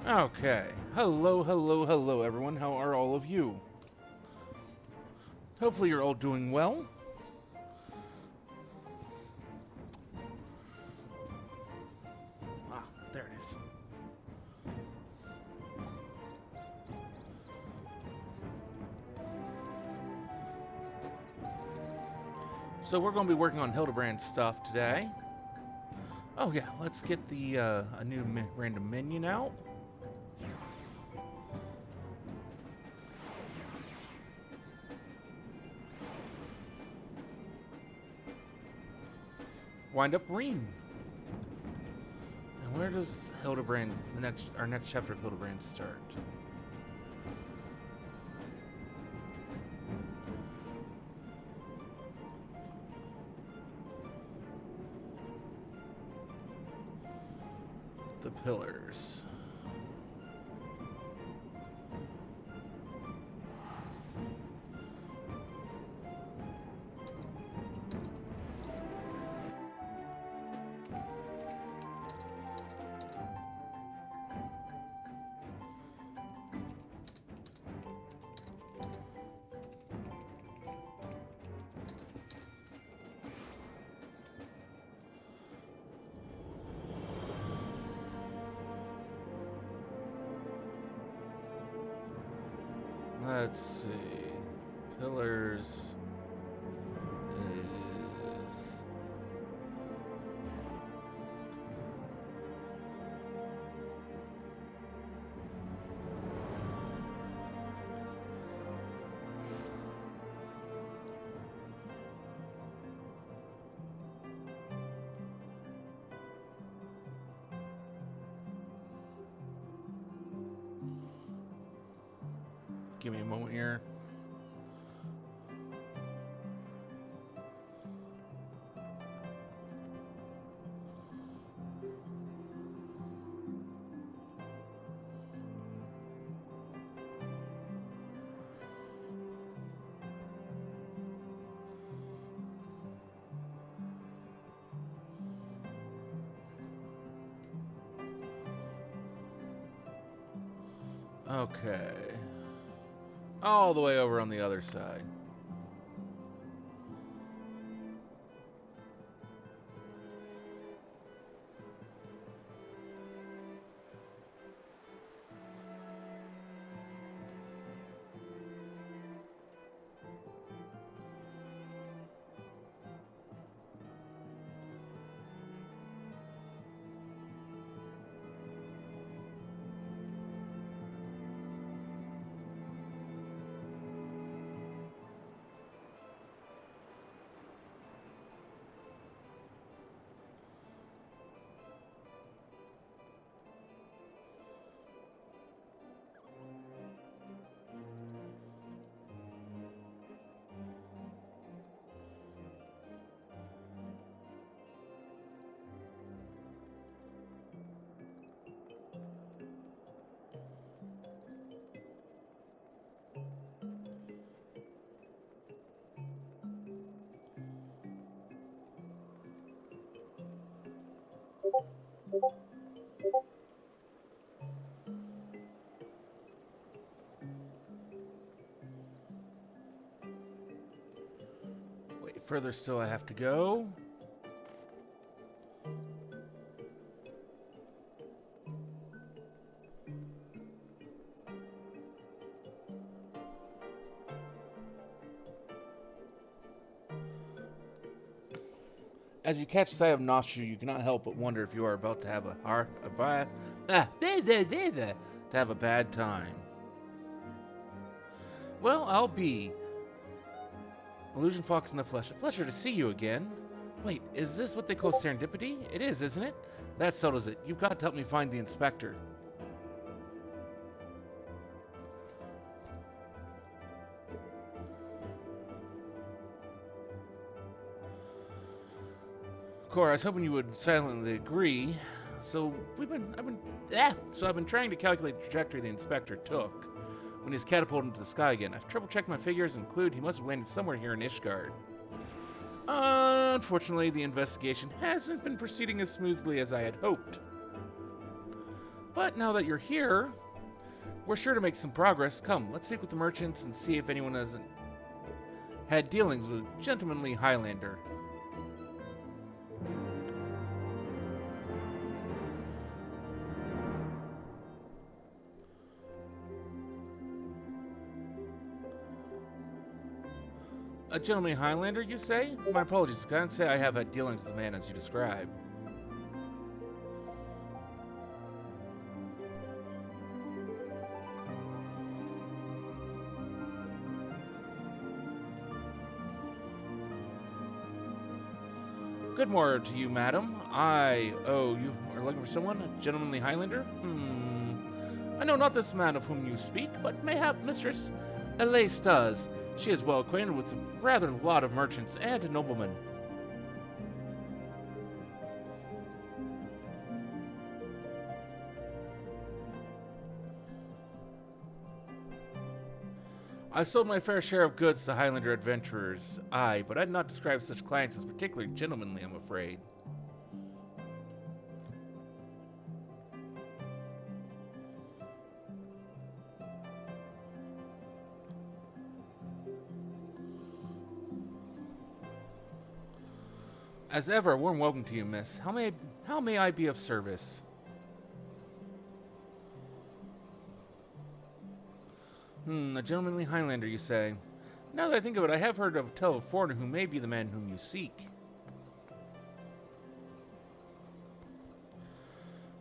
Okay. Hello, hello, hello, everyone. How are all of you? Hopefully you're all doing well. Ah, there it is. So we're going to be working on Hildibrand stuff today. Oh yeah, let's get the a new random minion out. Wind up Reem. And where does Hildibrand, our next chapter of Hildibrand start? The pillars. Let's see. Pillars is... Give me a moment here. Okay. All the way over on the other side. Wait, further still I have to go. As you catch sight of Noshu, you cannot help but wonder if you are about to have to have a bad time. Well, I'll be. Illusion Fox in the flesh. A pleasure to see you again. Wait, is this what they call serendipity? It is, isn't it? That settles it. You've got to help me find the inspector. Cora, I was hoping you would silently agree. So I've been trying to calculate the trajectory the inspector took when he's catapulted into the sky again. I've triple-checked my figures and conclude he must have landed somewhere here in Ishgard. Unfortunately, the investigation hasn't been proceeding as smoothly as I had hoped. But now that you're here, we're sure to make some progress. Come, let's speak with the merchants and see if anyone has had dealings with a gentlemanly Highlander. A gentlemanly Highlander, you say? My apologies, I can't say I have had dealings with the man as you describe. Good morning to you, madam. You are looking for someone? A gentlemanly Highlander? I know not this man of whom you speak, but mayhap Mistress Elise does. She is well acquainted with rather a lot of merchants and noblemen. I've sold my fair share of goods to Highlander adventurers, aye, but I'd not describe such clients as particularly gentlemanly, I'm afraid. As ever, a warm welcome to you, miss. How may I be of service? A gentlemanly Highlander, you say? Now that I think of it, I have heard tell of a foreigner who may be the man whom you seek.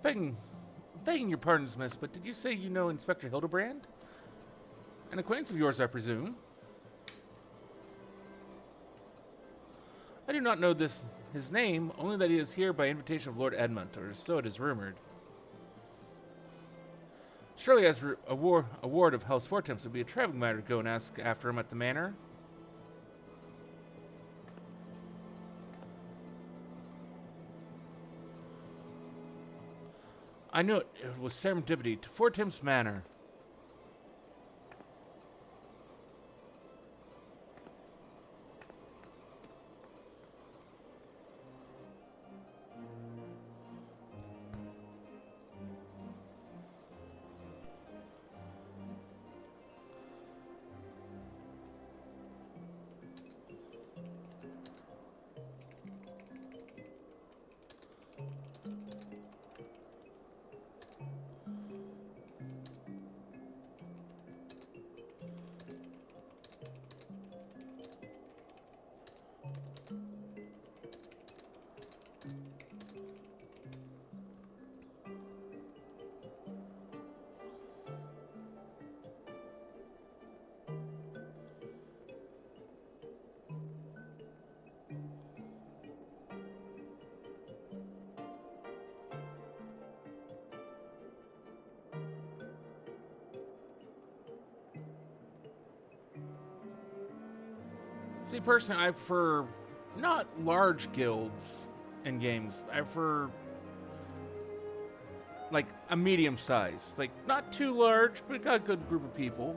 Begging your pardons, miss, but did you say you know Inspector Hildibrand? An acquaintance of yours, I presume? I do not know his name, only that he is here by invitation of Lord Edmund, or so it is rumored. Surely as a ward of House Fortemps, it would be a traveling matter to go and ask after him at the manor. I knew it. It was serendipity to Fortemps Manor. See, personally, I prefer not large guilds in games. I prefer like a medium size, like not too large, but got a good group of people.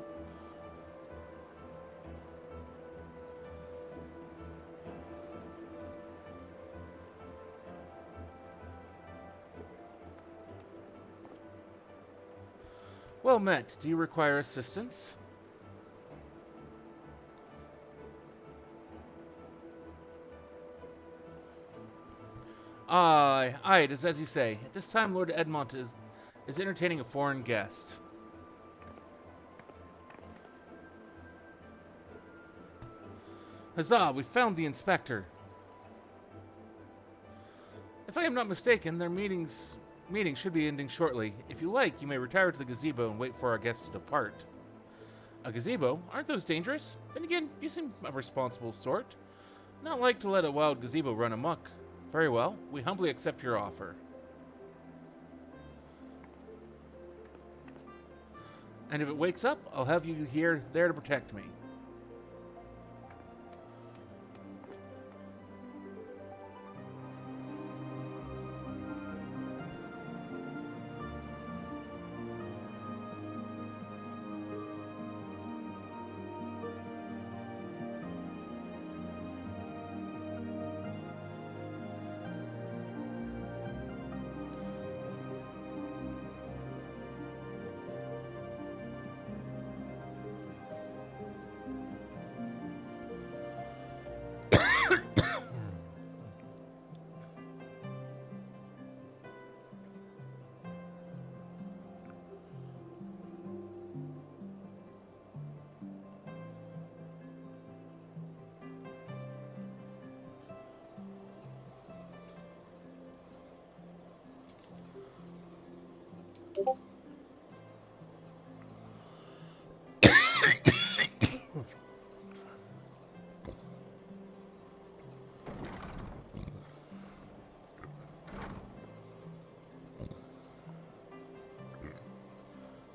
Well met. Do you require assistance? Aye, it is as you say. At this time, Lord Edmont is entertaining a foreign guest. Huzzah, we found the inspector. If I am not mistaken, their meeting should be ending shortly. If you like, you may retire to the gazebo and wait for our guests to depart. A gazebo? Aren't those dangerous? Then again, you seem a responsible sort. Not like to let a wild gazebo run amok. Very well, we humbly accept your offer. And if it wakes up, I'll have you there to protect me.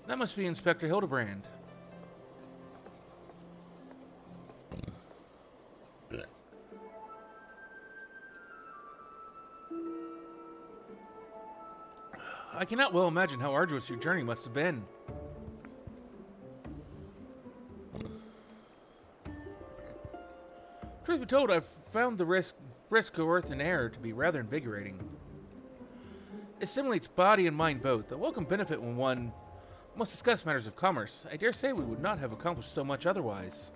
That must be Inspector Hildibrand. I cannot well imagine how arduous your journey must have been. Truth be told, I've found the risk of earth and air to be rather invigorating. It stimulates body and mind both, a welcome benefit when one must discuss matters of commerce. I dare say we would not have accomplished so much otherwise.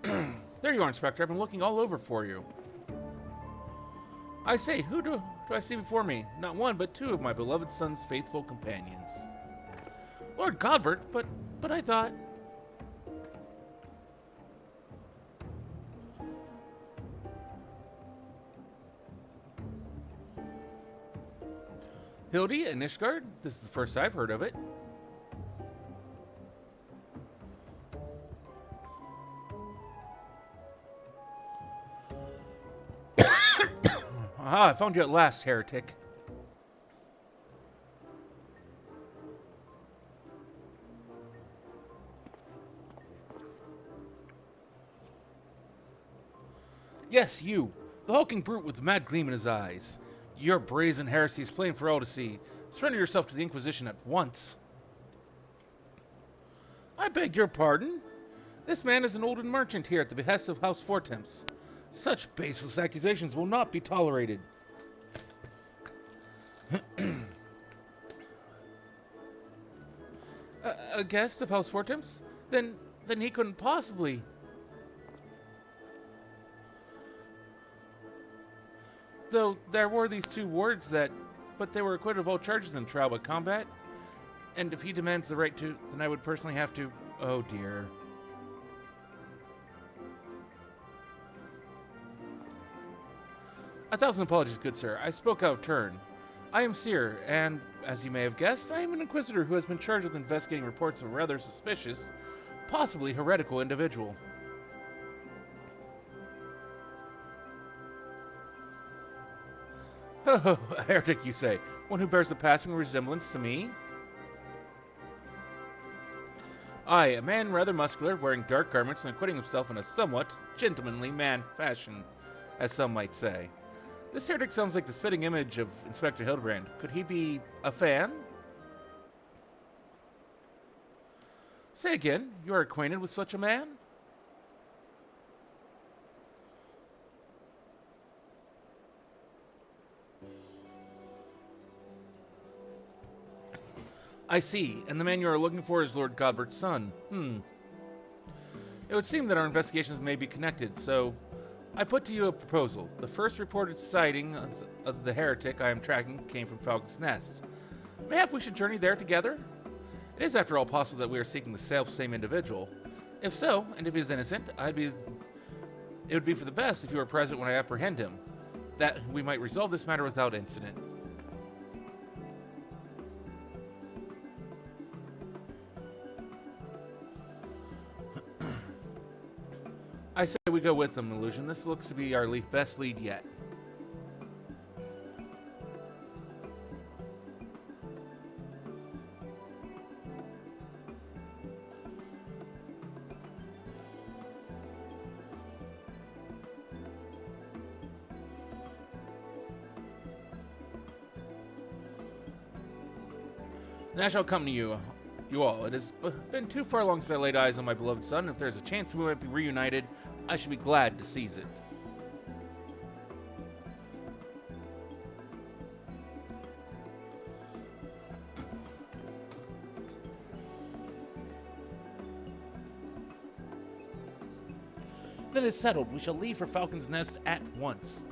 There you are, Inspector. I've been looking all over for you. I say, who do I see before me? Not one, but two of my beloved son's faithful companions. Lord Godbert, but I thought... Hildy and Ishgard? This is the first I've heard of it. Aha, I found you at last, heretic. Yes, you, the hulking brute with the mad gleam in his eyes. Your brazen heresy is plain for all to see. Surrender yourself to the Inquisition at once. I beg your pardon? This man is an olden merchant here at the behest of House Fortemps. Such baseless accusations will not be tolerated. A guest of House Fortemps? Then he couldn't possibly... Though there were these two wards but they were acquitted of all charges in trial by combat. And if he demands the right to, then I would personally have to... Oh dear. A thousand apologies, good sir. I spoke out of turn. I am Seer, and, as you may have guessed, I am an Inquisitor who has been charged with investigating reports of a rather suspicious, possibly heretical individual. Oh, a heretic, you say? One who bears a passing resemblance to me? Aye, a man rather muscular, wearing dark garments and acquitting himself in a somewhat gentlemanly man fashion, as some might say. This heretic sounds like the spitting image of Inspector Hildibrand. Could he be a fan? Say again, you are acquainted with such a man? I see, and the man you are looking for is Lord Godbert's son. It would seem that our investigations may be connected, so I put to you a proposal. The first reported sighting of the heretic I am tracking came from Falcon's Nest. Mayhap we should journey there together? It is, after all, possible that we are seeking the self-same individual. If so, and if he is innocent, it would be for the best if you were present when I apprehend him, that we might resolve this matter without incident. I say we go with them, Illusion. This looks to be our best lead yet. And I shall accompany you all. It has been too far long since I laid eyes on my beloved son. If there's a chance we might be reunited, I should be glad to seize it. Then it's settled. We shall leave for Falcon's Nest at once.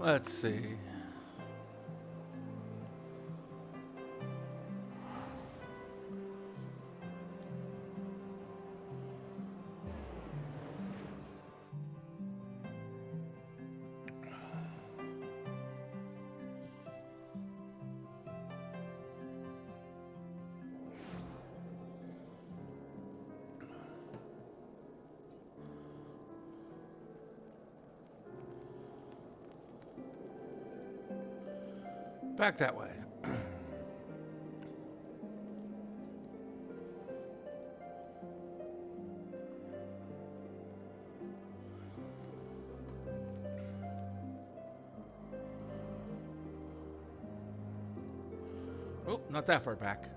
Let's see. Back that way. Oh, not that far back.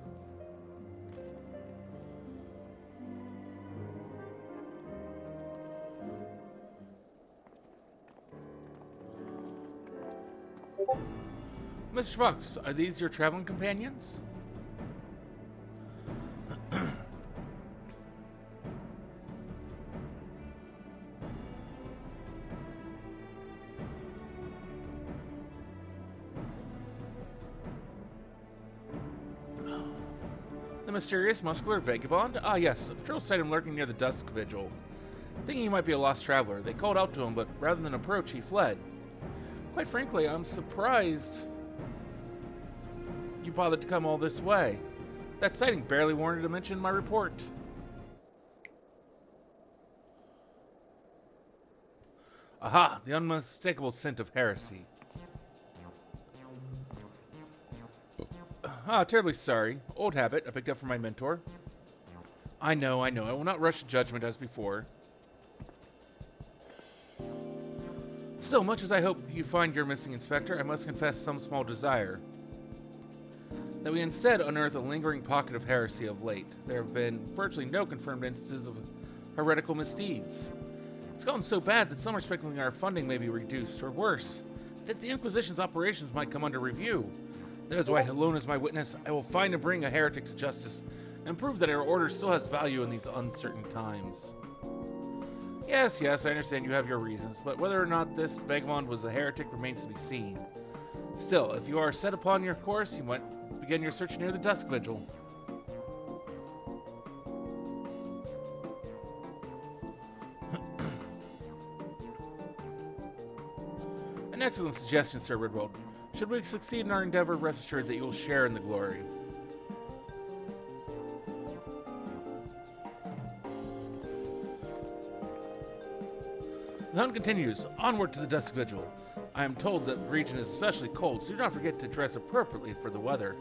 Mr. Fox, are these your traveling companions? The mysterious muscular vagabond? Ah, yes. A patrol sighted him lurking near the dusk vigil. Thinking he might be a lost traveler, they called out to him, but rather than approach, he fled. Quite frankly, I'm surprised you bothered to come all this way. That sighting barely warranted a mention in my report. Aha! The unmistakable scent of heresy. Ah, terribly sorry. Old habit I picked up from my mentor. I know. I will not rush to judgment as before. So much as I hope you find your missing inspector, I must confess some small desire. That we instead unearth a lingering pocket of heresy of late. There have been virtually no confirmed instances of heretical misdeeds. It's gotten so bad that some are speculating our funding may be reduced, or worse, that the Inquisition's operations might come under review. That is why, alone as my witness, I will find and bring a heretic to justice, and prove that our order still has value in these uncertain times. Yes, I understand you have your reasons, but whether or not this vagabond was a heretic remains to be seen. Still, if you are set upon your course, you might begin your search near the dusk vigil. An excellent suggestion, Sir Ridwald. Should we succeed in our endeavor, rest assured that you will share in the glory. The hunt continues, onward to the dusk vigil. I am told that the region is especially cold, so do not forget to dress appropriately for the weather.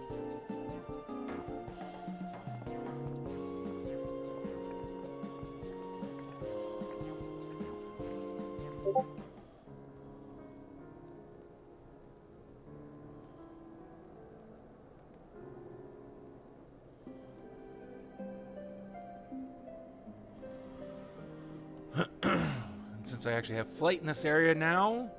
Since I actually have flight in this area now,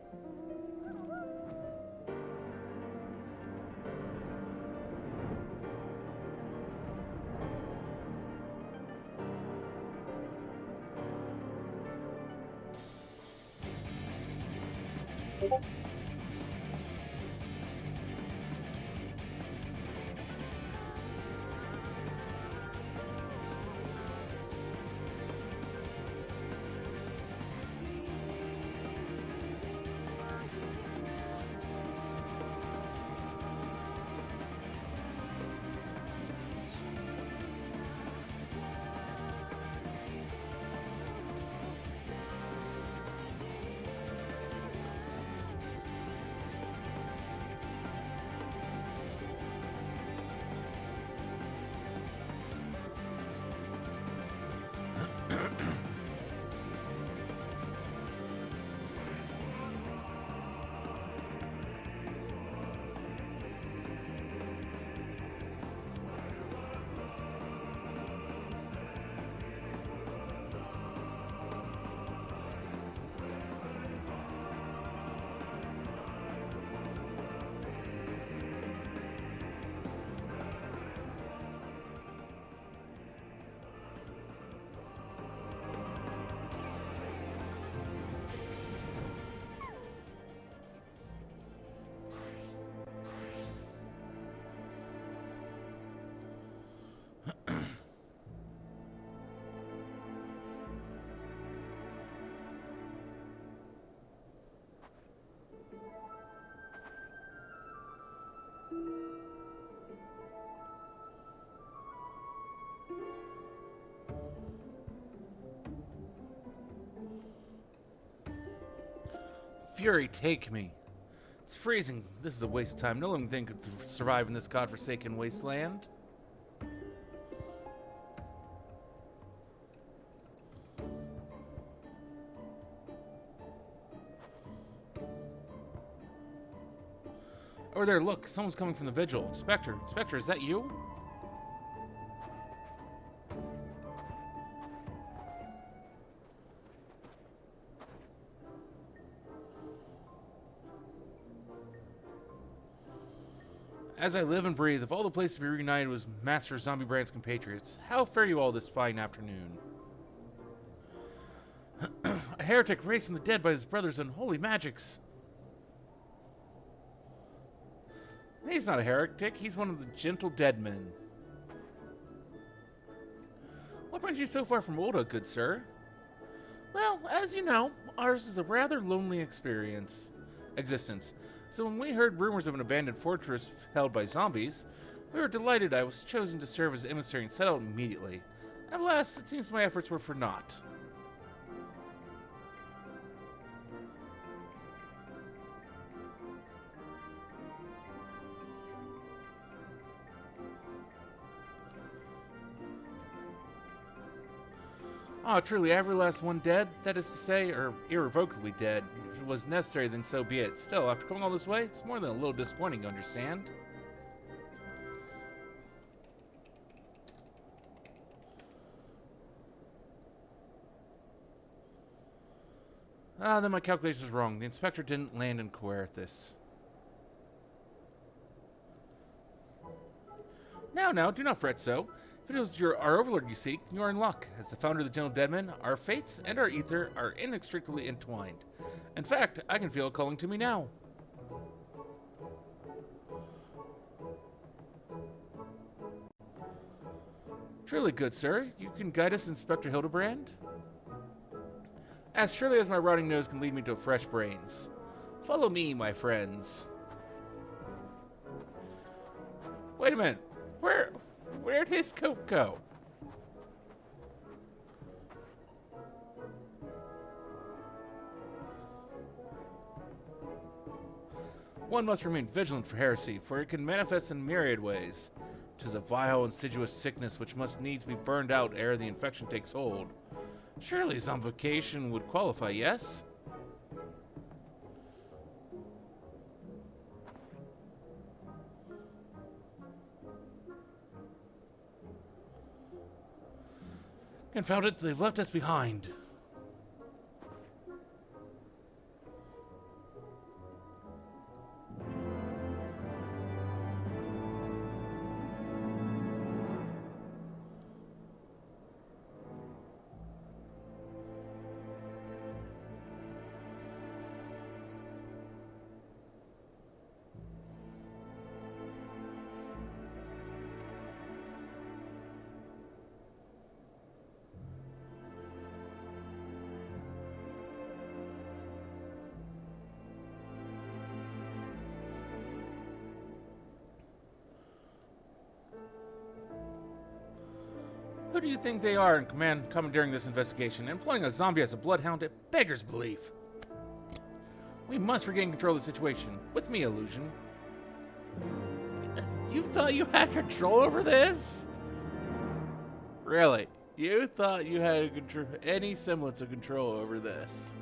fury take me. It's freezing. This is a waste of time. No living thing could survive in this godforsaken wasteland. Over there, look. Someone's coming from the vigil. Inspector. Inspector, is that you? As I live and breathe, of all the places to be reunited was Master Zombie Brand's compatriots. How fare you all this fine afternoon? A heretic raised from the dead by his brothers and holy magics. He's not a heretic, he's one of the gentle dead men. What brings you so far from Olda, good sir? Well, as you know, ours is a rather lonely existence. So when we heard rumors of an abandoned fortress held by zombies, we were delighted I was chosen to serve as emissary and set out immediately. Alas, it seems my efforts were for naught. Ah, truly, every last one dead, that is to say, or irrevocably dead. If it was necessary, then so be it. Still, after coming all this way, it's more than a little disappointing, you understand? Ah, then my calculations were wrong. The inspector didn't land in Coerthus. Now, do not fret so. If it is our overlord you seek, you are in luck. As the founder of the Gentle Deadmen, our fates and our ether are inextricably entwined. In fact, I can feel it calling to me now. Truly, good sir, you can guide us, Inspector Hildibrand? As surely as my rotting nose can lead me to fresh brains. Follow me, my friends. Wait a minute. Where'd his coat go? One must remain vigilant for heresy, for it can manifest in myriad ways. 'Tis a vile, insidious sickness which must needs be burned out ere the infection takes hold. Surely zombification would qualify, yes? Confound it, they've left us behind. Who do you think they are in command commandeering this investigation? Employing a zombie as a bloodhound, it beggars belief. We must regain control of the situation. With me, Illusion. You thought you had control over this? Really? You thought you had any semblance of control over this?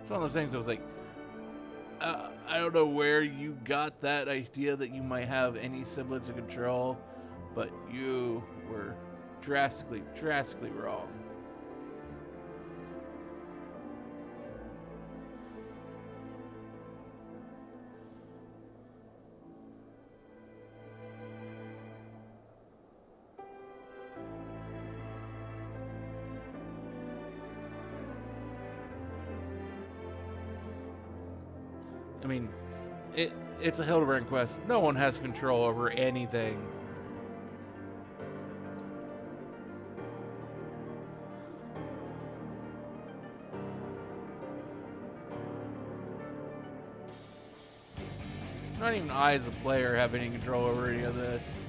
It's one of those things that was like, I don't know where you got that idea that you might have any semblance of control, but you were drastically wrong. I mean, it's a Hildibrand quest. No one has control over anything. Not even I, as a player, have any control over any of this.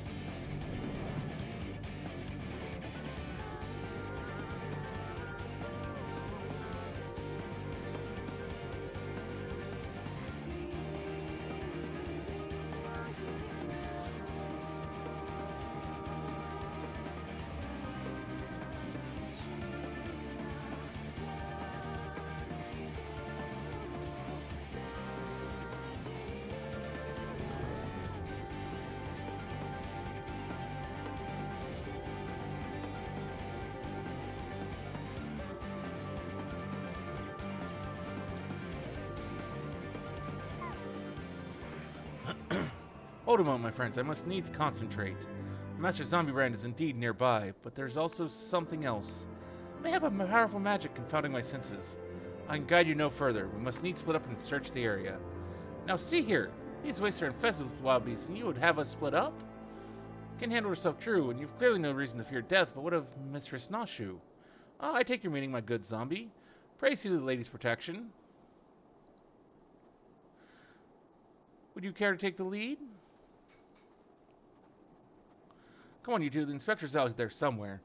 Hold a moment, my friends. I must needs concentrate. Master Zombie Brand is indeed nearby, but there's also something else. I may have a powerful magic confounding my senses. I can guide you no further. We must needs split up and search the area. Now see here. These wastes are infested with wild beasts, and you would have us split up? You can handle yourself true, and you've clearly no reason to fear death, but what of Mistress Nashu? Oh, I take your meaning, my good zombie. Praise you to the lady's protection. Would you care to take the lead? Come on, you two. The inspector's out there somewhere.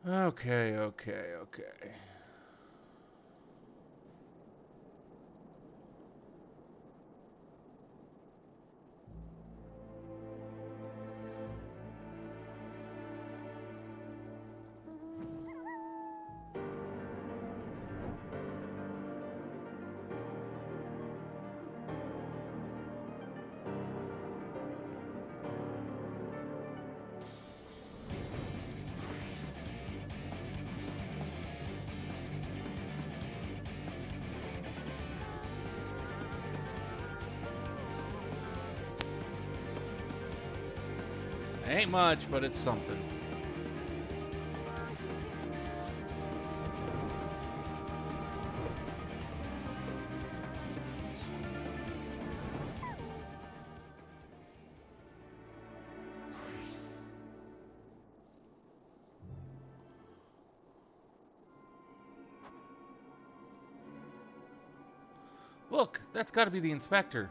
Okay. Ain't much, but it's something. Look, that's got to be the inspector.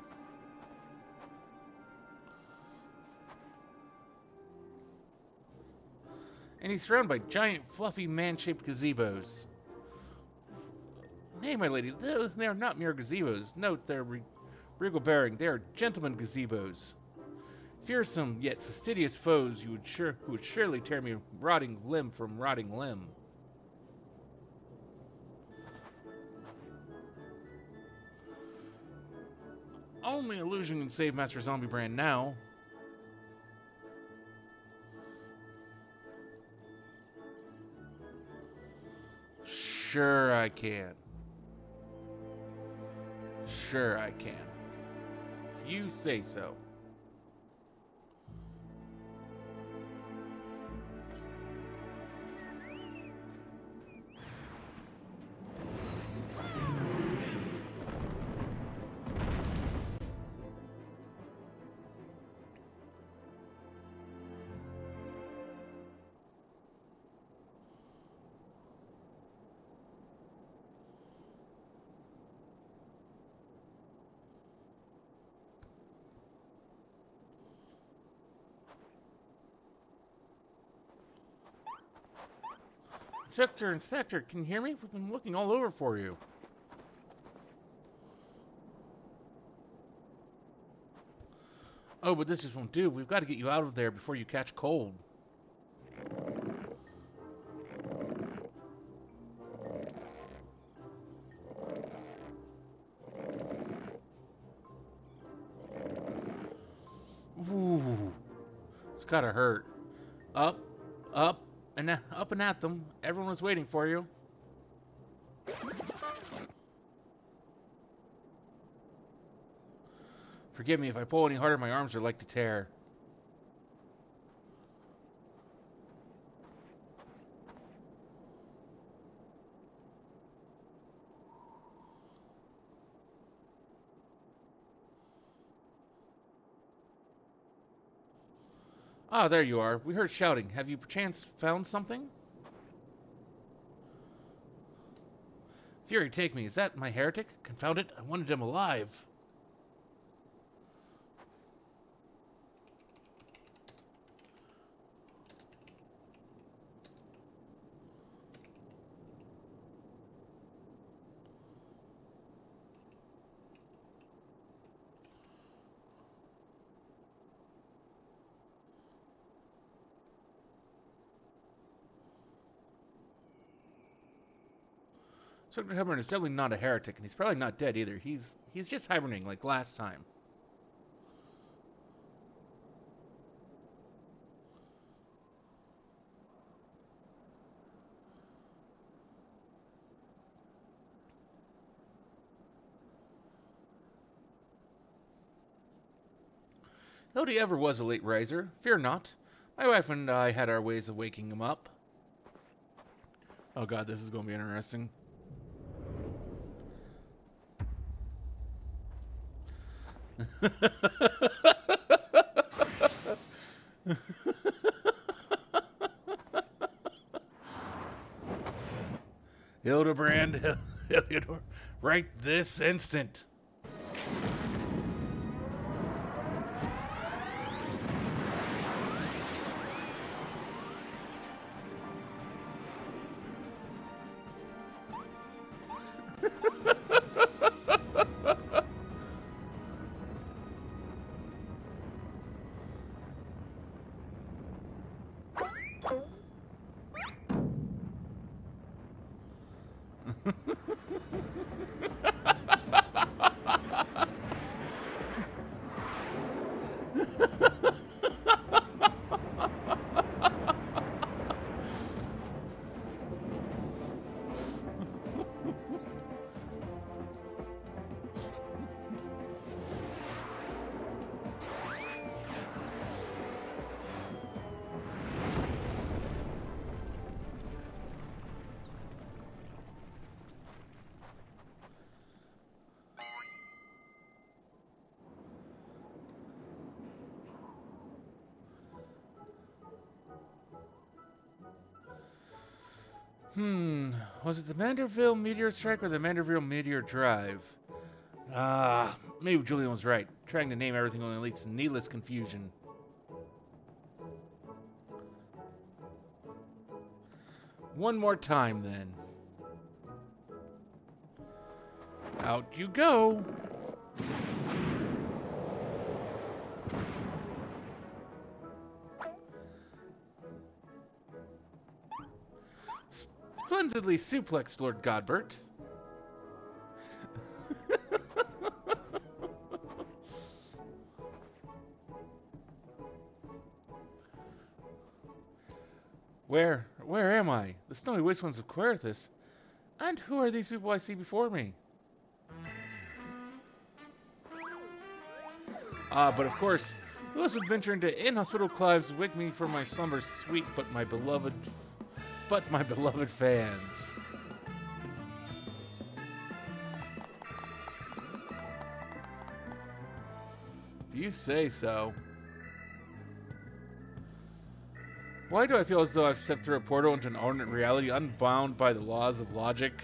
And he's surrounded by giant, fluffy, man-shaped gazebos. Nay, my lady, they are not mere gazebos. Note their regal bearing. They are gentlemen gazebos. Fearsome yet fastidious foes who would surely tear me rotting limb from rotting limb. Only illusion can save Master Zombie Brand now. Sure I can. Sure I can. If you say so. Inspector, can you hear me? We've been looking all over for you. Oh, but this just won't do. We've got to get you out of there before you catch cold. Ooh, it's gotta hurt. Up, and at them. Everyone was waiting for you. Forgive me if I pull any harder. My arms are like to tear. Ah, there you are. We heard shouting. Have you perchance found something? Fury, take me. Is that my heretic? Confound it, I wanted him alive. Dr. Hubbard is definitely not a heretic, and he's probably not dead either. He's just hibernating like last time. Hildy ever was a late riser. Fear not. My wife and I had our ways of waking him up. Oh god, this is going to be interesting. Hildibrand, Heliodor, right this instant. Was it the Manderville meteor strike or the Manderville meteor drive? Maybe Julian was right. Trying to name everything only leads to needless confusion. One more time, then. Out you go! Splendidly suplexed, Lord Godbert. Where am I? The snowy wastelands of Querithus. And who are these people I see before me? But of course, who else would venture into inhospitable climes and wake me from my slumber sweet but my beloved fans? If you say so. Why do I feel as though I've stepped through a portal into an alternate reality unbound by the laws of logic?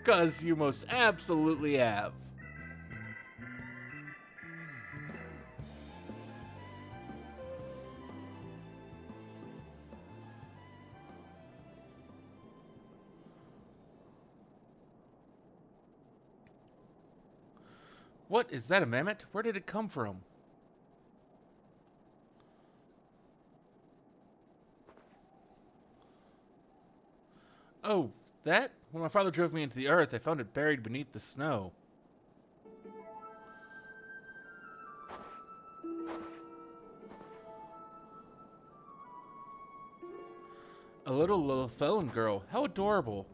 'Cause you most absolutely have. What is that, a mammoth? Where did it come from? Oh, that? When my father drove me into the earth, I found it buried beneath the snow. A little felon girl. How adorable.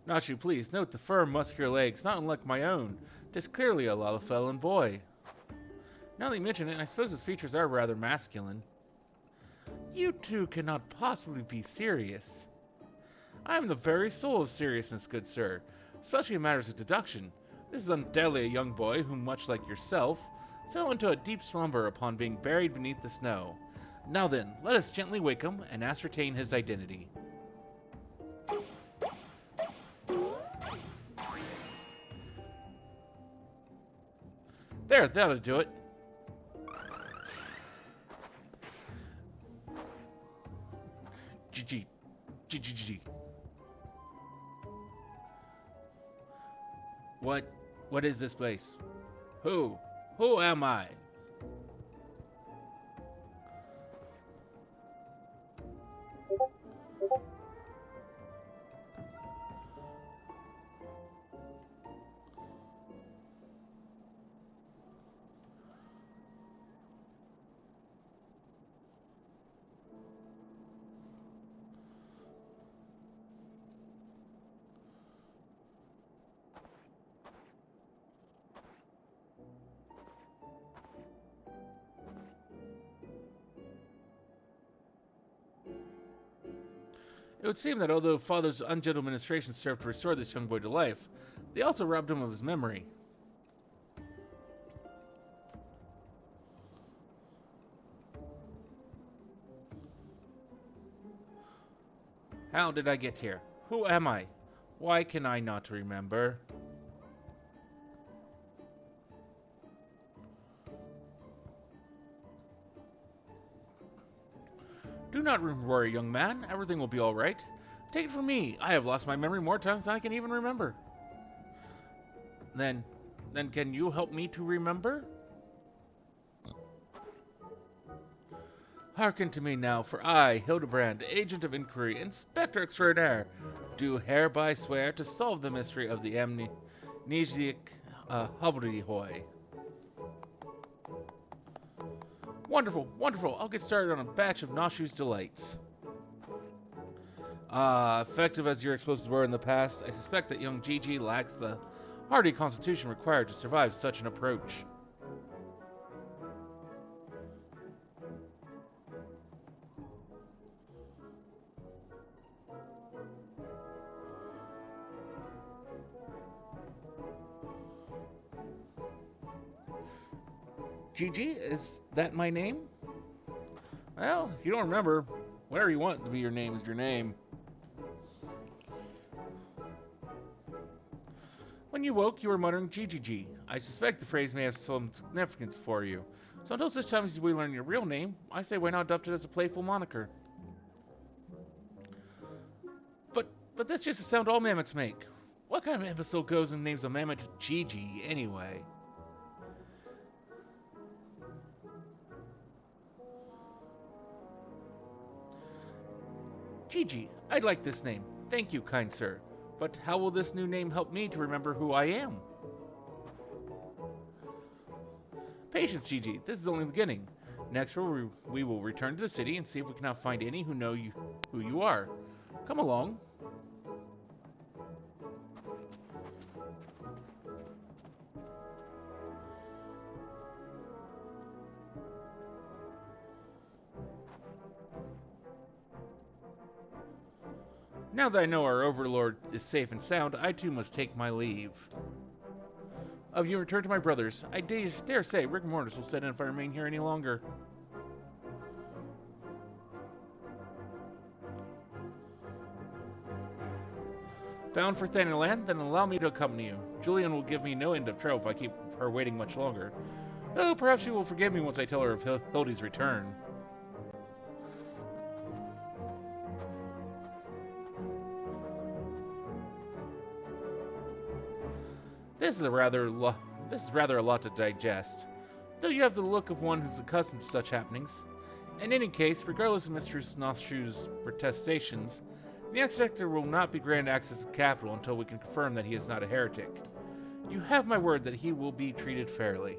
Nachu, please note the firm, muscular legs, not unlike my own. Tis clearly a Lalafellan boy. Now that you mention it, I suppose his features are rather masculine. You two cannot possibly be serious. I am the very soul of seriousness, good sir, especially in matters of deduction. This is undoubtedly a young boy whom, much like yourself, fell into a deep slumber upon being buried beneath the snow. Now then, let us gently wake him and ascertain his identity. There, that'll do it. GG. GG. What is this place? Who am I? It would seem that although Father's ungentle ministration served to restore this young boy to life, they also robbed him of his memory. How did I get here? Who am I? Why can I not remember? Do not worry, young man. Everything will be all right. Take it from me. I have lost my memory more times than I can even remember. Then can you help me to remember? Hearken to me now, for I, Hildibrand, agent of inquiry, inspector extraordinaire, do hereby swear to solve the mystery of the amnesiac hobbledehoy. Wonderful, wonderful. I'll get started on a batch of Noshu's delights. Effective as your explosives were in the past, I suspect that young Gigi lacks the hardy constitution required to survive such an approach. Gigi, is that my name? Well, if you don't remember, whatever you want to be your name is your name. When you woke, you were muttering Gigi. I suspect the phrase may have some significance for you. So until such time as we learn your real name, I say why not adopt it as a playful moniker? But that's just a sound all mammoths make. What kind of imbecile goes and names a mammoth Gigi, anyway? Gigi, I like this name. Thank you, kind sir. But how will this new name help me to remember who I am? Patience, Gigi. This is only the beginning. Next, we will return to the city and see if we cannot find any who know who you are. Come along. Now that I know our overlord is safe and sound, I too must take my leave. Of you return to my brothers. I dare say rigor mortis will set in if I remain here any longer. Bound for Thanaland? Then allow me to accompany you. Julian will give me no end of trouble if I keep her waiting much longer. Though perhaps she will forgive me once I tell her of Hildy's return. This is rather a lot to digest, though you have the look of one who's accustomed to such happenings. In any case, regardless of Mr. Noshu's protestations, the inspector will not be granted access to the capital until we can confirm that he is not a heretic. You have my word that he will be treated fairly.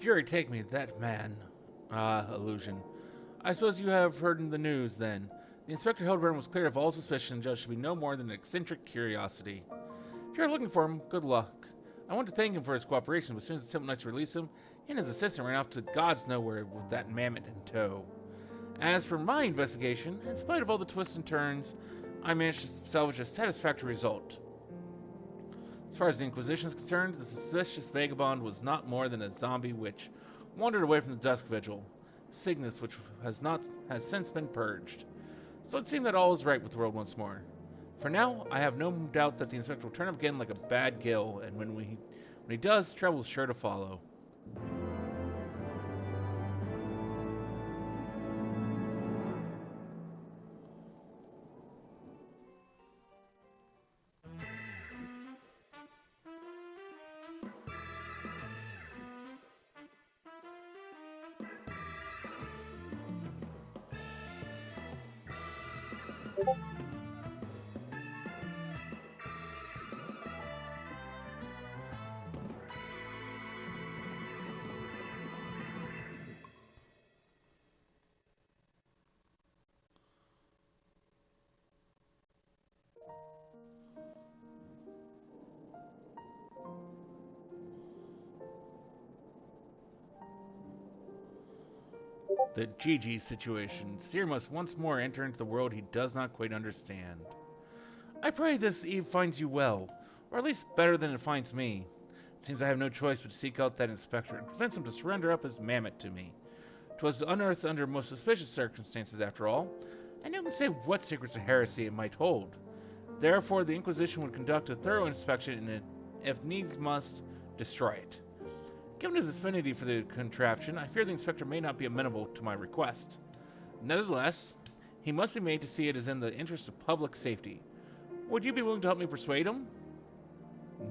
Fury, take me, that man. Ah, illusion. I suppose you have heard the news, then. The Inspector Hildebrand was cleared of all suspicion and judged to be no more than an eccentric curiosity. If you're looking for him, good luck. I want to thank him for his cooperation, but as soon as the Temple Knights released him, he and his assistant ran off to God's nowhere with that mammoth in tow. As for my investigation, in spite of all the twists and turns, I managed to salvage a satisfactory result. As far as the Inquisition is concerned, the suspicious vagabond was not more than a zombie which wandered away from the Dusk Vigil, sickness which has since been purged. So it seemed that all is right with the world once more. For now, I have no doubt that the Inspector will turn up again like a bad gill, and when he does, trouble is sure to follow. The Gigi situation. Seer must once more enter into the world he does not quite understand. I pray this eve finds you well, or at least better than it finds me. It seems I have no choice but to seek out that inspector and convince him to surrender up his mammoth to me. 'Twas unearthed under most suspicious circumstances, after all, and who can say what secrets of heresy it might hold. Therefore, the Inquisition would conduct a thorough inspection and, if needs must, destroy it. Given his affinity for the contraption, I fear the inspector may not be amenable to my request. Nevertheless, he must be made to see it as in the interest of public safety. Would you be willing to help me persuade him?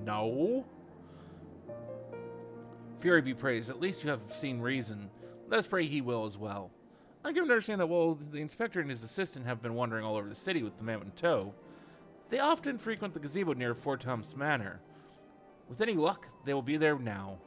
No. Fury be praised, at least you have seen reason. Let us pray he will as well. I'm given to understand that while the inspector and his assistant have been wandering all over the city with the mammoth in tow, they often frequent the gazebo near Fort Tom's Manor. With any luck, they will be there now.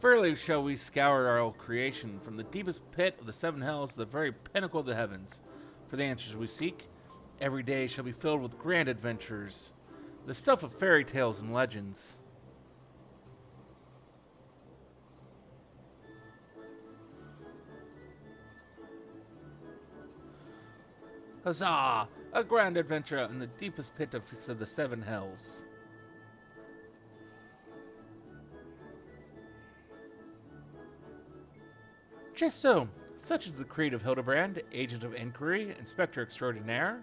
Verily shall we scour our creation, from the deepest pit of the seven hells to the very pinnacle of the heavens. For the answers we seek, every day shall be filled with grand adventures, the stuff of fairy tales and legends. Huzzah! A grand adventure in the deepest pit of the seven hells. Just so. Such is the creed of Hildibrand, agent of inquiry, inspector extraordinaire.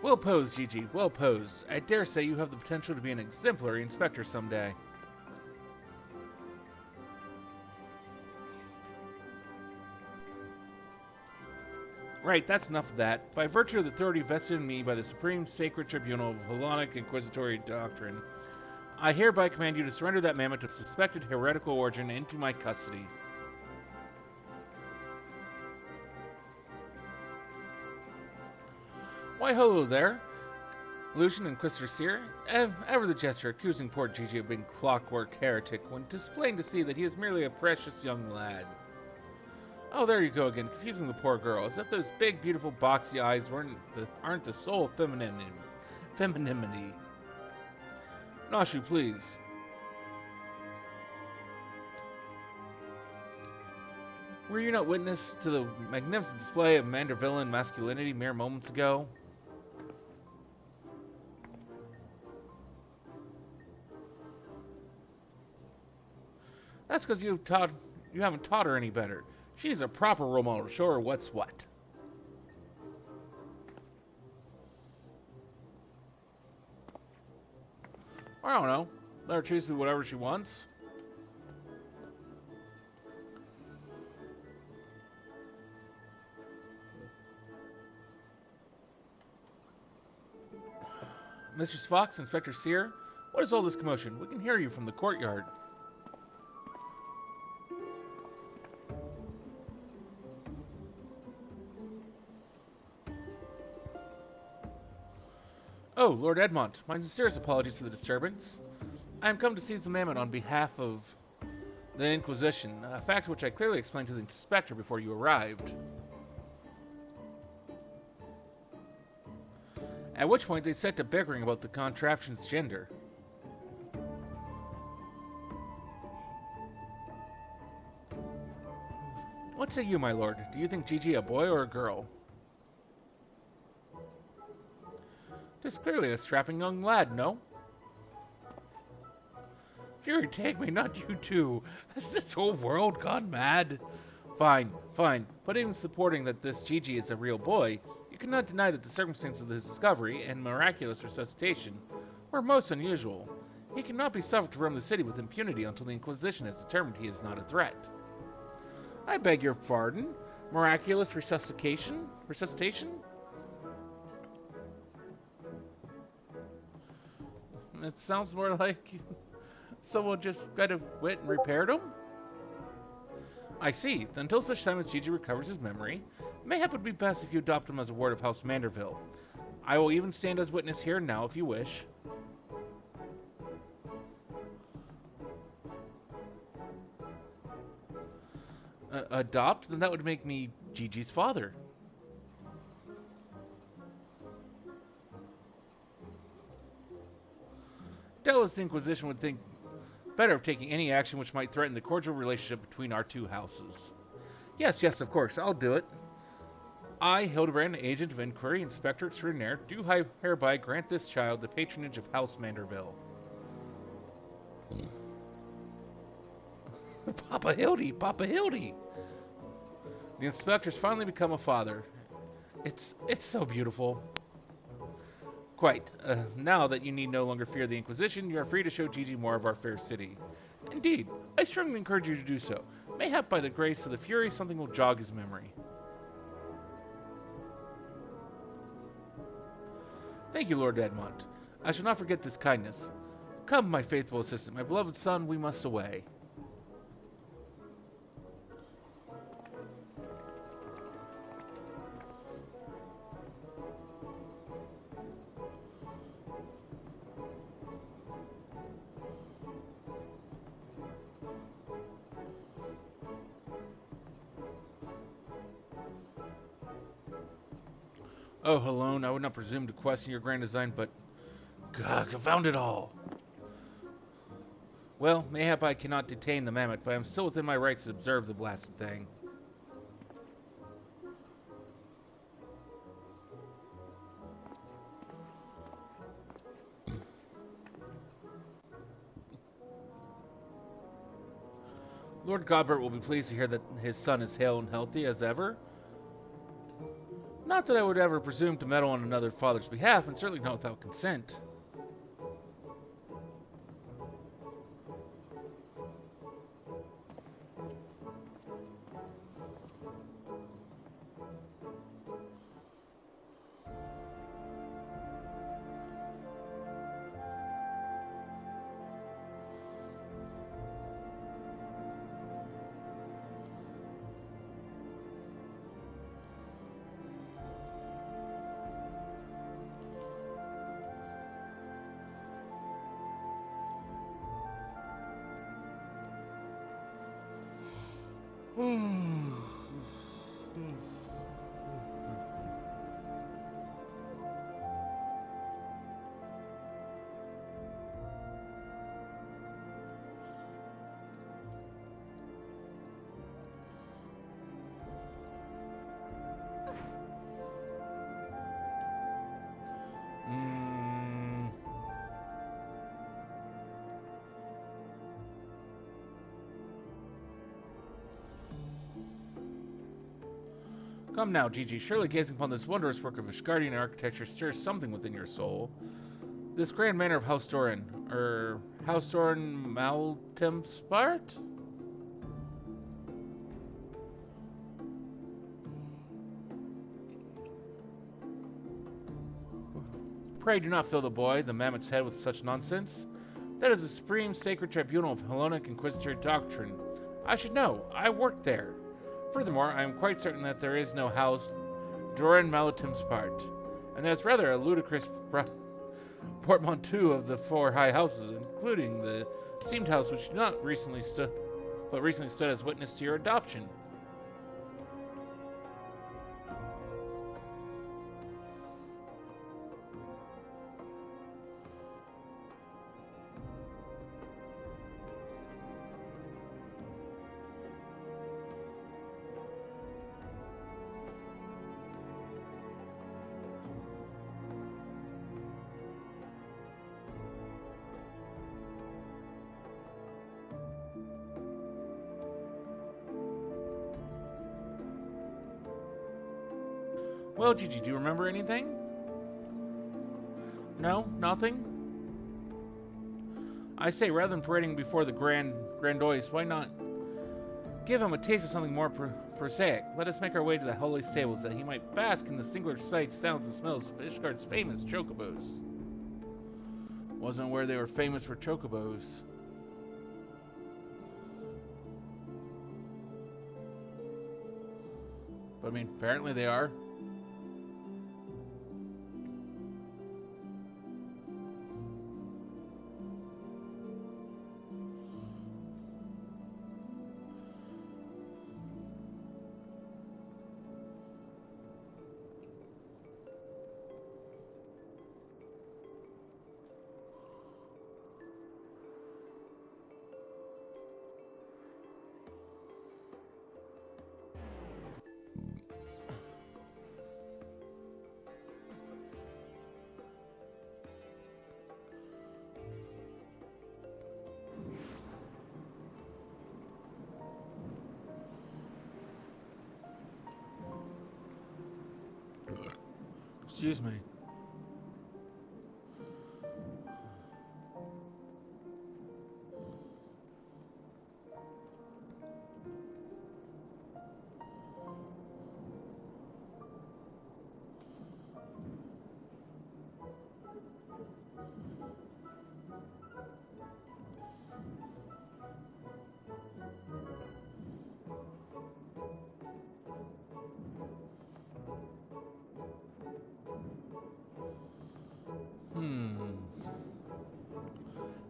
Well posed, Gigi, well posed. I dare say you have the potential to be an exemplary inspector someday. Right, that's enough of that. By virtue of the authority vested in me by the Supreme Sacred Tribunal of Hellenic Inquisitory Doctrine, I hereby command you to surrender that mammoth of suspected heretical origin into my custody. Why, hello there, Lucian Inquisitor Seer. Ever the jester accusing poor Gigi of being clockwork heretic when it is plain to see that he is merely a precious young lad. Oh, there you go again, confusing the poor girl, as if those big, beautiful, boxy eyes aren't the sole femininity. Nashu, please. Were you not witness to the magnificent display of Mandervillian masculinity mere moments ago? That's because you haven't taught her any better. She needs a proper role model to show her what's what. Or I don't know. Let her choose to be whatever she wants. Mrs. Fox, Inspector Sear, what is all this commotion? We can hear you from the courtyard. Oh, Lord Edmont, my sincerest apologies for the disturbance. I am come to seize the mammoth on behalf of the Inquisition, a fact which I clearly explained to the inspector before you arrived. At which point they set to bickering about the contraption's gender. What say you, my lord? Do you think Gigi a boy or a girl? Tis clearly a strapping young lad, no? Fury take me, not you too. Has this whole world gone mad? Fine, fine. But even supporting that this Gigi is a real boy, you cannot deny that the circumstances of his discovery and miraculous resuscitation were most unusual. He cannot be suffered to roam the city with impunity until the Inquisition has determined he is not a threat. I beg your pardon? Miraculous resuscitation? Resuscitation? It sounds more like someone just kind of went and repaired him? I see. Until such time as Gigi recovers his memory, mayhap it would be best if you adopt him as a ward of House Manderville. I will even stand as witness here and now if you wish. Adopt? Then that would make me Gigi's father. Doubtless the Inquisition would think better of taking any action which might threaten the cordial relationship between our two houses. Yes, yes, of course, I'll do it. I, Hildibrand, agent of inquiry, inspector extraordinaire, do hereby grant this child the patronage of House Manderville. Papa Hildy, Papa Hildy! The inspector's finally become a father. It's so beautiful. Quite. Now that you need no longer fear the Inquisition, you are free to show Gigi more of our fair city. Indeed, I strongly encourage you to do so. Mayhap by the grace of the Fury, something will jog his memory. Thank you, Lord Edmont. I shall not forget this kindness. Come, my faithful assistant, my beloved son, we must away. Oh, Helone, I would not presume to question your grand design, but... God, confound it all! Well, mayhap I cannot detain the mammoth, but I am still within my rights to observe the blasted thing. Lord Godbert will be pleased to hear that his son is hale and healthy as ever. Not that I would ever presume to meddle on another father's behalf, and certainly not without consent. Come now, Gigi. Surely gazing upon this wondrous work of Ishgardian architecture stirs something within your soul. This grand manor of House Doran, House Doran Maltemspart? Pray do not fill the boy, the mammoth's head, with such nonsense. That is the supreme sacred tribunal of Hellenic Inquisitor doctrine. I should know. I worked there. Furthermore, I am quite certain that there is no House Doran Maltemspart, and that's rather a ludicrous portmanteau of the four high houses, including the esteemed house which recently stood as witness to your adoption. Well, Gigi, do you remember anything? No? Nothing? I say, rather than parading before the grandiose, why not give him a taste of something more prosaic? Let us make our way to the holy stables, that he might bask in the singular sights, sounds, and smells of Ishgard's famous chocobos. Wasn't aware they were famous for chocobos. But I mean, apparently they are. Excuse me.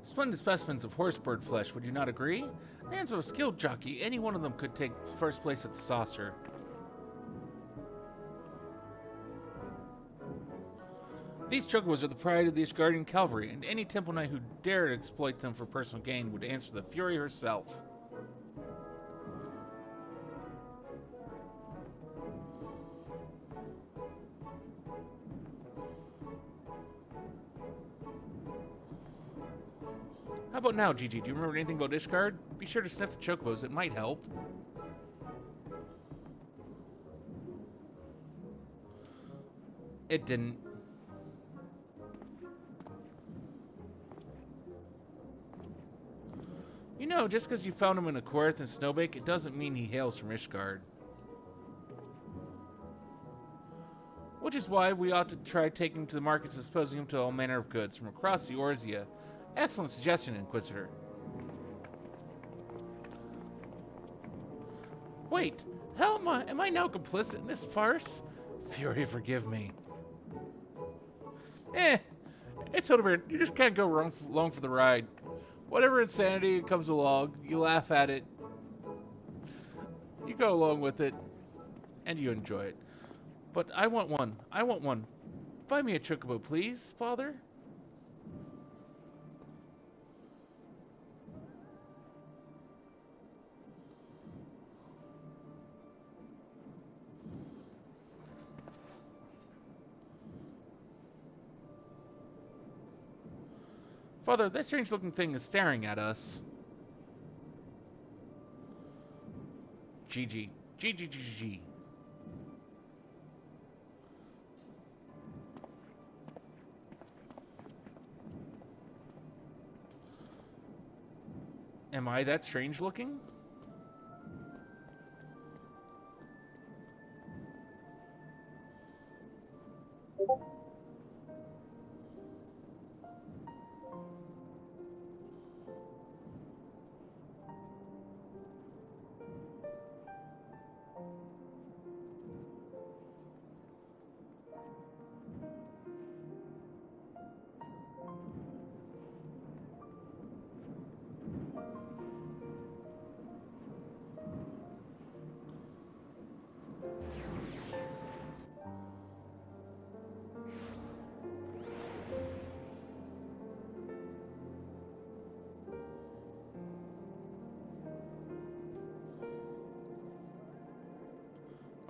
Splendid specimens of horsebird flesh, would you not agree? The hands of a skilled jockey, any one of them could take first place at the saucer. These chocobos are the pride of the Ishgardian cavalry, and any temple knight who dared exploit them for personal gain would answer the Fury herself. How about now, Gigi? Do you remember anything about Ishgard? Be sure to sniff the chocobos, it might help. It didn't. You know, just because you found him in a Querth and Snowbake, it doesn't mean he hails from Ishgard. Which is why we ought to try taking him to the markets and disposing him to all manner of goods from across the Orzia. Excellent suggestion, Inquisitor. Wait, how am I now complicit in this farce? Fury, forgive me. It's Hildibrand. You just can't go along for the ride. Whatever insanity comes along, you laugh at it. You go along with it, and you enjoy it. But I want one. I want one. Buy me a chocobo, please, Father. Father, that strange-looking thing is staring at us. Gigi. Gigi. I that strange looking?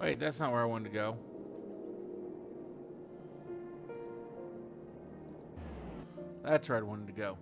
Wait, that's not where I wanted to go. That's where I wanted to go.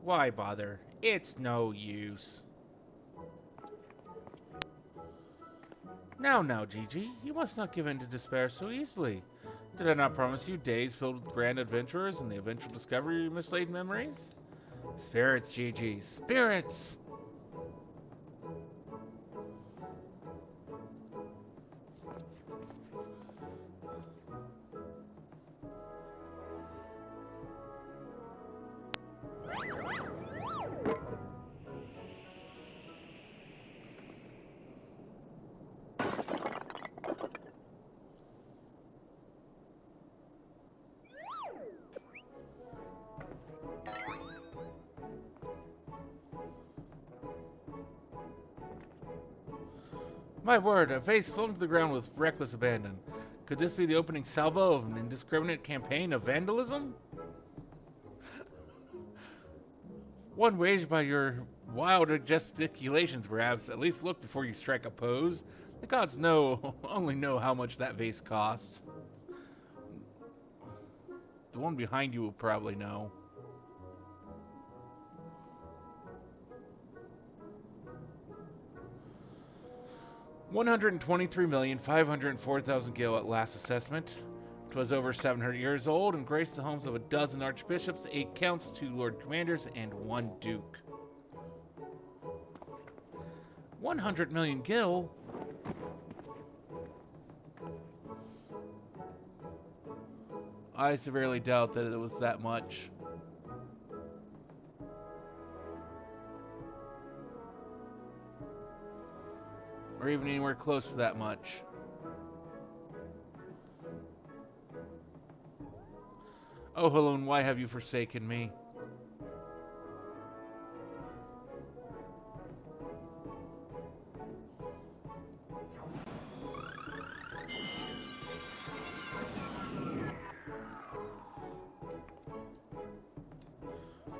Why bother? It's no use. Now, Gigi, you must not give in to despair so easily. Did I not promise you days filled with grand adventures and the eventual discovery of mislaid memories? Spirits, Gigi, spirits! My word, a vase flung to the ground with reckless abandon. Could this be the opening salvo of an indiscriminate campaign of vandalism? One waged by your wild gesticulations, perhaps. At least look before you strike a pose. The gods only know how much that vase costs. The one behind you will probably know. $123,504,000 gil at last assessment. 'Twas over 700 years old and graced the homes of a dozen archbishops, 8 counts, 2 lord commanders, and 1 duke. 100 million gil? I severely doubt that it was that much. Or even anywhere close to that much. Oh, Helene, why have you forsaken me?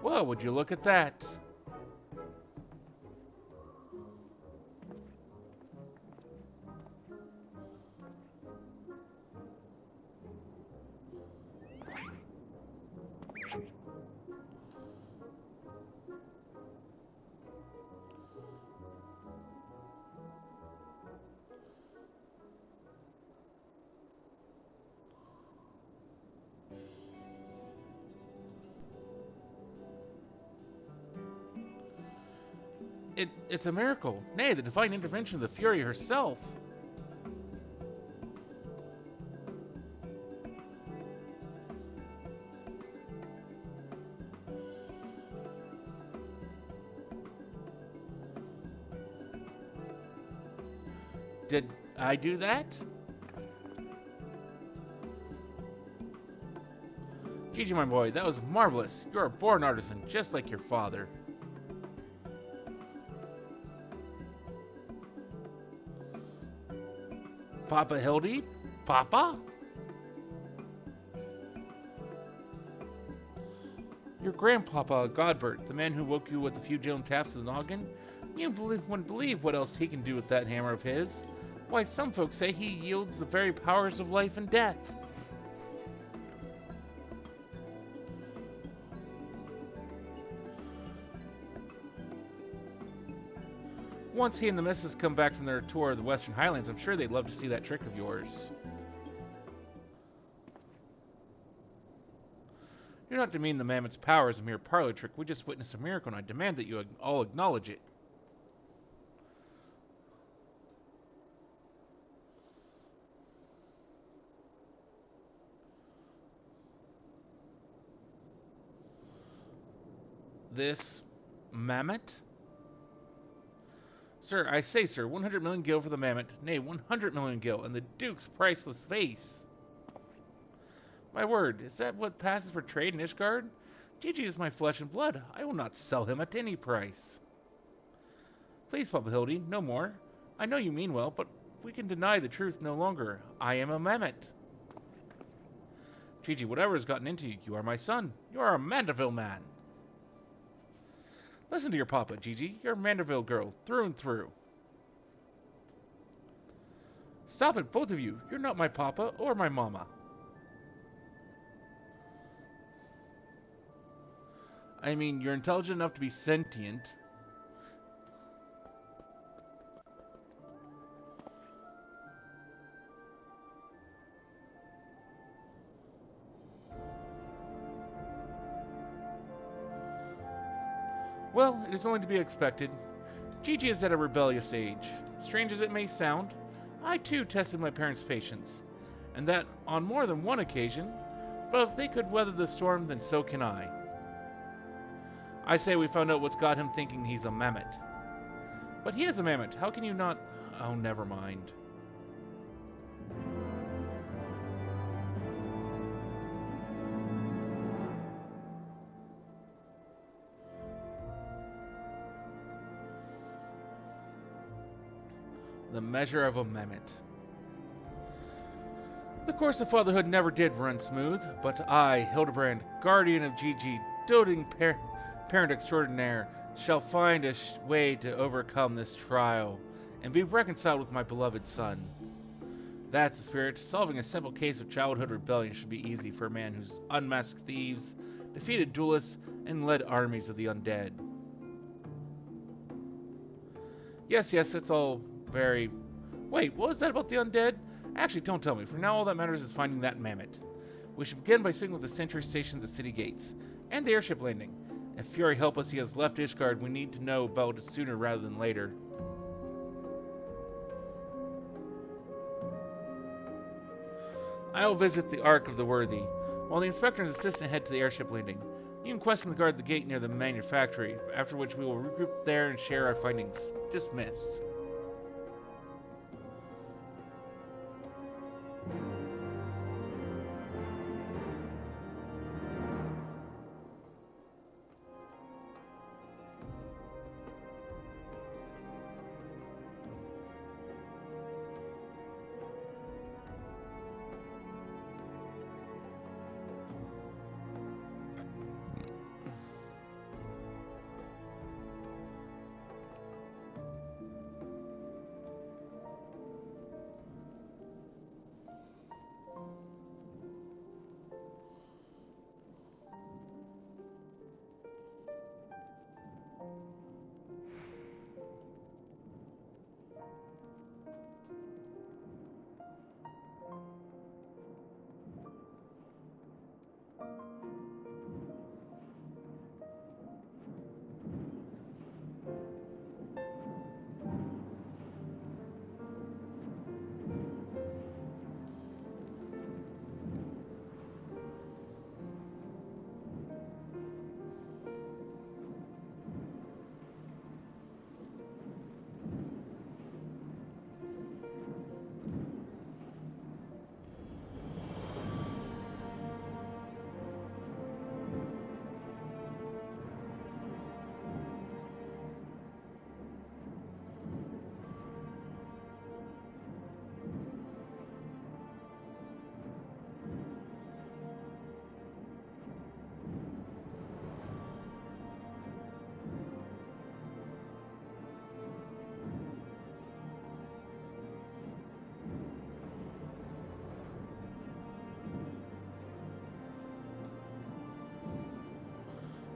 Well, would you look at that? It's a miracle. Nay, the divine intervention of the Fury herself. Did I do that? Gigi, my boy, that was marvelous. You're a born artisan, just like your father. Papa Hildy? Papa? Your grandpapa, Godbert, the man who woke you with a few gentle taps of the noggin? You wouldn't believe what else he can do with that hammer of his. Why, some folks say he yields the very powers of life and death. Once he and the missus come back from their tour of the Western Highlands, I'm sure they'd love to see that trick of yours. You're not demeaning the mammoth's power as a mere parlor trick. We just witnessed a miracle, and I demand that you all acknowledge it. This mammoth? Sir, I say, sir, 100 million gil for the mammoth, nay, 100 million gil, and the Duke's priceless face. My word, is that what passes for trade in Ishgard? Gigi is my flesh and blood. I will not sell him at any price. Please, Papa Hildy, no more. I know you mean well, but we can deny the truth no longer. I am a mammoth. Gigi, whatever has gotten into you, you are my son. You are a Mandeville man. Listen to your papa, Gigi. You're a Mandeville girl, through and through. Stop it, both of you. You're not my papa or my mama. I mean, you're intelligent enough to be sentient. Well, it is only to be expected. Gigi is at a rebellious age. Strange as it may sound, I too tested my parents' patience, and that on more than one occasion, but if they could weather the storm, then so can I. I say we found out what's got him thinking he's a mammoth. But he is a mammoth, how can you not... Oh, never mind. The measure of a mammoth. The course of fatherhood never did run smooth, but I, Hildibrand, guardian of Gigi, doting parent extraordinaire, shall find a way to overcome this trial and be reconciled with my beloved son. That's the spirit. Solving a simple case of childhood rebellion should be easy for a man who's unmasked thieves, defeated duelists, and led armies of the undead. Yes, it's all very... Wait, what was that about the undead? Actually, don't tell me. For now, all that matters is finding that mammoth. We should begin by speaking with the sentry stationed at the city gates, and the airship landing. If Fury help us, he has left Ishgard. We need to know about it sooner rather than later. I will visit the Ark of the Worthy, while the inspector and his assistant head to the airship landing. You can question the guard at the gate near the manufactory, after which we will regroup there and share our findings. Dismissed.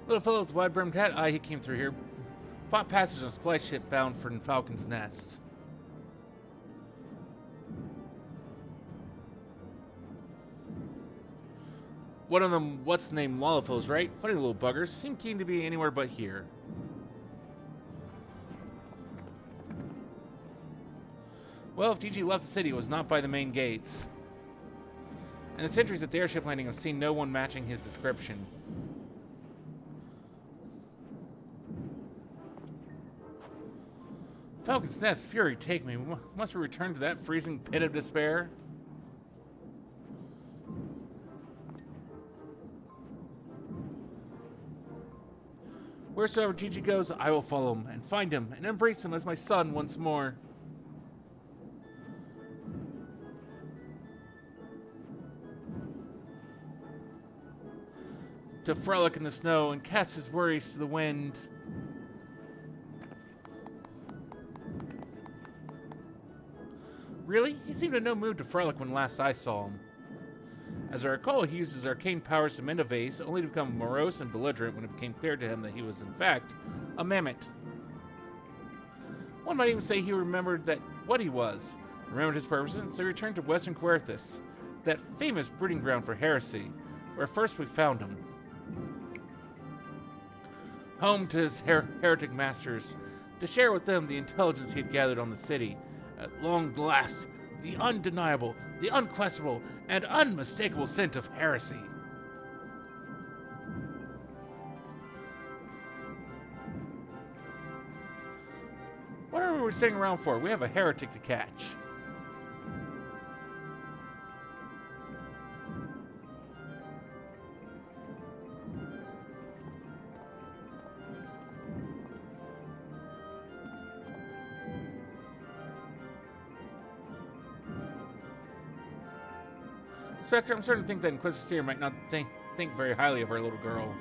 Little fellow with the wide-brimmed hat? Aye, he came through here. Bought passage on a supply ship bound for Falcon's Nest. One of them, what's-named Lollipos, right? Funny little buggers. Seem keen to be anywhere but here. Well, if Gigi left the city, it was not by the main gates. And the sentries at the airship landing have seen no one matching his description. Falcon's Nest, fury take me. Must we return to that freezing pit of despair? Wheresoever Gigi goes, I will follow him, and find him, and embrace him as my son once more. To frolic in the snow, and cast his worries to the wind. Really? He seemed in no mood to frolic when last I saw him. As I recall, he used his arcane powers to mend a vase, only to become morose and belligerent when it became clear to him that he was, in fact, a mammoth. One might even say he remembered what he was, remembered his purposes, so he returned to Western Querthus, that famous breeding ground for heresy, where first we found him. Home to his heretic masters, to share with them the intelligence he had gathered on the city. At long last, the undeniable, the unquestionable, and unmistakable scent of heresy. What are we sitting around for? We have a heretic to catch. Spectre, I'm starting to think that Inquisitor Seer might not think very highly of our little girl.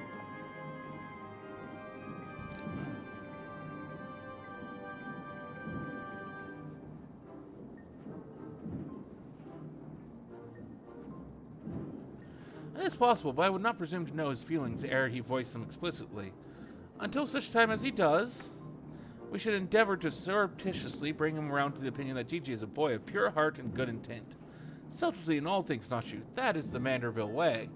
That is possible, but I would not presume to know his feelings ere he voiced them explicitly. Until such time as he does, we should endeavor to surreptitiously bring him around to the opinion that Gigi is a boy of pure heart and good intent. Subtlety in all things not you. That is the Manderville way.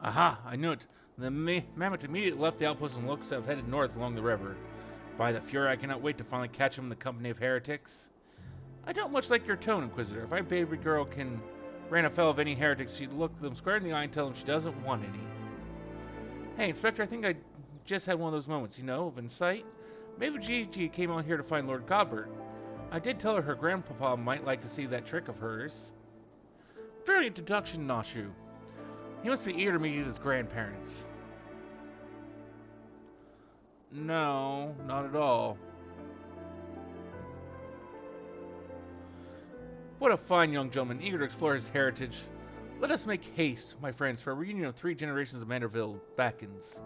Aha, I knew it. The mammoth immediately left the outpost and looks to have headed north along the river. By the Fury, I cannot wait to finally catch him in the company of heretics. I don't much like your tone, Inquisitor. If my baby girl ran afoul of any heretics, she'd look them square in the eye and tell them she doesn't want any. Hey, Inspector, I think I just had one of those moments, of insight. Maybe Gigi came out here to find Lord Godbert. I did tell her grandpapa might like to see that trick of hers. Brilliant deduction, Nashu. He must be eager to meet his grandparents. No, not at all. What a fine young gentleman, eager to explore his heritage. Let us make haste, my friends, for a reunion of 3 generations of Manderville beckons.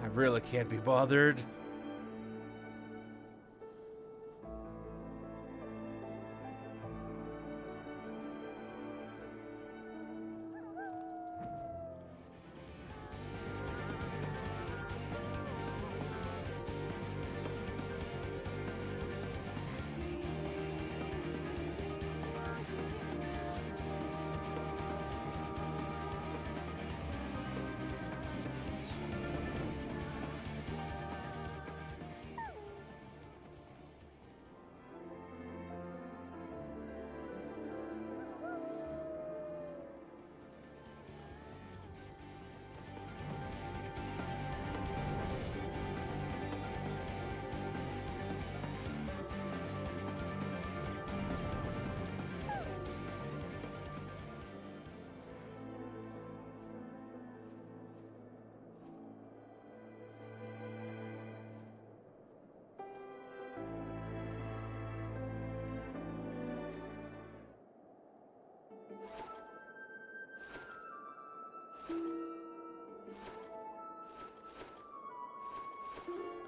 I really can't be bothered.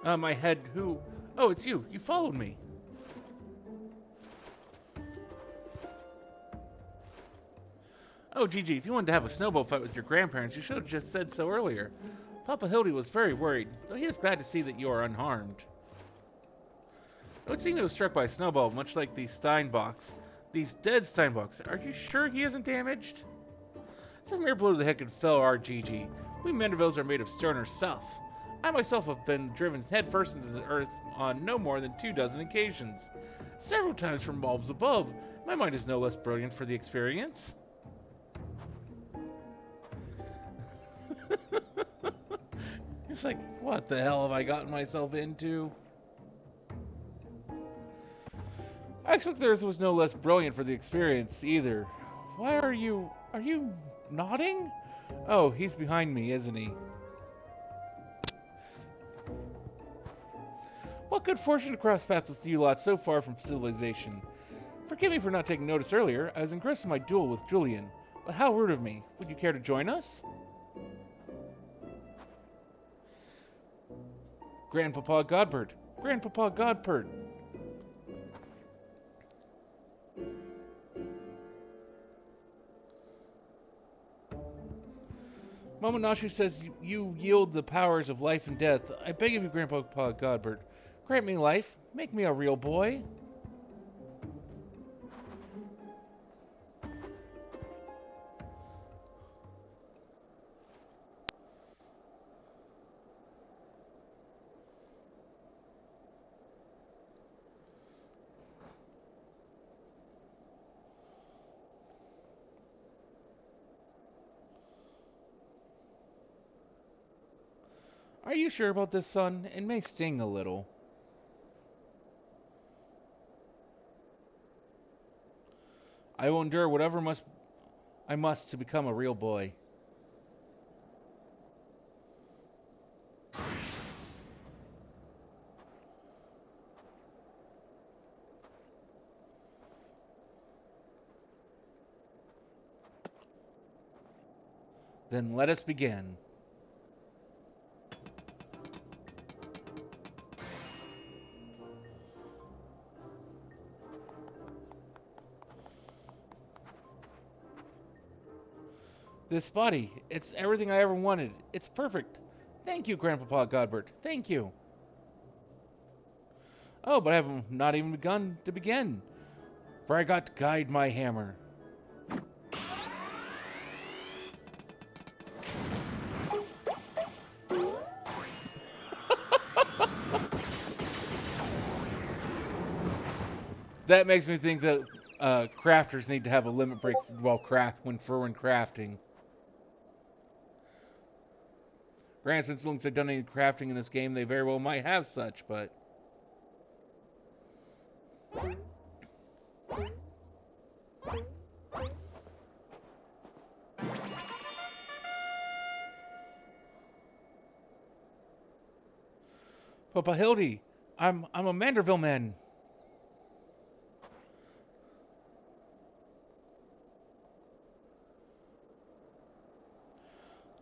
My head, who? Oh, it's you. You followed me. Oh, Gigi, if you wanted to have a snowball fight with your grandparents, you should have just said so earlier. Papa Hildy was very worried, though he is glad to see that you are unharmed. It would seem he was struck by a snowball, much like these Steinbocks. These dead Steinbocks. Are you sure he isn't damaged? It's a mere blow to the head could fell our Gigi. We Mandervilles are made of sterner stuff. I myself have been driven headfirst into the earth on no more than 24 occasions. Several times from bulbs above. My mind is no less brilliant for the experience. It's like, what the hell have I gotten myself into? I expect the Earth was no less brilliant for the experience, either. Why are you nodding? Oh, he's behind me, isn't he? What good fortune to cross paths with you lot so far from civilization. Forgive me for not taking notice earlier. I was engrossed in my duel with Julian. But how rude of me. Would you care to join us? Grandpapa Godbert. Grandpapa Godbert. Momonashi says you yield the powers of life and death. I beg of you, Grandpapa Godbert. Grant me life. Make me a real boy. Are you sure about this, son? It may sting a little. I will endure whatever I must to become a real boy. Then let us begin. This body, it's everything I ever wanted. It's perfect. Thank you, Grandpapa Godbert. Thank you. Oh, but I have not even begun to begin. For I got to guide my hammer. That makes me think that crafters need to have a limit break when crafting. Granted, since Links have done any crafting in this game, they very well might have such, but... Papa Hildy, I'm a Manderville man.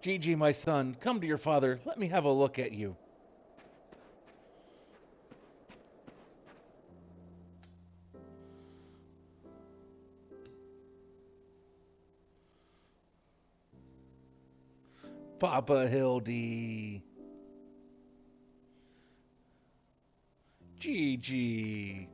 Gigi, my son, come to your father. Let me have a look at you. Papa Hildy. Gigi.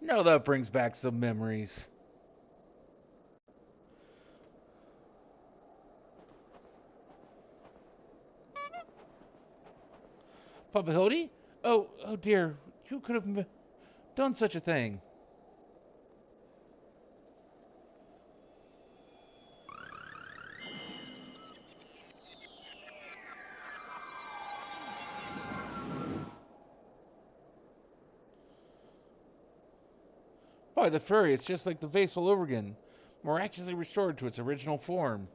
Now that brings back some memories. Papa Hildy? Oh dear. You could have done such a thing. By the fairy, it's just like the vase all over again, miraculously restored to its original form.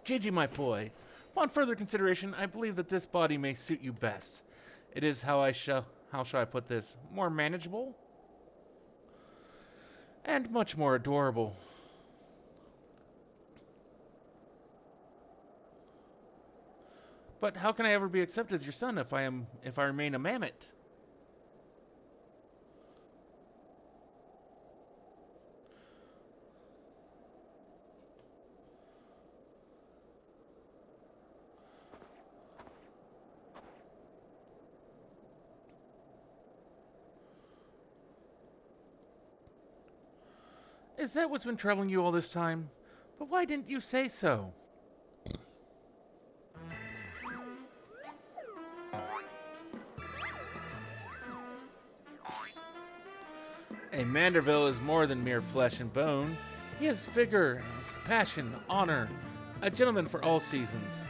Gigi, my boy, upon further consideration, I believe that this body may suit you best. It is how shall I put this, more manageable and much more adorable. But how can I ever be accepted as your son if I remain a mammoth? Is that what's been troubling you all this time? But why didn't you say so? A Manderville is more than mere flesh and bone. He has vigor, compassion, honor, a gentleman for all seasons.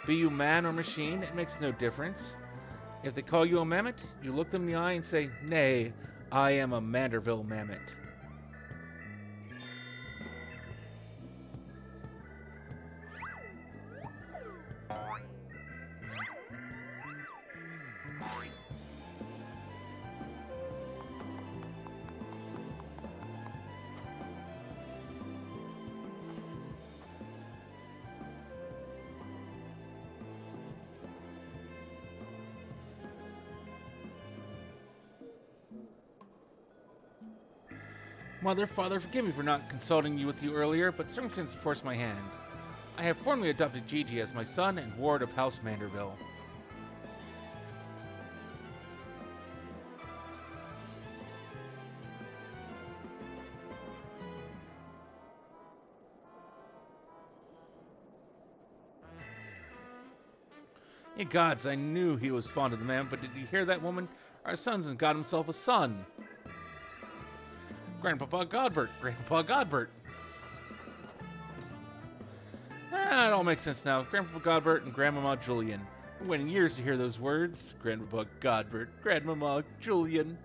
Be you man or machine, it makes no difference. If they call you a mammoth, you look them in the eye and say, "Nay, I am a Manderville mammoth." Mother, father, forgive me for not consulting you with you earlier, but circumstances forced my hand. I have formally adopted Gigi as my son and ward of House Manderville. Ye gods, I knew he was fond of the man, but did you hear that, woman? Our son's got himself a son. Grandpapa Godbert, Grandpapa Godbert. It all makes sense now. Grandpapa Godbert and Grandmama Julian. I'm waiting years to hear those words. Grandpapa Godbert, Grandmama Julian.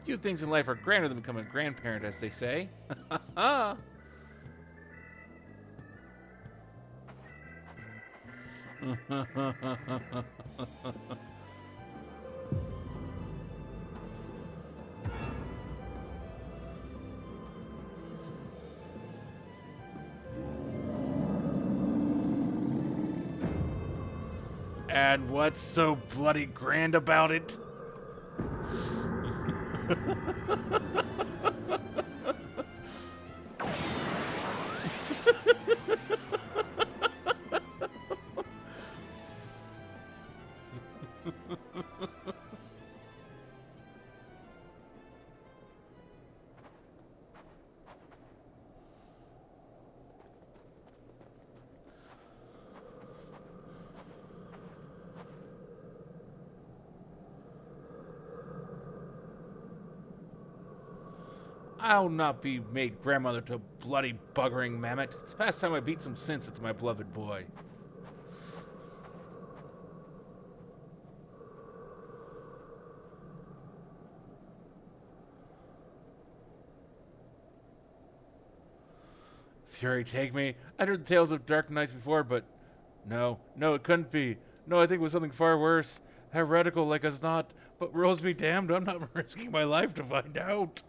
Few things in life are grander than becoming a grandparent, as they say. Ha ha! And what's so bloody grand about it? I'll not be made grandmother to bloody buggering mammoth. It's past time I beat some sense into my beloved boy. Fury, take me. I'd heard the tales of dark nights before, but... No, it couldn't be. No, I think it was something far worse. Heretical like as not, but Rose be damned, I'm not risking my life to find out.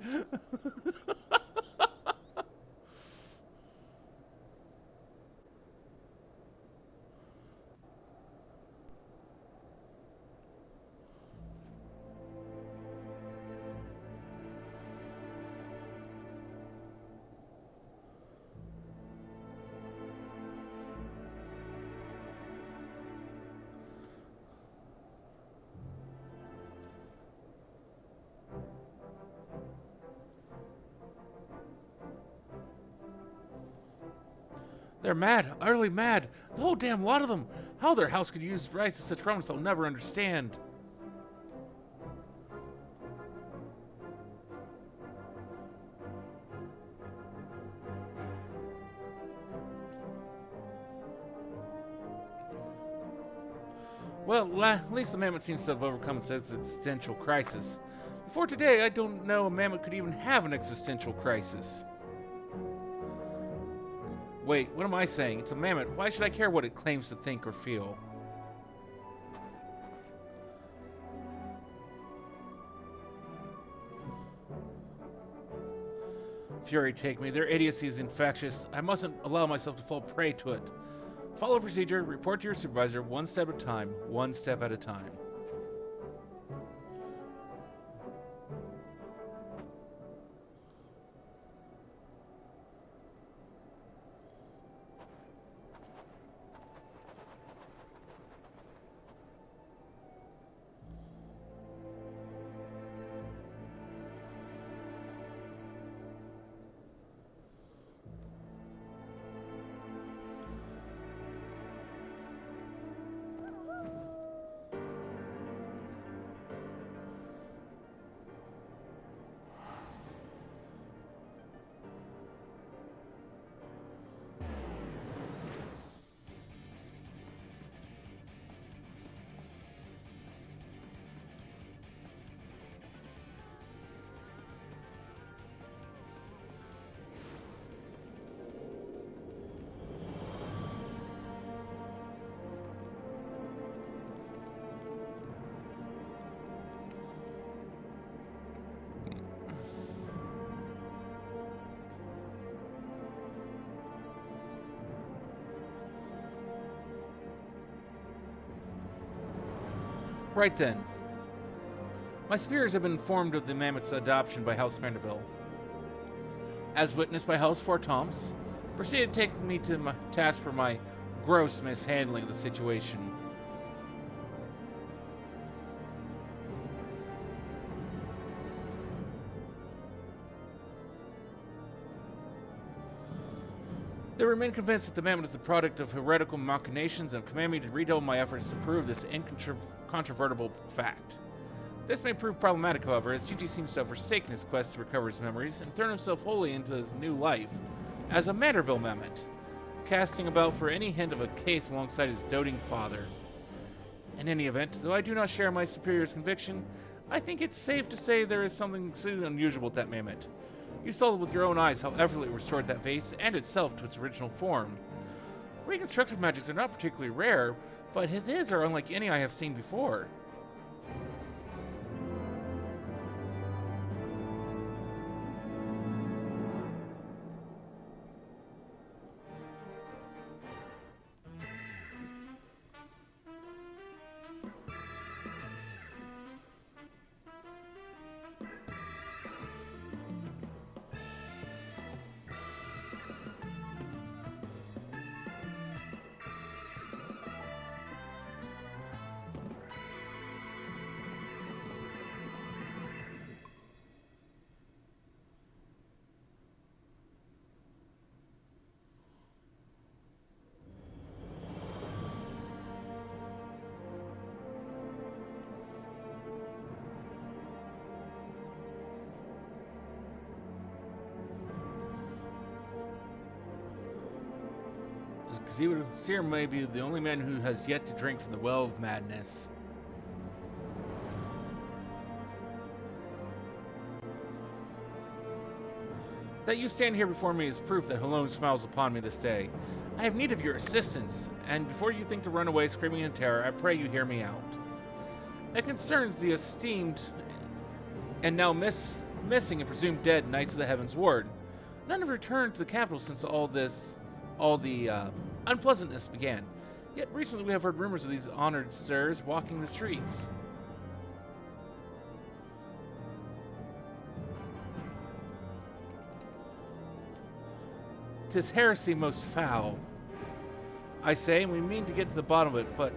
They're mad, utterly mad. The whole damn lot of them. How their house could rise to such promise, I'll never understand. Well, at least the mammoth seems to have overcome its existential crisis. Before today, I don't know a mammoth could even have an existential crisis. Wait, what am I saying? It's a mammoth. Why should I care what it claims to think or feel? Fury, take me. Their idiocy is infectious. I mustn't allow myself to fall prey to it. Follow procedure. Report to your supervisor one step at a time. One step at a time. Right then. My superiors have been informed of the mammoth's adoption by House Vanderbilt. As witnessed by House Fort Toms, proceeded to take me to my task for my gross mishandling of the situation. They remain convinced that the mammoth is the product of heretical machinations and command me to redouble my efforts to prove this incontrovertible fact. This may prove problematic, however, as Gigi seems to have forsaken his quest to recover his memories and thrown himself wholly into his new life as a Manderville mammoth, casting about for any hint of a case alongside his doting father. In any event, though I do not share my superior's conviction, I think it's safe to say there is something so unusual with that mammoth. You saw with your own eyes how effortlessly it restored that vase and itself to its original form. Reconstructive magics are not particularly rare, but his are unlike any I have seen before. Seer may be the only man who has yet to drink from the well of madness. That you stand here before me is proof that Halone smiles upon me this day. I have need of your assistance, and before you think to run away screaming in terror, I pray you hear me out. It concerns the esteemed and now missing and presumed dead Knights of the Heavens Ward. None have returned to the capital since all the unpleasantness began. Yet recently we have heard rumors of these honored sirs walking the streets. 'Tis heresy most foul, I say, and we mean to get to the bottom of it, but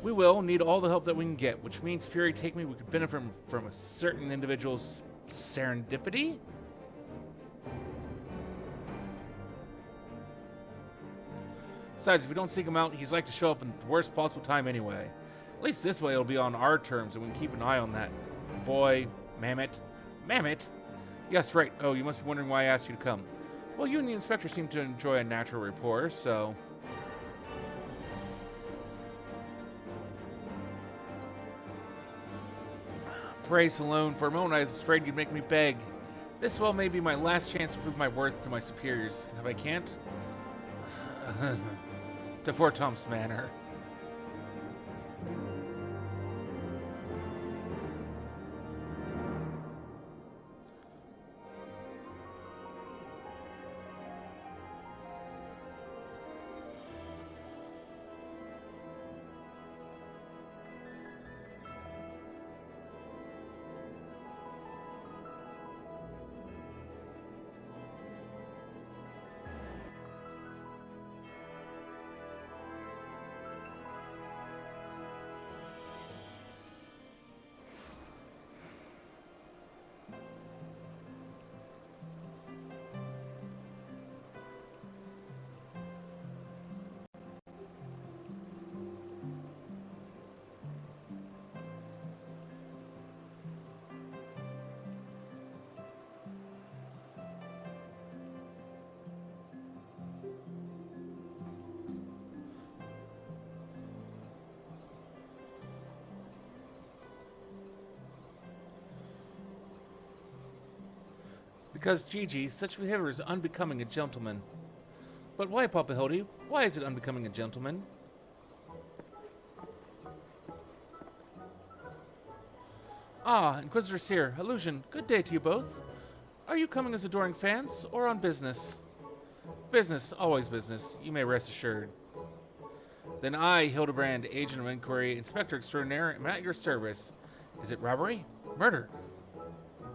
we will need all the help that we can get, which means, Fury, take me, we could benefit from a certain individual's serendipity? Besides, if we don't seek him out, he's like to show up in the worst possible time anyway. At least this way it'll be on our terms, and we can keep an eye on that boy, Mammoth. Mammoth? Yes, right. Oh, you must be wondering why I asked you to come. Well, you and the inspector seem to enjoy a natural rapport, so... Praise alone. For a moment I was afraid you'd make me beg. This well may be my last chance to prove my worth to my superiors. And if I can't... to Fort Tom's Manor. Because, Gigi, such behavior is unbecoming a gentleman. But why, Papa Hildy? Why is it unbecoming a gentleman? Ah, Inquisitor Seer, Illusion, good day to you both. Are you coming as adoring fans, or on business? Business, always business, you may rest assured. Then I, Hildibrand, Agent of Inquiry, Inspector Extraordinaire, am at your service. Is it robbery? Murder?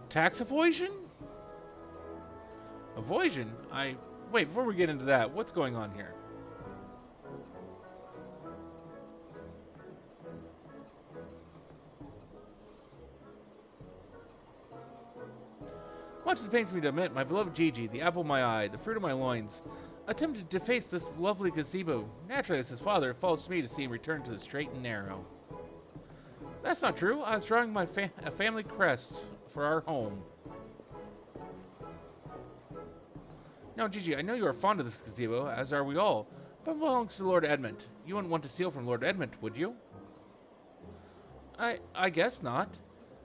Tax evasion? Evasion? Wait, before we get into that, what's going on here? Much as it pains me to admit, my beloved Gigi, the apple of my eye, the fruit of my loins, attempted to deface this lovely gazebo. Naturally, as his father, it falls to me to see him return to the straight and narrow. That's not true. I was drawing a family crest for our home. Now, Gigi, I know you are fond of this gazebo, as are we all, but it belongs to Lord Edmund. You wouldn't want to steal from Lord Edmund, would you? I guess not.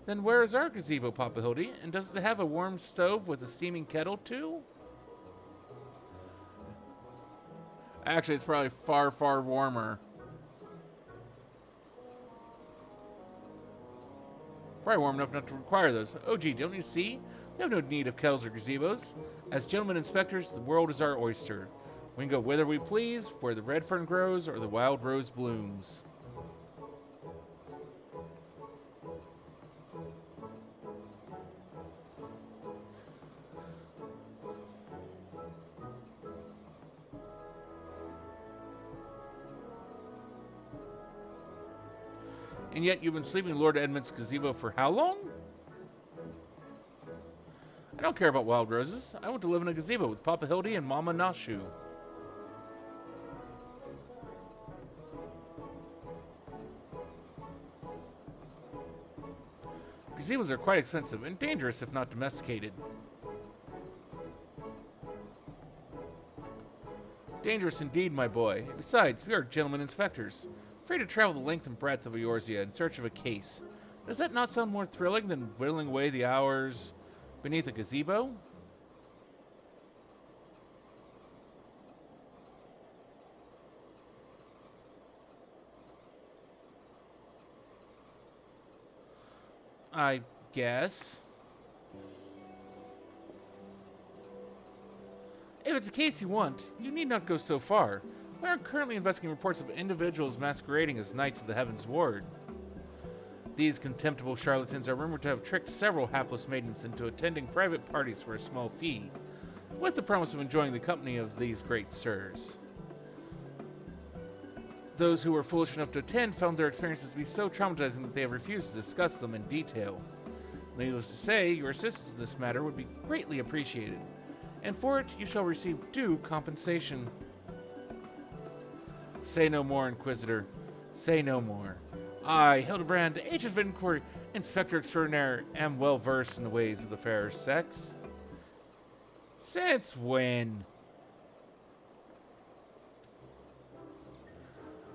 Then where is our gazebo, Papa Hildy? And does it have a warm stove with a steaming kettle, too? Actually, it's probably far, far warmer. Probably warm enough not to require those. Oh, gee, don't you see? We have no need of kettles or gazebos. As gentlemen inspectors, the world is our oyster. We can go whither we please, where the red fern grows or the wild rose blooms. And yet you've been sleeping in Lord Edmund's gazebo for how long? I don't care about wild roses. I want to live in a gazebo with Papa Hildy and Mama Nashu. Gazebos are quite expensive and dangerous if not domesticated. Dangerous indeed, my boy. Besides, we are gentlemen inspectors, free to travel the length and breadth of Eorzea in search of a case. Does that not sound more thrilling than whittling away the hours beneath a gazebo? I guess. If it's a case you want, you need not go so far. We are currently investigating reports of individuals masquerading as Knights of the Heavens Ward. These contemptible charlatans are rumored to have tricked several hapless maidens into attending private parties for a small fee, with the promise of enjoying the company of these great sirs. Those who were foolish enough to attend found their experiences to be so traumatizing that they have refused to discuss them in detail. Needless to say, your assistance in this matter would be greatly appreciated, and for it you shall receive due compensation. Say no more, Inquisitor. Say no more. I, Hildibrand, Agent of Inquiry, Inspector Extraordinaire, am well versed in the ways of the fairer sex. Since when?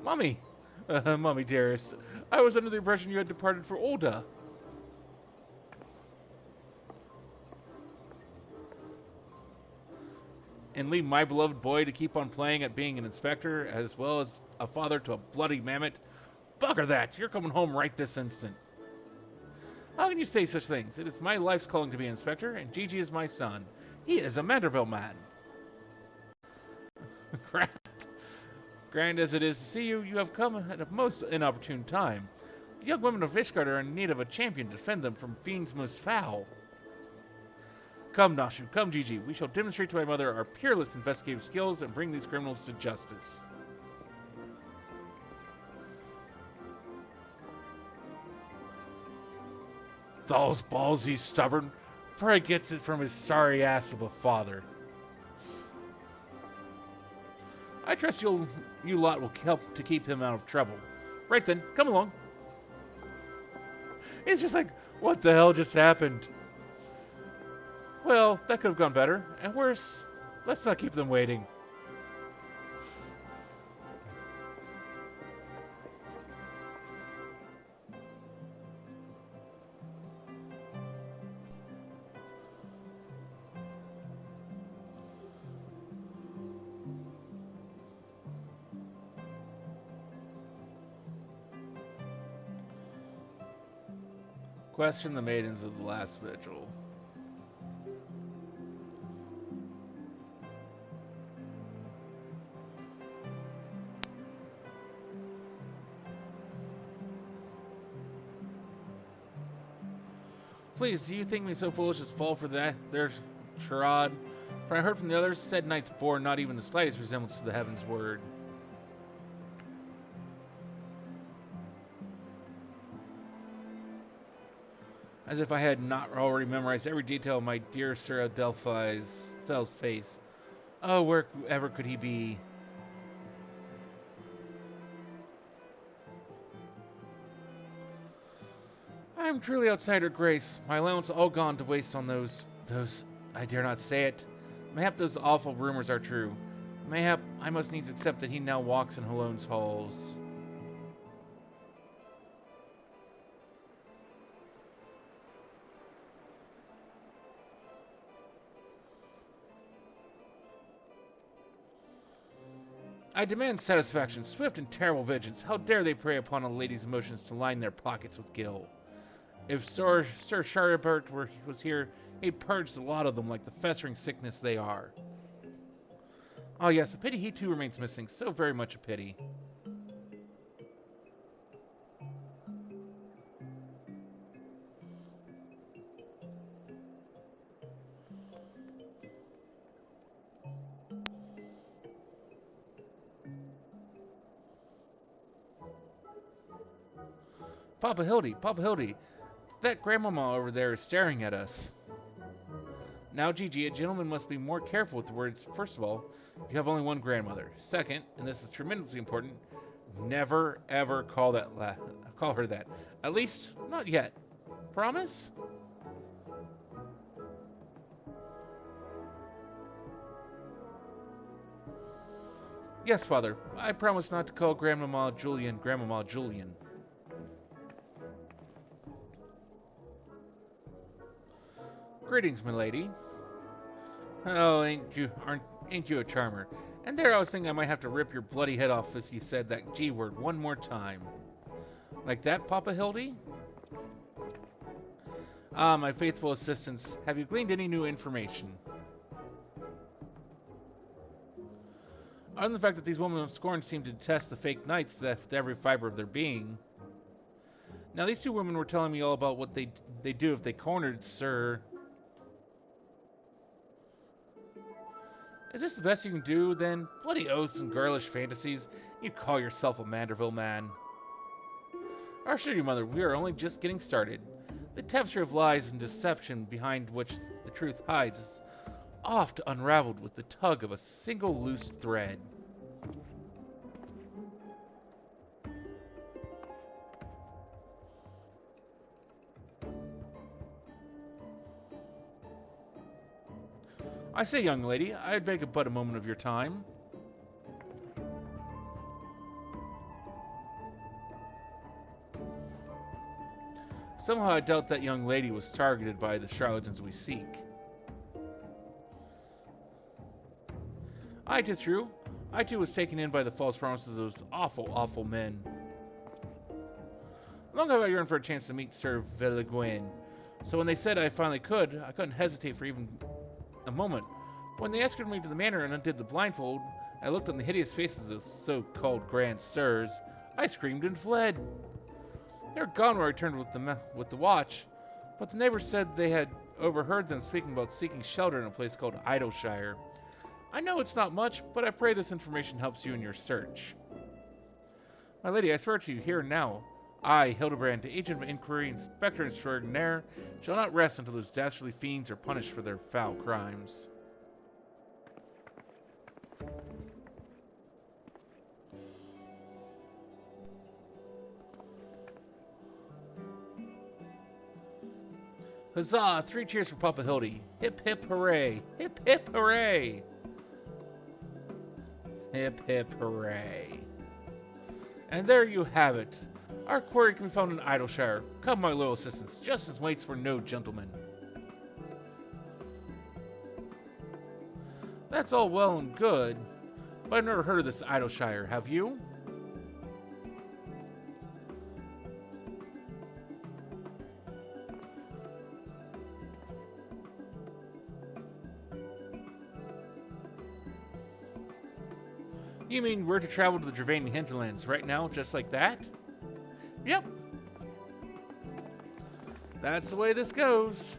Mummy! Mummy dearest, I was under the impression you had departed for Olda. And leave my beloved boy to keep on playing at being an inspector, as well as a father to a bloody mammoth? Bugger that! You're coming home right this instant. How can you say such things? It is my life's calling to be an inspector, and Gigi is my son. He is a Manderville man. Grand as it is to see you, you have come at a most inopportune time. The young women of Ishgard are in need of a champion to defend them from fiends most foul. Come, Nashu, come, Gigi. We shall demonstrate to my mother our peerless investigative skills and bring these criminals to justice. Those balls, he's stubborn. Probably gets it from his sorry ass of a father. I trust you lot will help to keep him out of trouble. Right then, come along. It's just like, what the hell just happened? Well, that could have gone better, and worse. Let's not keep them waiting. Question the maidens of the last vigil. Please, do you think me so foolish as to fall for that their charade? For I heard from the others, said knights bore not even the slightest resemblance to the Heaven's Word. As if I had not already memorized every detail of my dear Sir Fell's face. Oh, wherever could he be? I am truly outside her grace. My allowance all gone to waste on those, I dare not say it. Mayhap those awful rumors are true. Mayhap I must needs accept that he now walks in Halone's halls. I demand satisfaction, swift and terrible vengeance. How dare they prey upon a lady's emotions to line their pockets with gil? If Sir Charibert was here, he'd purge a lot of them like the festering sickness they are. Oh yes, a pity he too remains missing. So very much a pity. Papa Hildy, that grandmama over there is staring at us. Now, Gigi, a gentleman must be more careful with the words. First of all, you have only one grandmother. Second, and this is tremendously important, never ever call her that. At least, not yet. Promise? Yes, Father. I promise not to call Grandmama Julian Grandmama Julian. Greetings, milady. Oh, ain't you a charmer? And there I was thinking I might have to rip your bloody head off if you said that G word one more time. Like that, Papa Hildy? Ah, my faithful assistants, have you gleaned any new information? Other than the fact that these women of scorn seem to detest the fake knights with every fiber of their being. Now, these two women were telling me all about what they do if they cornered Sir... Is this the best you can do, then? Bloody oaths and girlish fantasies. You call yourself a Manderville man. I assure you, Mother, we are only just getting started. The tapestry of lies and deception behind which the truth hides is oft unraveled with the tug of a single loose thread. I say, young lady, I'd beg but a moment of your time. Somehow I doubt that young lady was targeted by the charlatans we seek. Aye, 'tis true. I too was taken in by the false promises of those awful, awful men. Long have I yearned for a chance to meet Sir Villeguin, so when they said I finally could, I couldn't hesitate for even a moment. When they escorted me to the manor and undid the blindfold, and I looked on the hideous faces of so-called grand sirs, I screamed and fled. They were gone when I returned with the watch, but the neighbors said they had overheard them speaking about seeking shelter in a place called Idleshire. I know it's not much, but I pray this information helps you in your search. My lady, I swear to you here and now, I, Hildibrand, agent of inquiry, inspector extraordinaire, shall not rest until those dastardly fiends are punished for their foul crimes. Huzzah! 3 cheers for Papa Hildy. Hip hip hooray! Hip hip hooray! Hip hip hooray. And there you have it. Our quarry can be found in Idleshire. Come, my loyal assistants, justice waits for no gentleman. That's all well and good, but I've never heard of this Idleshire, have you? You mean we're to travel to the Dravanian hinterlands right now, just like that? Yep. That's the way this goes.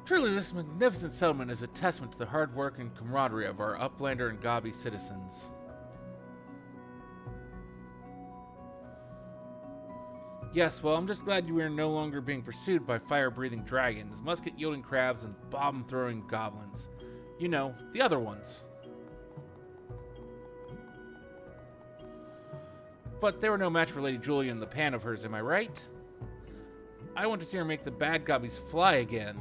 Truly, this magnificent settlement is a testament to the hard work and camaraderie of our Uplander and Gabi citizens. Yes, well, I'm just glad you are no longer being pursued by fire-breathing dragons, musket-yielding crabs, and bomb-throwing goblins. You know, the other ones. But they were no match for Lady Julia and the pan of hers, am I right? I want to see her make the bad gobbies fly again.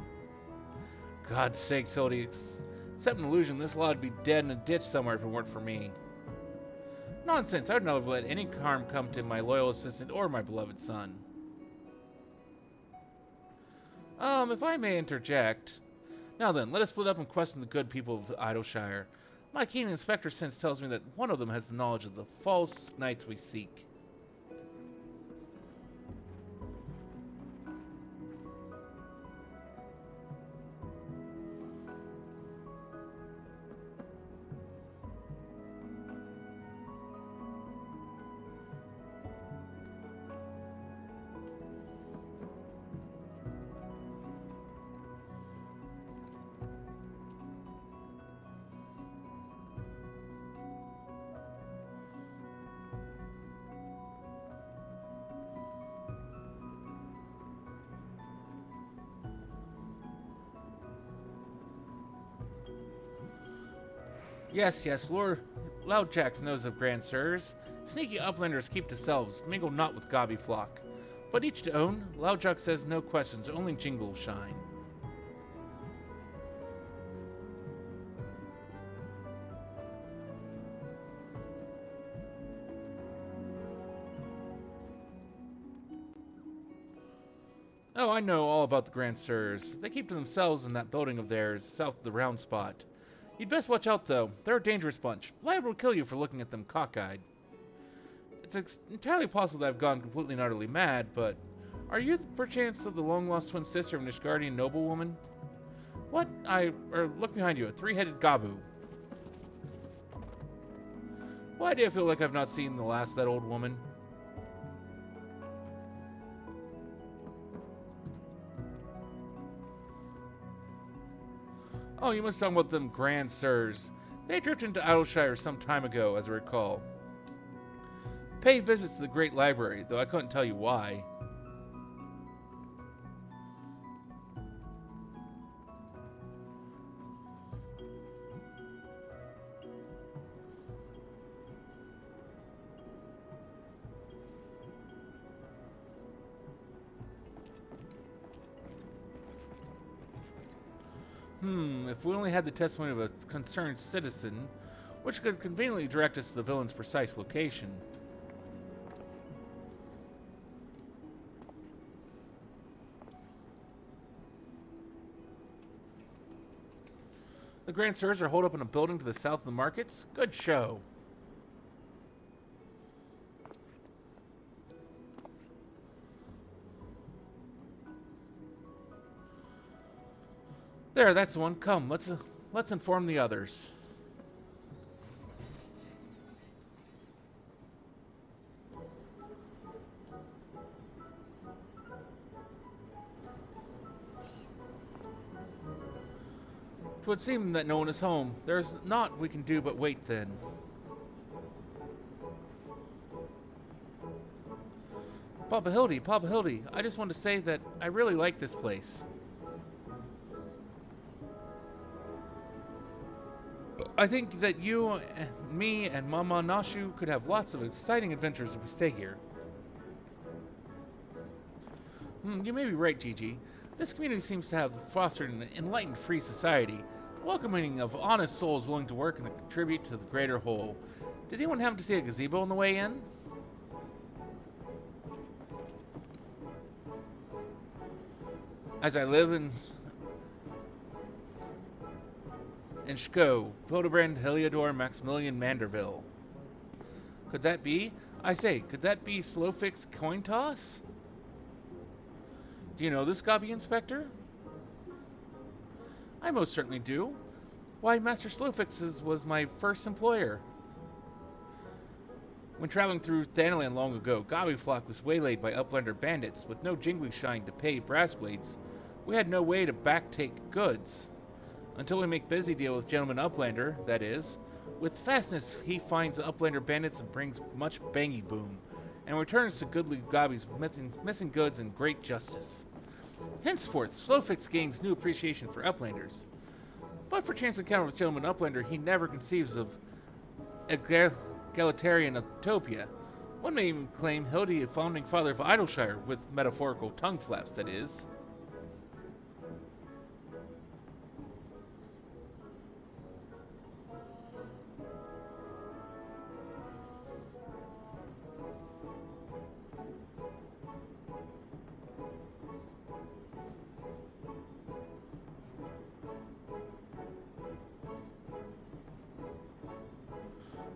God's sakes, Hildy, Except an illusion, this law would be dead in a ditch somewhere if it weren't for me. Nonsense, I would never let any harm come to my loyal assistant or my beloved son. If I may interject. Now then, let us split up and question the good people of Idleshire. My keen inspector sense tells me that one of them has the knowledge of the false knights we seek. Yes, Lord Loudjacks knows of Grand Sirs. Sneaky uplanders keep to selves, mingle not with gobby flock. But each to own, Loudjack says no questions, only jingle shine. Oh, I know all about the Grand Sirs. They keep to themselves in that building of theirs, south of the round spot. You'd best watch out, though. They're a dangerous bunch. Liable to kill you for looking at them cockeyed. It's entirely possible that I've gone completely and utterly mad, but... Are you, perchance, of the long-lost twin sister of Nishgardian noblewoman? What? Look behind you, a three-headed Gabu. Why do I feel like I've not seen the last of that old woman? Oh, you must talk about them Grand Sirs. They drifted into Idleshire some time ago, as I recall. Pay visits to the Great Library, though I couldn't tell you why. If we only had the testimony of a concerned citizen, which could conveniently direct us to the villain's precise location. The Grand Sirs are holed up in a building to the south of the markets? Good show. There, that's the one. Come, let's inform the others. It would seem that no one is home. There's naught we can do but wait then. Papa Hildy, I just want to say that I really like this place. I think that you, me, and Mama Nashu could have lots of exciting adventures if we stay here. You may be right, Gigi. This community seems to have fostered an enlightened, free society, welcoming of honest souls willing to work and contribute to the greater whole. Did anyone happen to see a gazebo on the way in? As I live in Shko, Hildibrand, Heliodor, Maximilian Manderville. Could that be? I say, could that be Slowfix coin toss? Do you know this Gobby Inspector? I most certainly do. Why, Master Slowfix was my first employer. When traveling through Thanalan long ago, Gobby Flock was waylaid by Uplander bandits with no jingly shine to pay brass blades. We had no way to backtake goods. Until we make busy deal with Gentleman Uplander, that is. With fastness, he finds the Uplander bandits and brings much bangy boom, and returns to goodly Gobby's missing goods in great justice. Henceforth, Slowfix gains new appreciation for Uplanders. But for chance encounter with Gentleman Uplander, he never conceives of egalitarian utopia. One may even claim Hildy a founding father of Idleshire, with metaphorical tongue flaps, that is.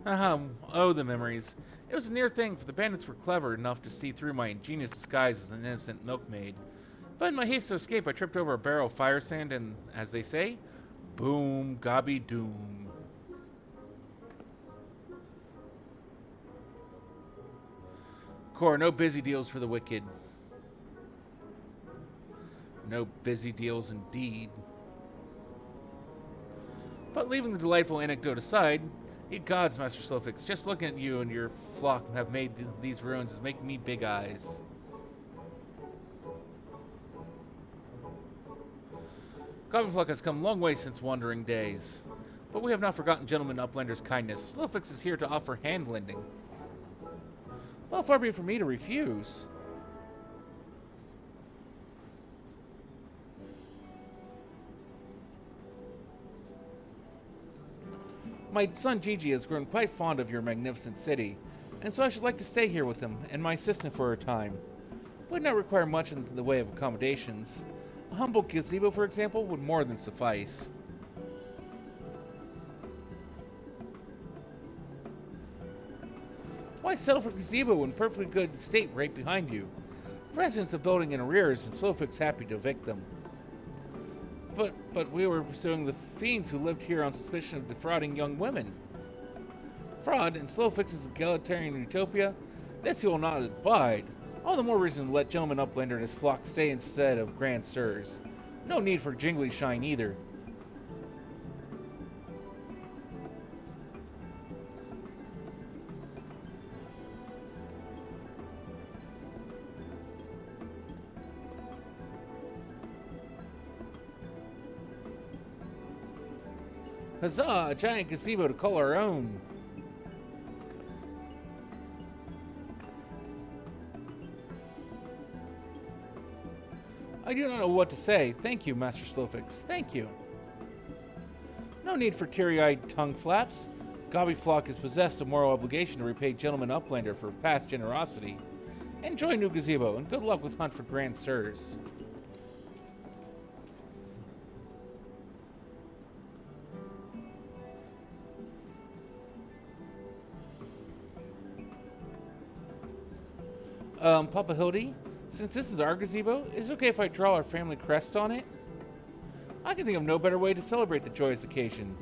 Oh, the memories. It was a near thing, for the bandits were clever enough to see through my ingenious disguise as an innocent milkmaid. But in my haste to escape, I tripped over a barrel of fire sand and, as they say, boom, gobby doom. Core, no busy deals for the wicked. No busy deals indeed. But leaving the delightful anecdote aside, ye gods, Master Slowfix, just looking at you and your flock have made these ruins is making me big eyes. Goblin has come a long way since wandering days. But we have not forgotten Gentleman Uplander's kindness. Slowfix is here to offer hand lending. Well, far be it from me to refuse. My son Gigi has grown quite fond of your magnificent city, and so I should like to stay here with him and my assistant for a time. Would not require much in the way of accommodations. A humble gazebo, for example, would more than suffice. Why settle for gazebo in perfectly good state right behind you? Residents of building in arrears, and Slowfix happy to evict them. But we were pursuing the fiends who lived here on suspicion of defrauding young women. Fraud in Slowfix's egalitarian utopia? This he will not abide. All the more reason to let Gentleman Uplander and his flock stay instead of Grand Sirs. No need for jingly shine either. Huzzah! A giant gazebo to call our own! I do not know what to say. Thank you, Master Slowfix. Thank you. No need for teary-eyed tongue flaps. Gobbyflock is possessed of moral obligation to repay Gentleman Uplander for past generosity. Enjoy new gazebo, and good luck with hunt for Grand Sirs. Papa Hildy, since this is our gazebo, is it okay if I draw our family crest on it? I can think of no better way to celebrate the joyous occasion.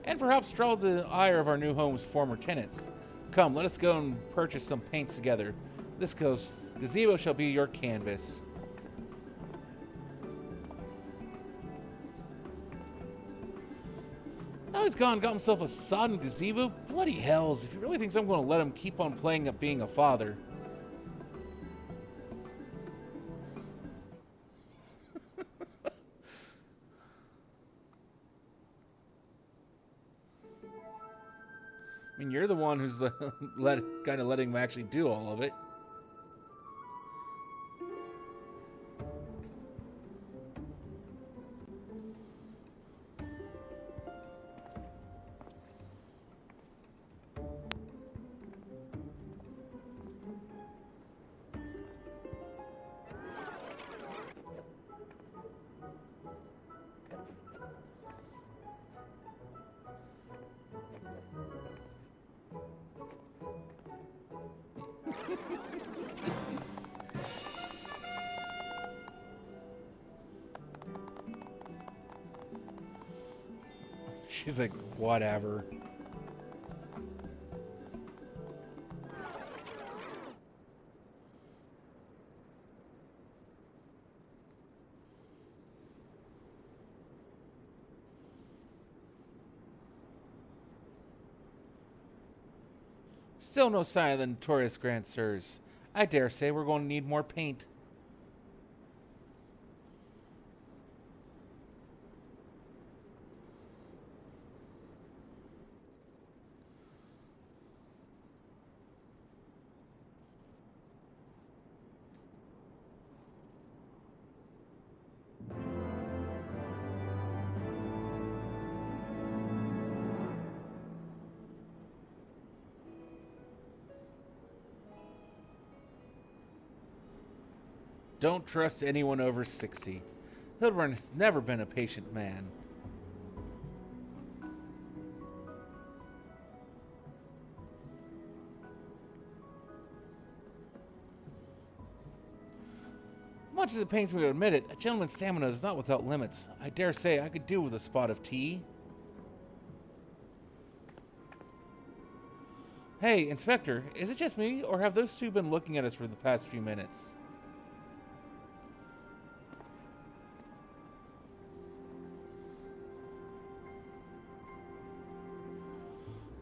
And perhaps draw the ire of our new home's former tenants. Come, let us go and purchase some paints together. This gazebo shall be your canvas. Now he's gone and got himself a sodden gazebo? Bloody hells, if he really thinks I'm going to let him keep on playing at being a father. I mean, you're the one who's kind of letting him actually do all of it. She's like, whatever. Still no sign of the notorious Grand Sirs. I dare say we're going to need more paint. Don't trust anyone over 60. Hildibrand has never been a patient man. Much as it pains me to admit it, a gentleman's stamina is not without limits. I dare say I could do with a spot of tea. Hey, Inspector, is it just me, or have those two been looking at us for the past few minutes?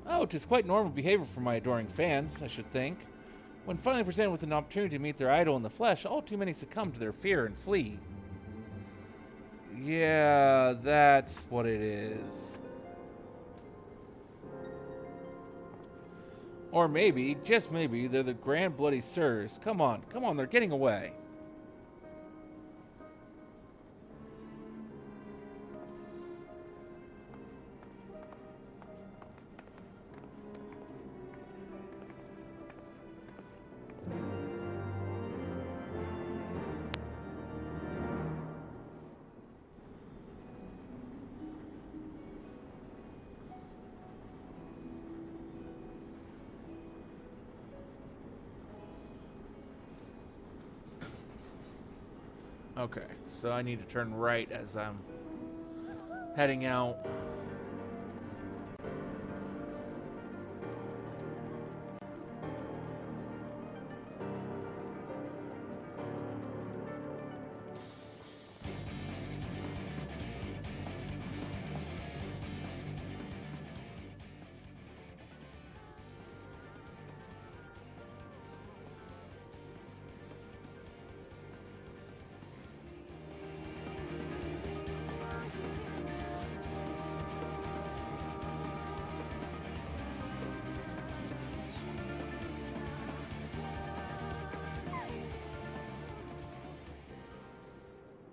Oh, 'tis quite normal behavior for my adoring fans, I should think. When finally presented with an opportunity to meet their idol in the flesh, all too many succumb to their fear and flee. Yeah, that's what it is. Or maybe, just maybe, they're the Grand Bloody Sirs. Come on, they're getting away. Okay, so I need to turn right as I'm heading out.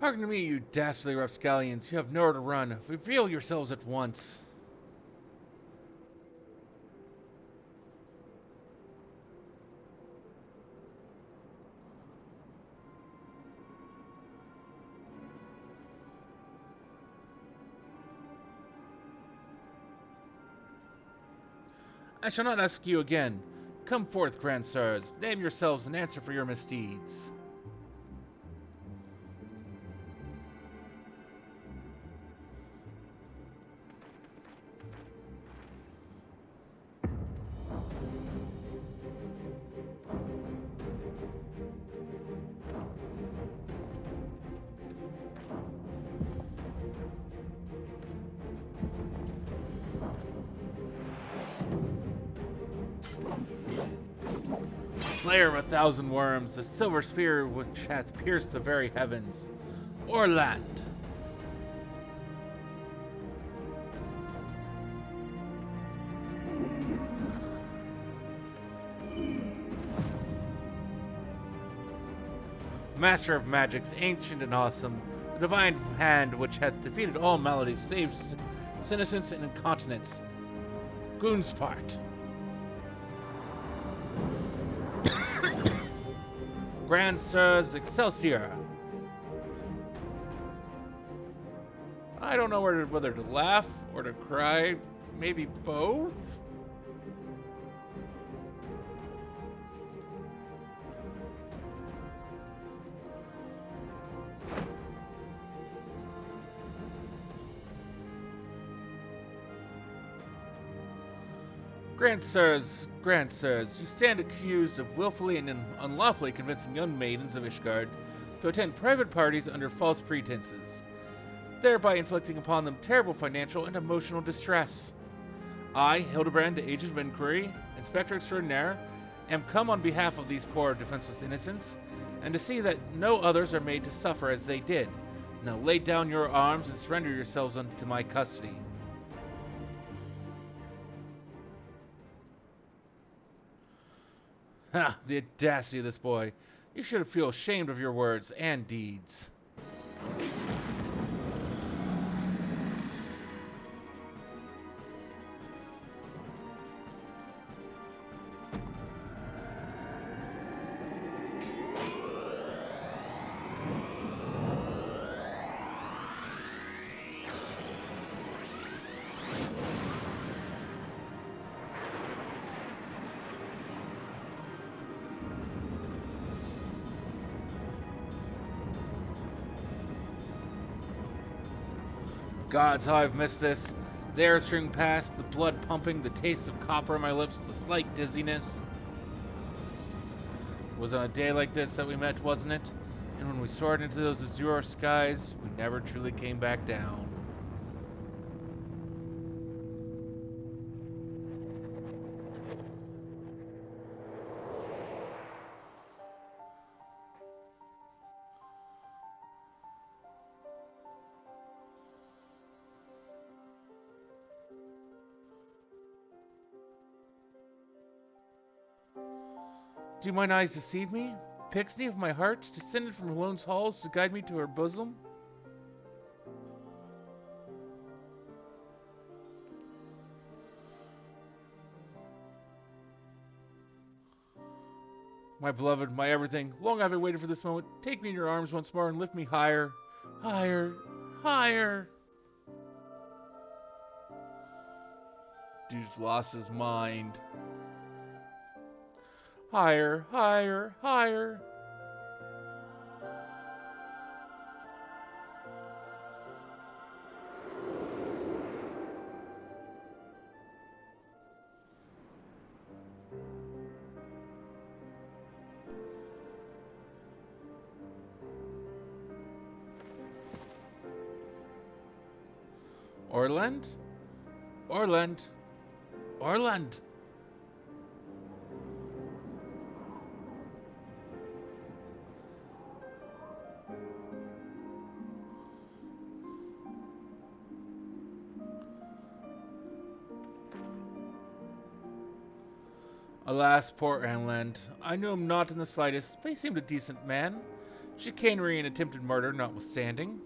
Hearken to me, you dastardly rapscallions. You have nowhere to run. Reveal yourselves at once. I shall not ask you again. Come forth, grand sirs. Name yourselves and answer for your misdeeds. Slayer of 1,000 worms, the silver spear which hath pierced the very heavens, or land. Master of magics, ancient and awesome, the divine hand which hath defeated all maladies save senescence and incontinence. Goonspart. Grand Sirs Excelsior. I don't know whether to laugh or to cry. Maybe both? Grand sirs, you stand accused of willfully and unlawfully convincing young maidens of Ishgard to attend private parties under false pretenses, thereby inflicting upon them terrible financial and emotional distress. I, Hildibrand, Agent of Inquiry, Inspector Extraordinaire, am come on behalf of these poor defenseless innocents, and to see that no others are made to suffer as they did. Now lay down your arms and surrender yourselves unto my custody. Ha! The audacity of this boy. You should feel ashamed of your words and deeds. Gods, how I've missed this. The air streaming past, the blood pumping, the taste of copper on my lips, the slight dizziness. It was on a day like this that we met, wasn't it? And when we soared into those azure skies, we never truly came back down. Do mine eyes deceive me? Pixie of my heart, descended from Alone's halls to guide me to her bosom? My beloved, my everything, long have I waited for this moment. Take me in your arms once more and lift me higher, higher, higher. Dude's lost his mind. Higher, higher, higher. Orland? Orland? Orland! Alas, poor Orland. I knew him not in the slightest, but he seemed a decent man. Chicanery and attempted murder notwithstanding.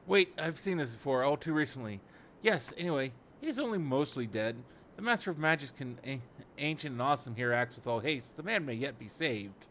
Wait, I've seen this before, all too recently. Yes, anyway, he's only mostly dead. The Master of Magic can ancient and awesome here acts with all haste. The man may yet be saved.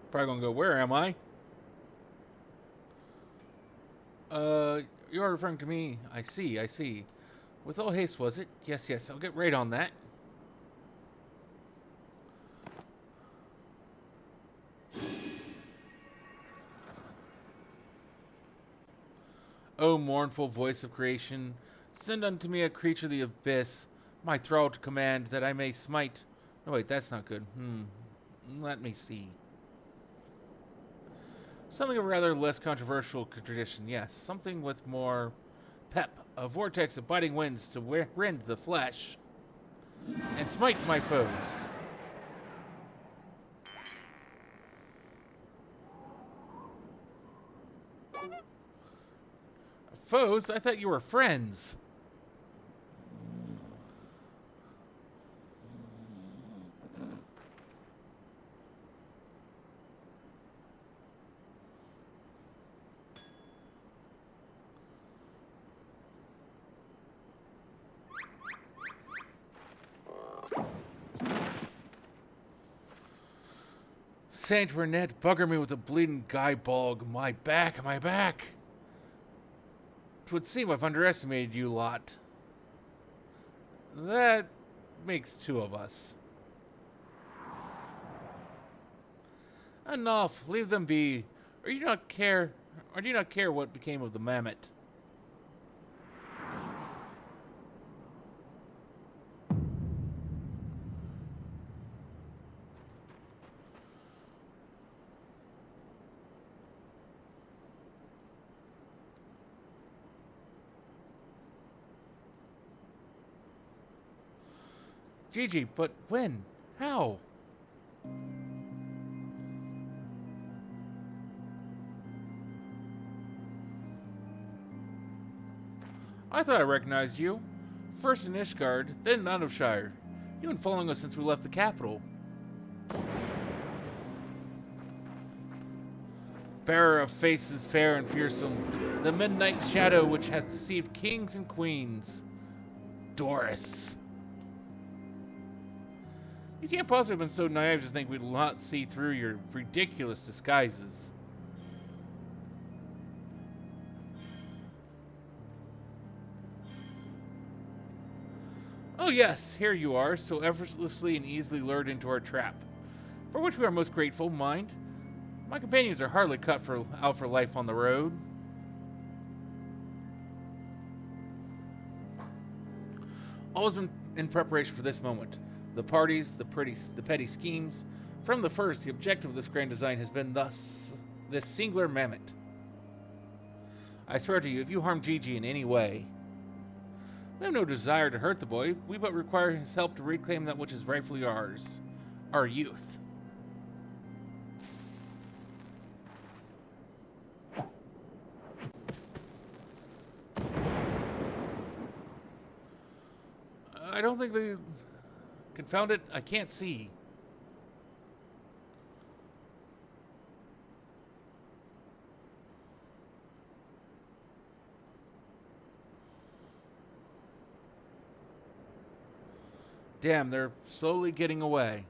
Probably gonna go, where am I? You are referring to me. I see, I see. With all haste, was it? Yes, yes, I'll get right on that. O mournful voice of creation, send unto me a creature of the abyss, my thrall to command, that I may smite... No, wait, that's not good. Let me see. Something of a rather less controversial tradition, yes. Something with more pep. A vortex of biting winds to rend the flesh. And smite my foes. Foes? I thought you were friends. Saint Renette, bugger me with a bleeding guy bog. My back, my back. 'Twould seem I've underestimated you lot. That makes two of us. Enough, leave them be. Or do you not care what became of the mammoth? Gigi, but when? How? I thought I recognized you. First in Ishgard, then in Nottinghamshire. You've been following us since we left the capital. Bearer of faces fair and fearsome, the midnight shadow which hath deceived kings and queens. Doris. You can't possibly have been so naive to think we'd not see through your ridiculous disguises. Oh yes, here you are, so effortlessly and easily lured into our trap. For which we are most grateful, mind. My companions are hardly cut out for life on the road. Always been in preparation for this moment. The parties, the petty schemes. From the first, the objective of this grand design has been this singular mammoth. I swear to you, if you harm Gigi in any way, we have no desire to hurt the boy. We but require his help to reclaim that which is rightfully ours. Our youth. I don't think they... Confound it, I can't see. Damn, they're slowly getting away.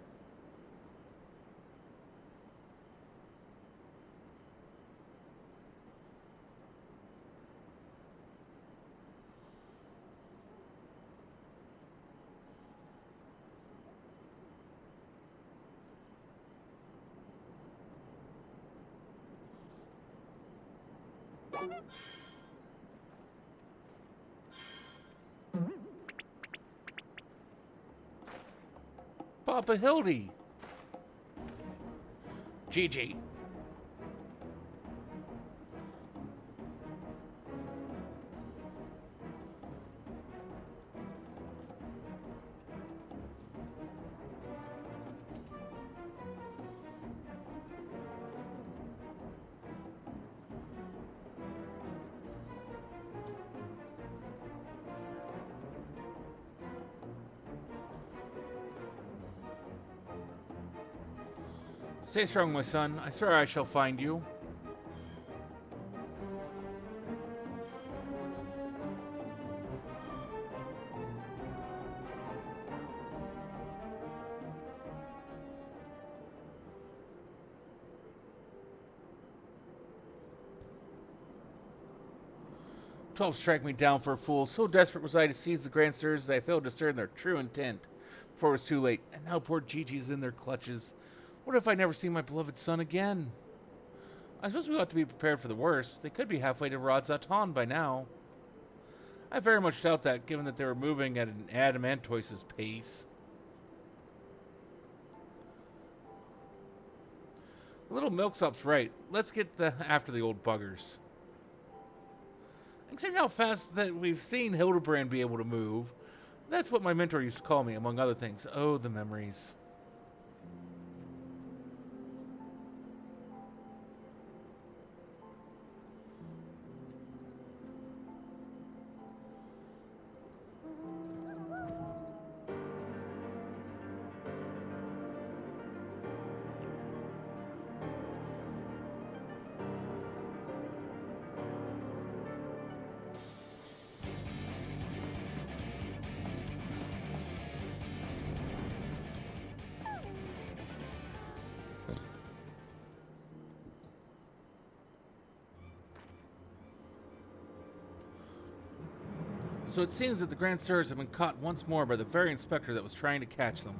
Papa Hildy. Gigi. Stay strong, my son. I swear I shall find you. "12 strike me down for a fool. So desperate was I to seize the Grand Sirs that I failed to discern their true intent before it was too late. And now poor Gigi's in their clutches. What if I never see my beloved son again? I suppose we ought to be prepared for the worst. They could be halfway to Radzatan by now. I very much doubt that, given that they were moving at an adamantoise's pace. The little milksop's right. Let's get after the old buggers. Considering how fast that we've seen Hildibrand be able to move, that's what my mentor used to call me, among other things. Oh, the memories." So it seems that the Grand Sirs have been caught once more by the very inspector that was trying to catch them.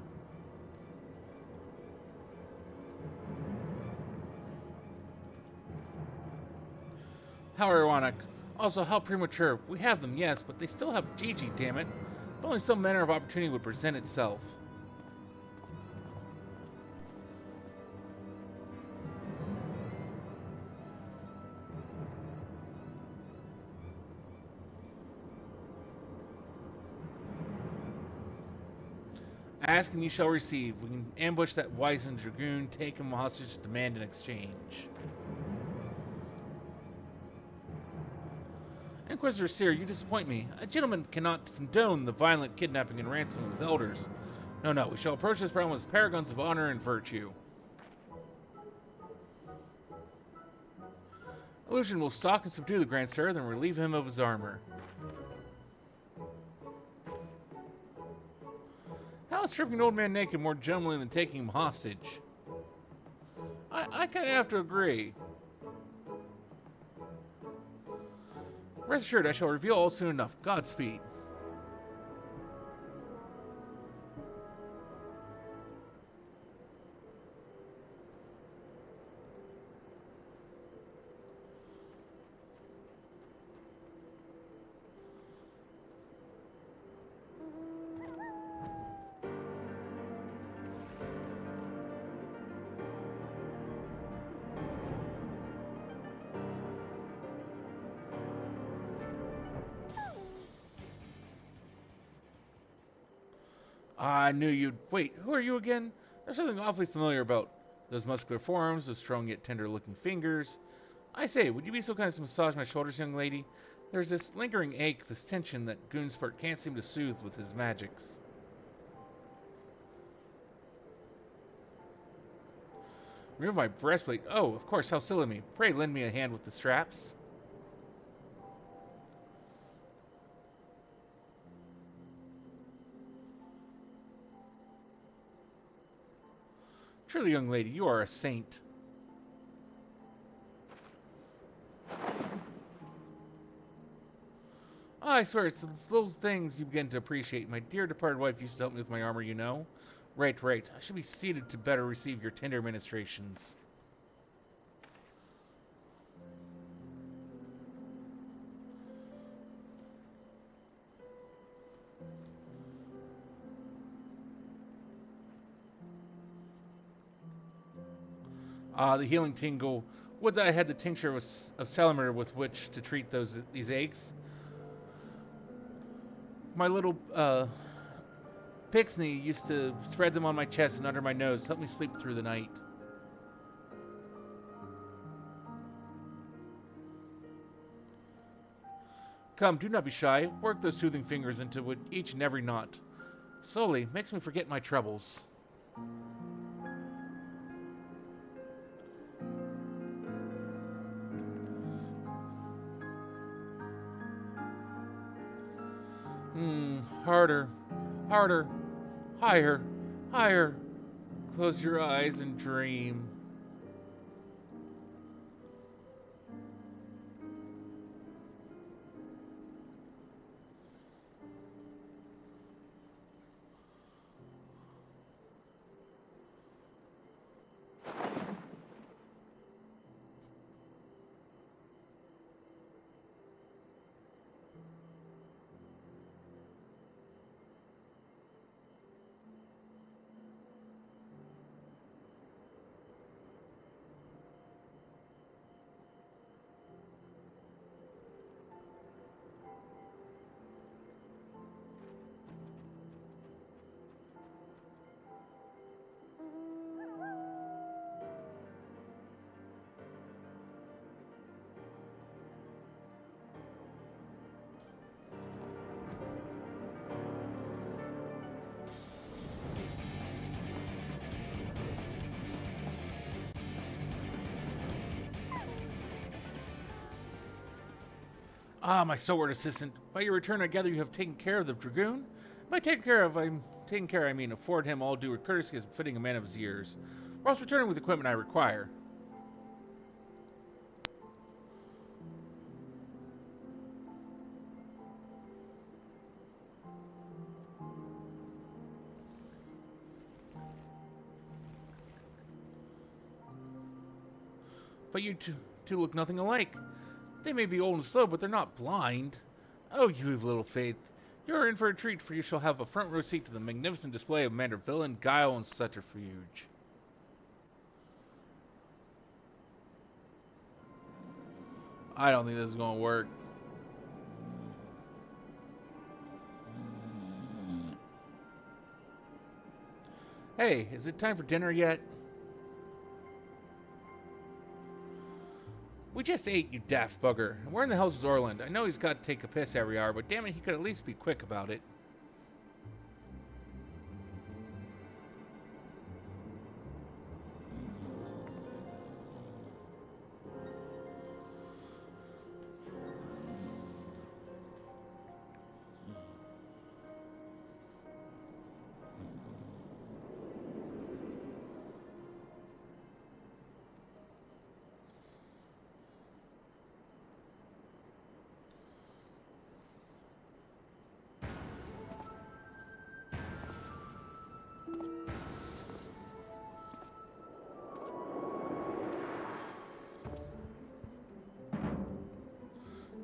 How ironic. Also, how premature. We have them, yes, but they still have Gigi, damn it. If only some manner of opportunity would present itself. Ask and you shall receive. We can ambush that wizened dragoon, take him hostage, demand an exchange. Inquisitor Seer, you disappoint me. A gentleman cannot condone the violent kidnapping and ransom of his elders. No, no, we shall approach this problem as paragons of honor and virtue. Illusion will stalk and subdue the Grand Sir, then relieve him of his armor. How is stripping an old man naked more gentlemanly than taking him hostage? I kind of have to agree. Rest assured, I shall reveal all soon enough. Godspeed. I knew you'd... Wait, who are you again? There's something awfully familiar about those muscular forearms, those strong yet tender-looking fingers. I say, would you be so kind as to massage my shoulders, young lady? There's this lingering ache, this tension that Goonspurt can't seem to soothe with his magics. Remove my breastplate. Oh, of course, how silly of me. Pray lend me a hand with the straps. Truly, young lady, you are a saint. I swear, it's those things you begin to appreciate. My dear departed wife used to help me with my armor, you know. Right, right. I should be seated to better receive your tender ministrations. The healing tingle. Would that I had the tincture of salamander with which to treat these aches. My little Pixney used to spread them on my chest and under my nose, help me sleep through the night. Come, do not be shy. Work those soothing fingers into each and every knot. Slowly, makes me forget my troubles. Harder, harder, higher, higher. Close your eyes and dream. Ah, my stalwart assistant. By your return, I gather you have taken care of the dragoon? By taken care of, I mean afford him all due courtesy as befitting a man of his years, whilst returning with the equipment I require. But you two look nothing alike. They may be old and slow, but they're not blind. Oh, you have little faith. You're in for a treat, for you shall have a front row seat to the magnificent display of manner, villain, guile, and subterfuge. I don't think this is going to work. Hey, is it time for dinner yet? We just ate, you daft bugger. And where in the hell's Zorland? I know he's got to take a piss every hour, but damn it, he could at least be quick about it.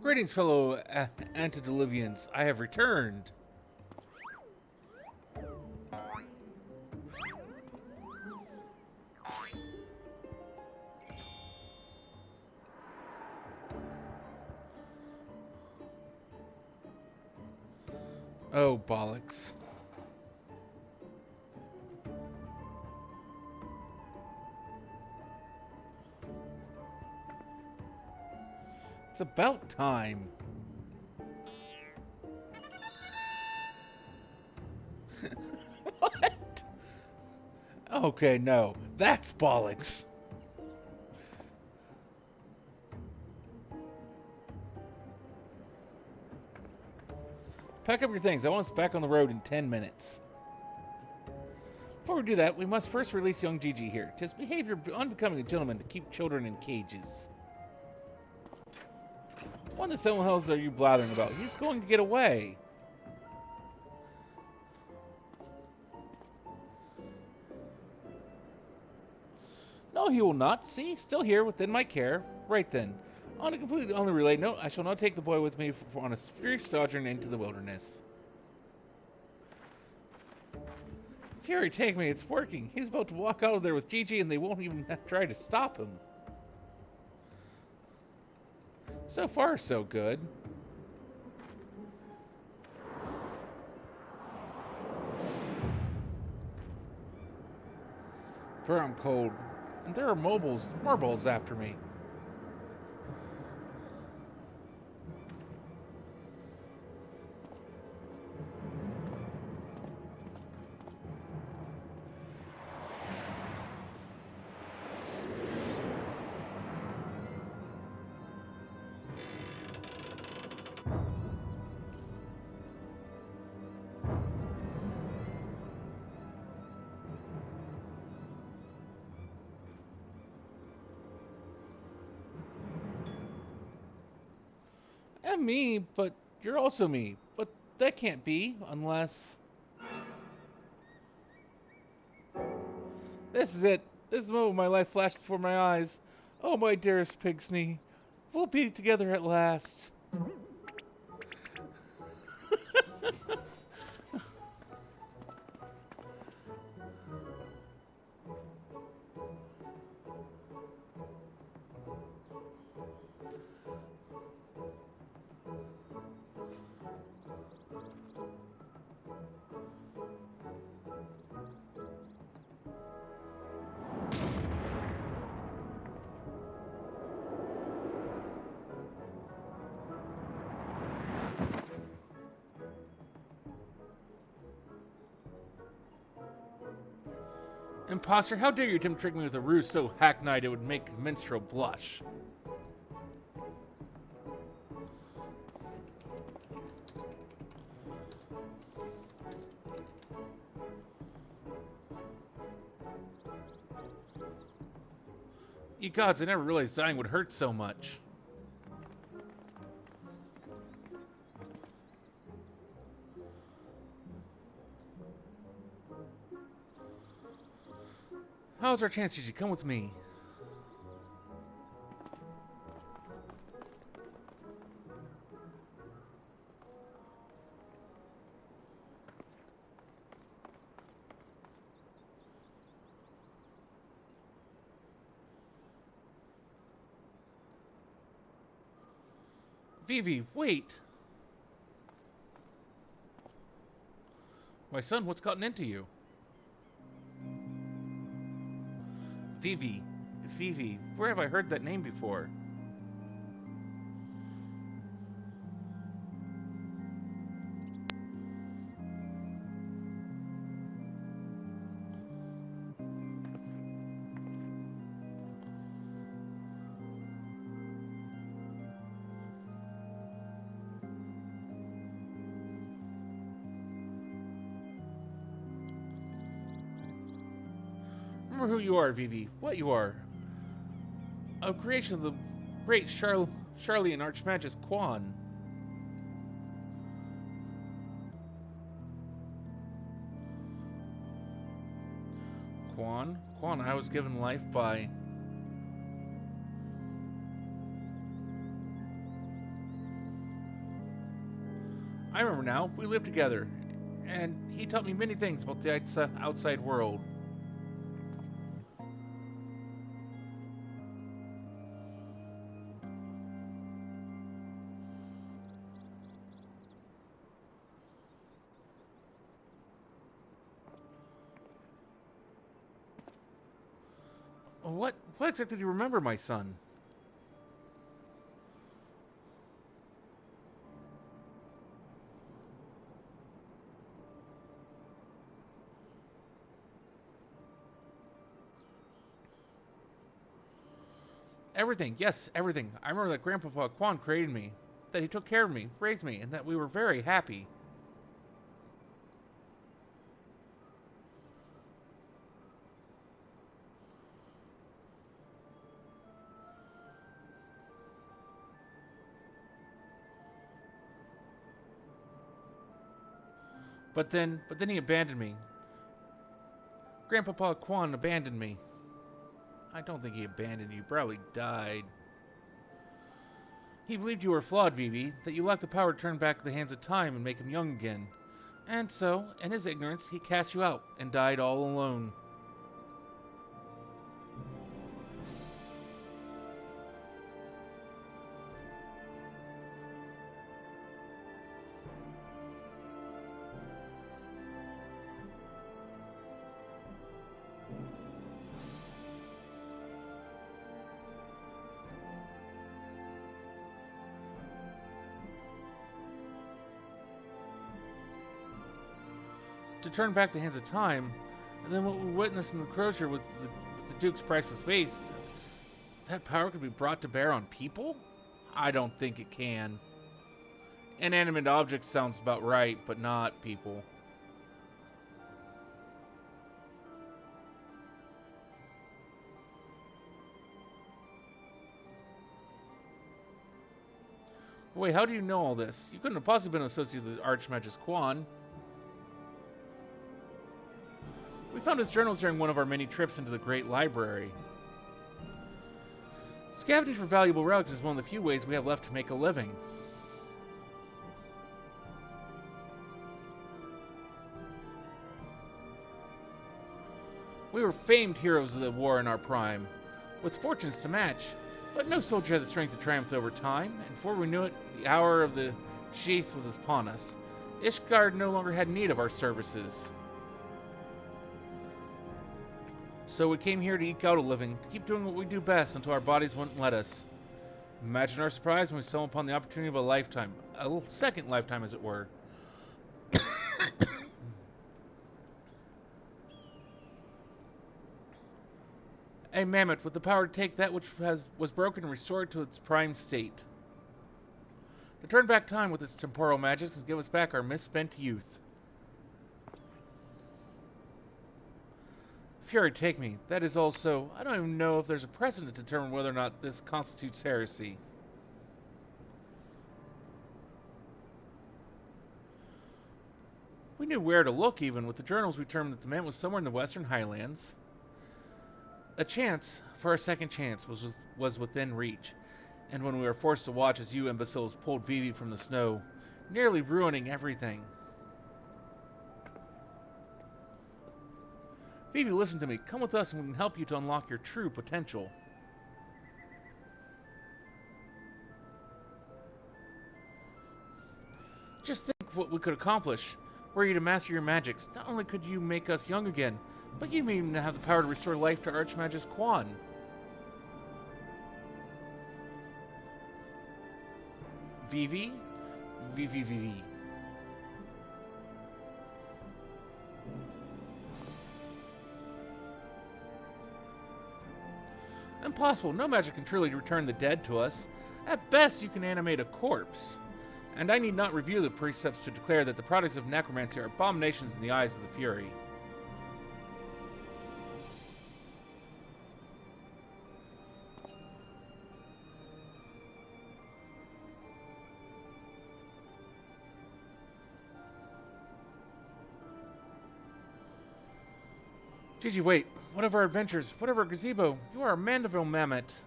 Greetings, fellow antediluvians. I have returned. Oh, bollocks. It's about time. What? Okay, no. That's bollocks. Pack up your things. I want us back on the road in 10 minutes. Before we do that, we must first release young Gigi here. 'Tis behavior unbecoming a gentleman to keep children in cages. What in the hells are you blathering about? He's going to get away. No, he will not. See, still here within my care. Right then. On a completely unrelated note, I shall now take the boy with me on a brief sojourn into the wilderness. Fury, take me. It's working. He's about to walk out of there with Gigi and they won't even try to stop him. So far, so good. Bro, I'm cold. And there are marbles after me. I'm me, but you're also me. But that can't be, unless... This is it. This is the moment my life flashed before my eyes. Oh, my dearest Pigsney. We'll be together at last. Imposter, how dare you attempt to trick me with a ruse so hackneyed it would make a minstrel blush? Ye gods, I never realized dying would hurt so much. How's our chance? Did you come with me? Vivi, wait! My son, what's gotten into you? Vivi. Vivi. Where have I heard that name before? Remember who you are, Vivi. What you are. A creation of the great Charlie and Archmagus Quan. Quan, I was given life by... I remember now. We lived together. And he taught me many things about the outside world. What exactly do you remember, my son? Everything, yes, everything. I remember that Grandpapa Quan created me, that he took care of me, raised me, and that we were very happy. But then he abandoned me. Grandpapa Quan abandoned me. I don't think he abandoned you. He probably died. He believed you were flawed, Vivi, that you lacked the power to turn back the hands of time and make him young again. And so, in his ignorance, he cast you out and died all alone. To turn back the hands of time, and then what we witnessed in the enclosure was the Duke's priceless vase. That power could be brought to bear on people? I don't think it can. Inanimate objects sounds about right, but not people. Wait, how do you know all this? You couldn't have possibly been associated with Archmagus Quan. We found his journals during one of our many trips into the Great Library. Scavenging for valuable relics is one of the few ways we have left to make a living. We were famed heroes of the war in our prime, with fortunes to match, but no soldier has the strength to triumph over time, and before we knew it, the hour of the sheath was upon us. Ishgard no longer had need of our services. So we came here to eke out a living, to keep doing what we do best until our bodies wouldn't let us. Imagine our surprise when we stumbled upon the opportunity of a lifetime. A second lifetime, as it were. A mammoth with the power to take that which was broken and restore it to its prime state. To turn back time with its temporal magics and give us back our misspent youth. Fury take me. That is also... I don't even know if there's a precedent to determine whether or not this constitutes heresy. We knew where to look, even. With the journals, we determined that the man was somewhere in the Western Highlands. A chance for a second chance was within reach, and when we were forced to watch as you imbeciles pulled Vivi from the snow, nearly ruining everything. Vivi, listen to me. Come with us and we can help you to unlock your true potential. Just think what we could accomplish. Were you to master your magics, not only could you make us young again, But you may even have the power to restore life to Archmagus Quan. Vivi? Vivi. Impossible. No magic can truly return the dead to us. At best, you can animate a corpse. And I need not review the precepts to declare that the products of necromancy are abominations in the eyes of the Fury. Gigi, wait. What of our adventures? What of our gazebo? You are a Mandeville mammoth.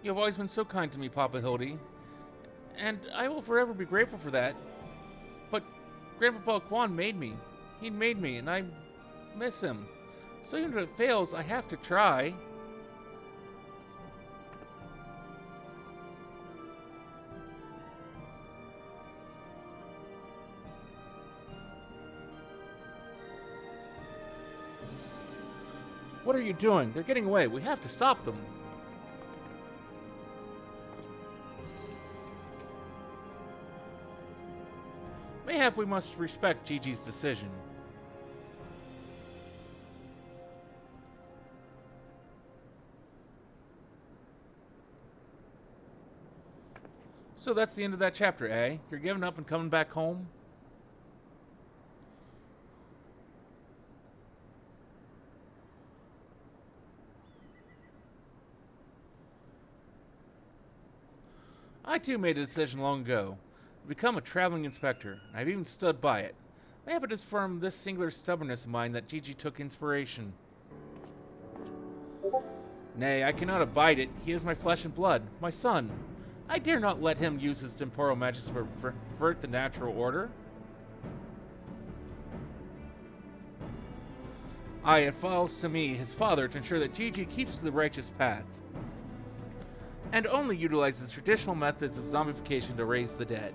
You have always been so kind to me, Papa Hildy, and I will forever be grateful for that. But Grandpapa Quan made me. He made me, and I miss him. So even if it fails, I have to try. What are you doing? They're getting away. We have to stop them. Mayhap we must respect Gigi's decision. So that's the end of that chapter, eh? You're giving up and coming back home? I too made a decision long ago. To become a traveling inspector. I've even stood by it. Mayhap it is from this singular stubbornness of mine that Gigi took inspiration. Nay, I cannot abide it. He is my flesh and blood, my son. I dare not let him use his temporal magic to pervert the natural order. It falls to me, his father, to ensure that Gigi keeps to the righteous path, and only utilizes traditional methods of zombification to raise the dead.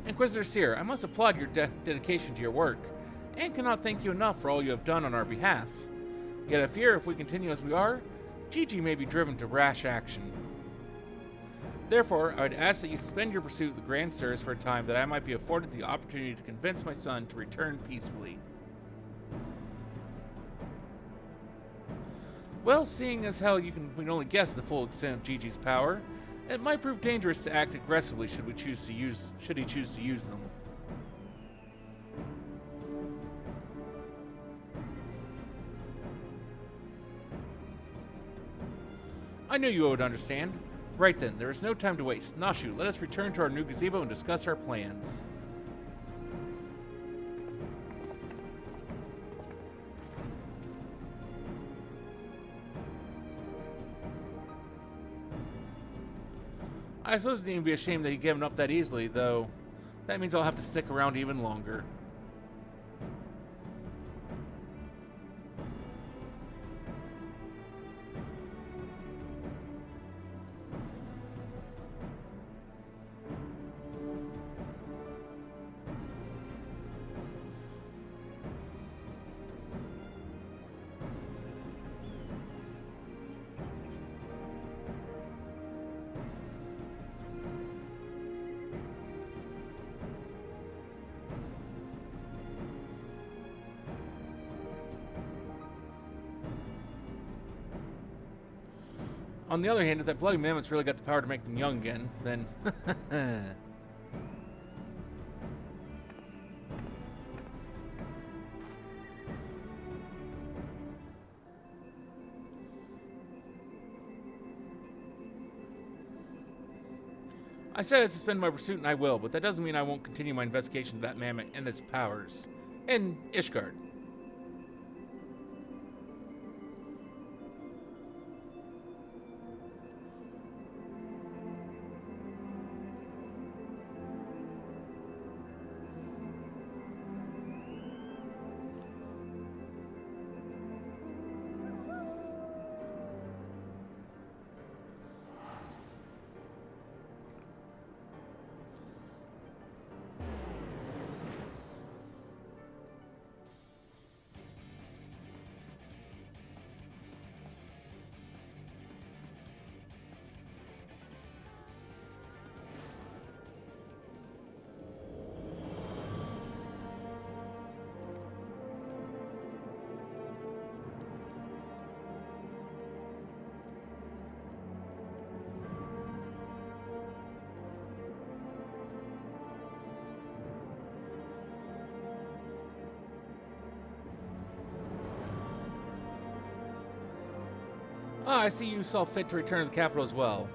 Inquisitor Seer, I must applaud your dedication to your work, and cannot thank you enough for all you have done on our behalf. Yet I fear if we continue as we are, Gigi may be driven to rash action. Therefore, I would ask that you suspend your pursuit of the Grand Sirs for a time, that I might be afforded the opportunity to convince my son to return peacefully. Well, seeing as how we can only guess the full extent of Gigi's power, it might prove dangerous to act aggressively should he choose to use them. I knew you would understand. Right then, there is no time to waste. Nashu, let us return to our new gazebo and discuss our plans. I suppose it needn't be a shame that he gave up that easily, though that means I'll have to stick around even longer. On the other hand, if that bloody mammoth's really got the power to make them young again, then... I said I'd suspend my pursuit, and I will, but that doesn't mean I won't continue my investigation of that mammoth and its powers. In Ishgard. Ah, I see you saw fit to return to the capital as well.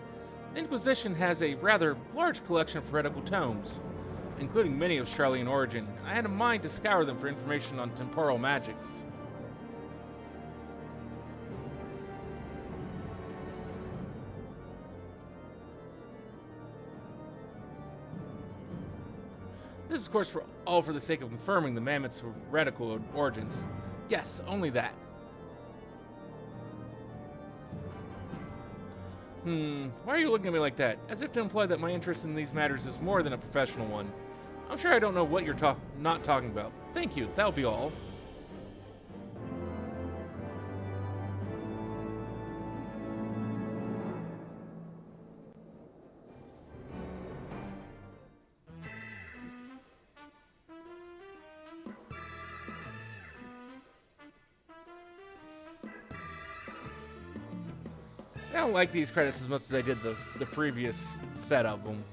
The Inquisition has a rather large collection of heretical tomes, including many of Charlian origin, and I had a mind to scour them for information on temporal magics. This is, of course, all for the sake of confirming the mammoth's heretical origins. Yes, only that. Why are you looking at me like that? As if to imply that my interest in these matters is more than a professional one. I'm sure I don't know what you're not talking about. Thank you, that'll be all. I don't like these credits as much as I did the previous set of them.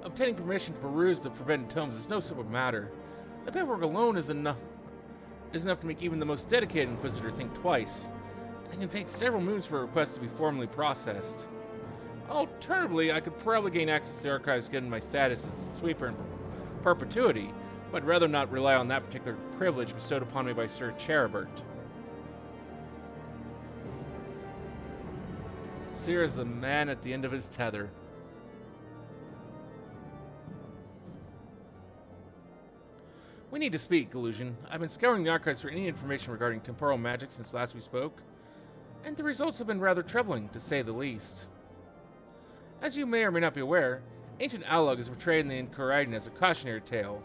Obtaining permission to peruse the forbidden tomes is no simple matter. The paperwork alone is enough to make even the most dedicated Inquisitor think twice. It can take several moons for a request to be formally processed. Alternatively, I could probably gain access to the archives given my status as sweeper in perpetuity, but I'd rather not rely on that particular privilege bestowed upon me by Sir Cheribert. Seer is the man at the end of his tether. We need to speak, Illusion. I've been scouring the archives for any information regarding temporal magic since last we spoke, and the results have been rather troubling, to say the least. As you may or may not be aware, ancient Alug is portrayed in the Enchiridion as a cautionary tale,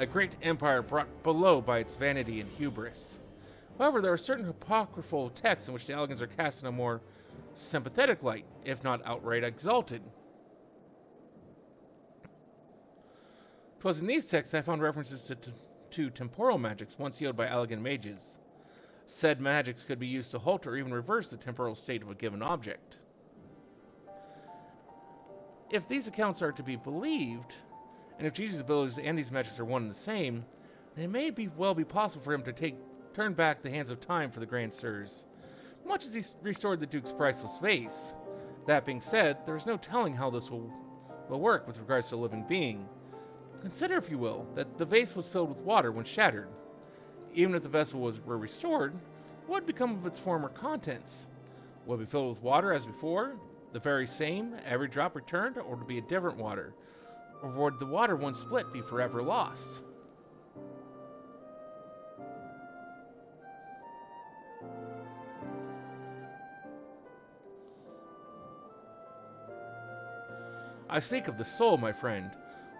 a great empire brought below by its vanity and hubris. However, there are certain apocryphal texts in which the Alugans are cast in a more sympathetic light, if not outright exalted. 'Twas in these texts I found references to temporal magics once wielded by Allagan mages. Said magics could be used to halt or even reverse the temporal state of a given object. If these accounts are to be believed, and if Gigi's abilities and these magics are one and the same, then it may well be possible for him to turn back the hands of time for the Grand Sirs, much as he restored the Duke's priceless vase. That being said, there is no telling how this will work with regards to a living being. Consider, if you will, that the vase was filled with water when shattered. Even if the vessel were restored, what would become of its former contents? Would it be filled with water as before, the very same, every drop returned, or would it be a different water? Or would the water once split be forever lost? I speak of the soul, my friend.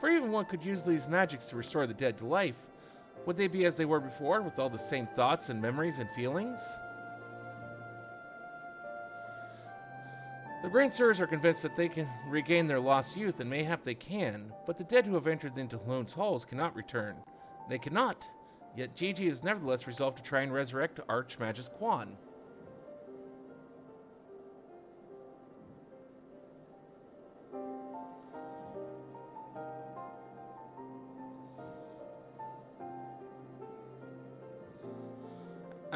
For even one could use these magics to restore the dead to life. Would they be as they were before, with all the same thoughts and memories and feelings? The Grand Sirs are convinced that they can regain their lost youth, and mayhap they can, but the dead who have entered into Lone's halls cannot return. They cannot, yet Gigi is nevertheless resolved to try and resurrect Archmagus Quan.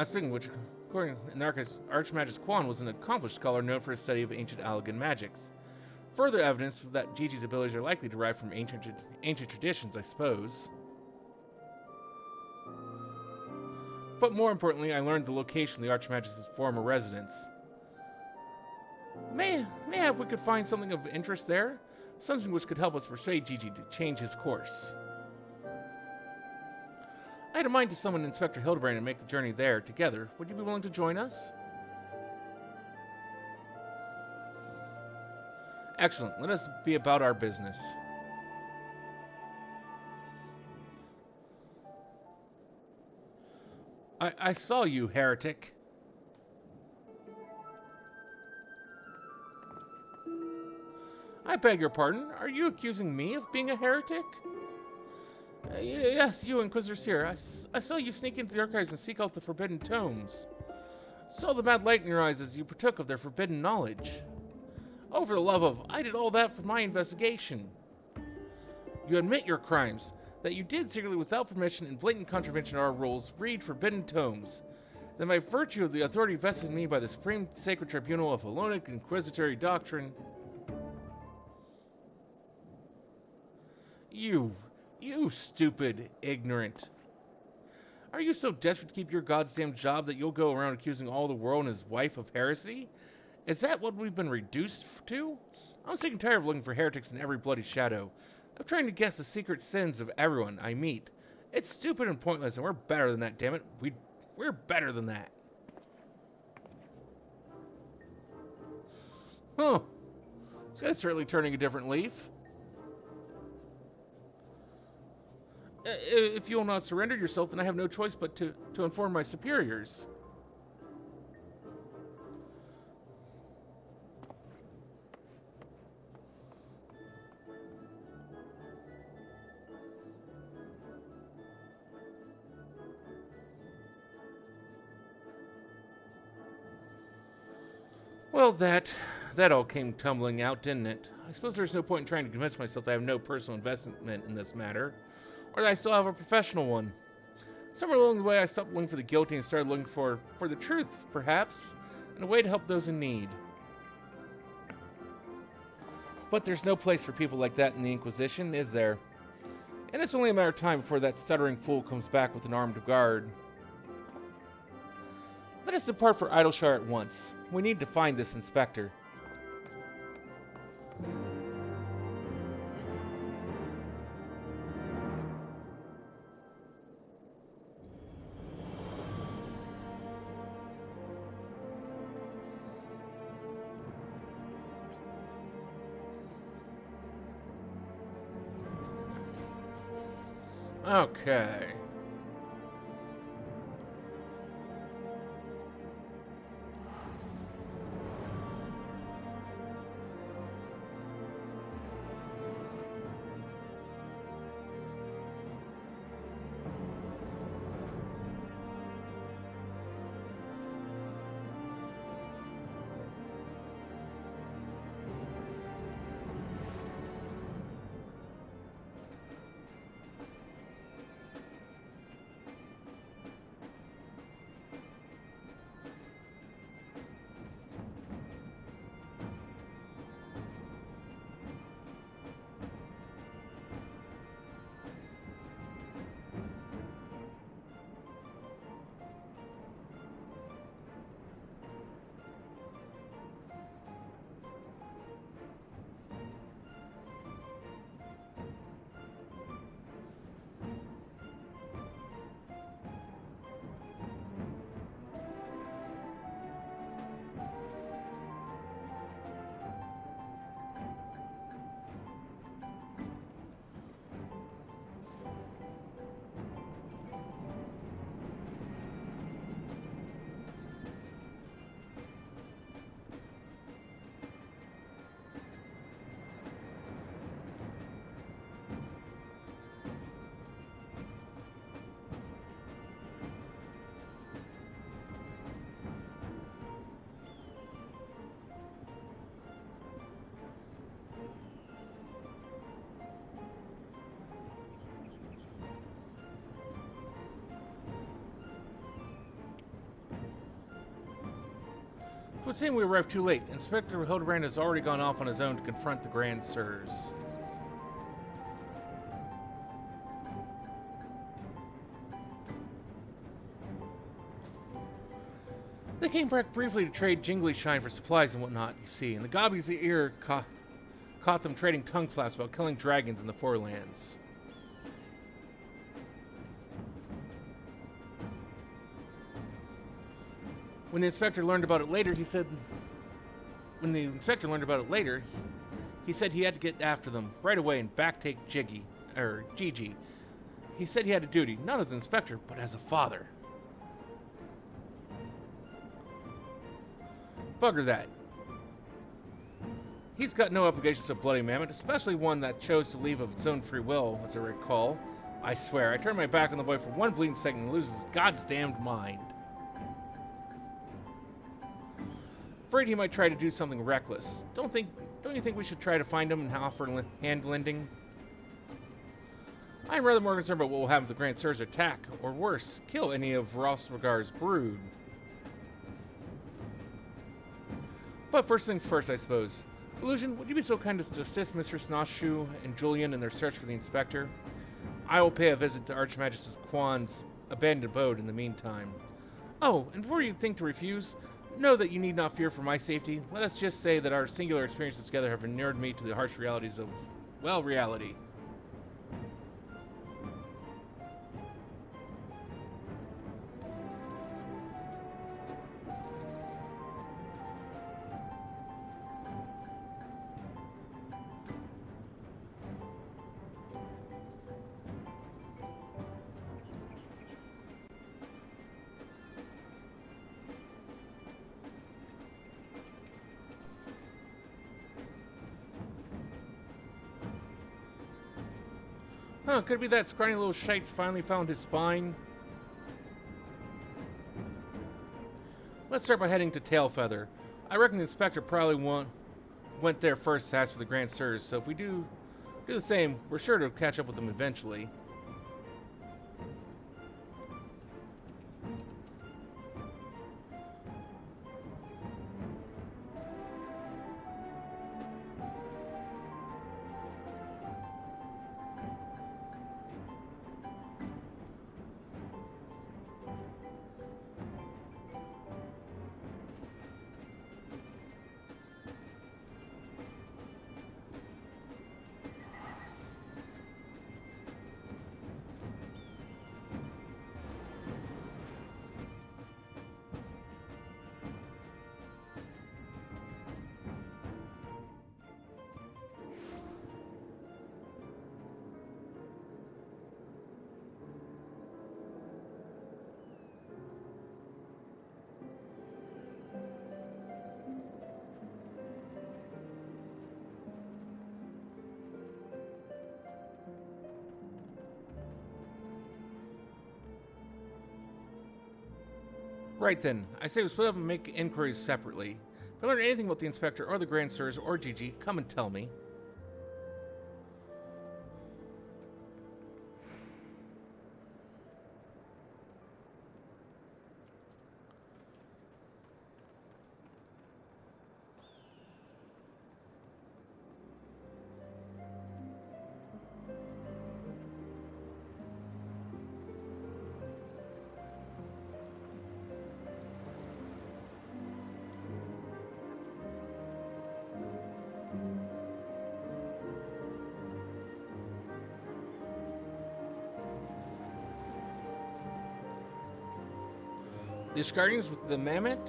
Speaking of which, according to the archives, Archmagus Quan was an accomplished scholar known for his study of ancient Allagan magics. Further evidence that Gigi's abilities are likely derived from ancient traditions, I suppose. But more importantly, I learned the location of the Archmagus' former residence. Mayhap we could find something of interest there? Something which could help us persuade Gigi to change his course. I had a mind to summon Inspector Hildibrand and make the journey there together. Would you be willing to join us? Excellent. Let us be about our business. I saw you, heretic. I beg your pardon. Are you accusing me of being a heretic? Yes, you Inquisitor Seer. I saw you sneak into the archives and seek out the forbidden tomes. Saw the mad light in your eyes as you partook of their forbidden knowledge. Oh, for the love of, I did all that for my investigation. You admit your crimes, that you did secretly without permission in blatant contravention of our rules read forbidden tomes. Then by virtue of the authority vested in me by the Supreme Sacred Tribunal of Hellenic Inquisitory Doctrine... You stupid, ignorant. Are you so desperate to keep your goddamn job that you'll go around accusing all the world and his wife of heresy? Is that what we've been reduced to? I'm sick and tired of looking for heretics in every bloody shadow. I'm trying to guess the secret sins of everyone I meet. It's stupid and pointless, and we're better than that, damn it. We're better than that. Huh. This guy's certainly turning a different leaf. If you will not surrender yourself, then I have no choice but to inform my superiors. Well, that all came tumbling out, didn't it? I suppose there's no point in trying to convince myself that I have no personal investment in this matter. Or that I still have a professional one. Somewhere along the way, I stopped looking for the guilty and started looking for the truth, perhaps, and a way to help those in need. But there's no place for people like that in the Inquisition, is there? And it's only a matter of time before that stuttering fool comes back with an armed guard. Let us depart for Idleshire at once. We need to find this inspector. Okay. It would seem we arrived too late. Inspector Hildibrand has already gone off on his own to confront the Grand Sirs. They came back briefly to trade jingly shine for supplies and whatnot, you see, and the Gobby's ear caught them trading tongue flaps about killing dragons in the Forelands. When the inspector learned about it later, he said he had to get after them right away and backtake Gigi. He said he had a duty, not as an inspector, but as a father. Bugger that. He's got no obligations to Bloody Mammoth, especially one that chose to leave of its own free will, as I recall. I swear, I turned my back on the boy for one bleeding second and lose his goddamned mind. Afraid he might try to do something reckless. Don't you think we should try to find him and offer hand lending? I'm rather more concerned about what will happen if the Grand Sirs attack, or worse, kill any of Rosragar's brood. But first things first, I suppose. Illusion, would you be so kind as to assist Mr. Snoshu and Julian in their search for the Inspector? I will pay a visit to Archmagus Quan's abandoned abode in the meantime. Oh, and before you think to refuse, know that you need not fear for my safety. Let us just say that our singular experiences together have inured me to the harsh realities of, well, reality. Huh, could it be that scrawny little shite's finally found his spine? Let's start by heading to Tailfeather. I reckon the Inspector probably went there first to ask for the Grand Sirs, so if we do the same, we're sure to catch up with them eventually. Right then, I say we split up and make inquiries separately. If I learn anything about the Inspector or the Grand Sirs or Gigi, come and tell me. The Ishgardens with the Mammoth?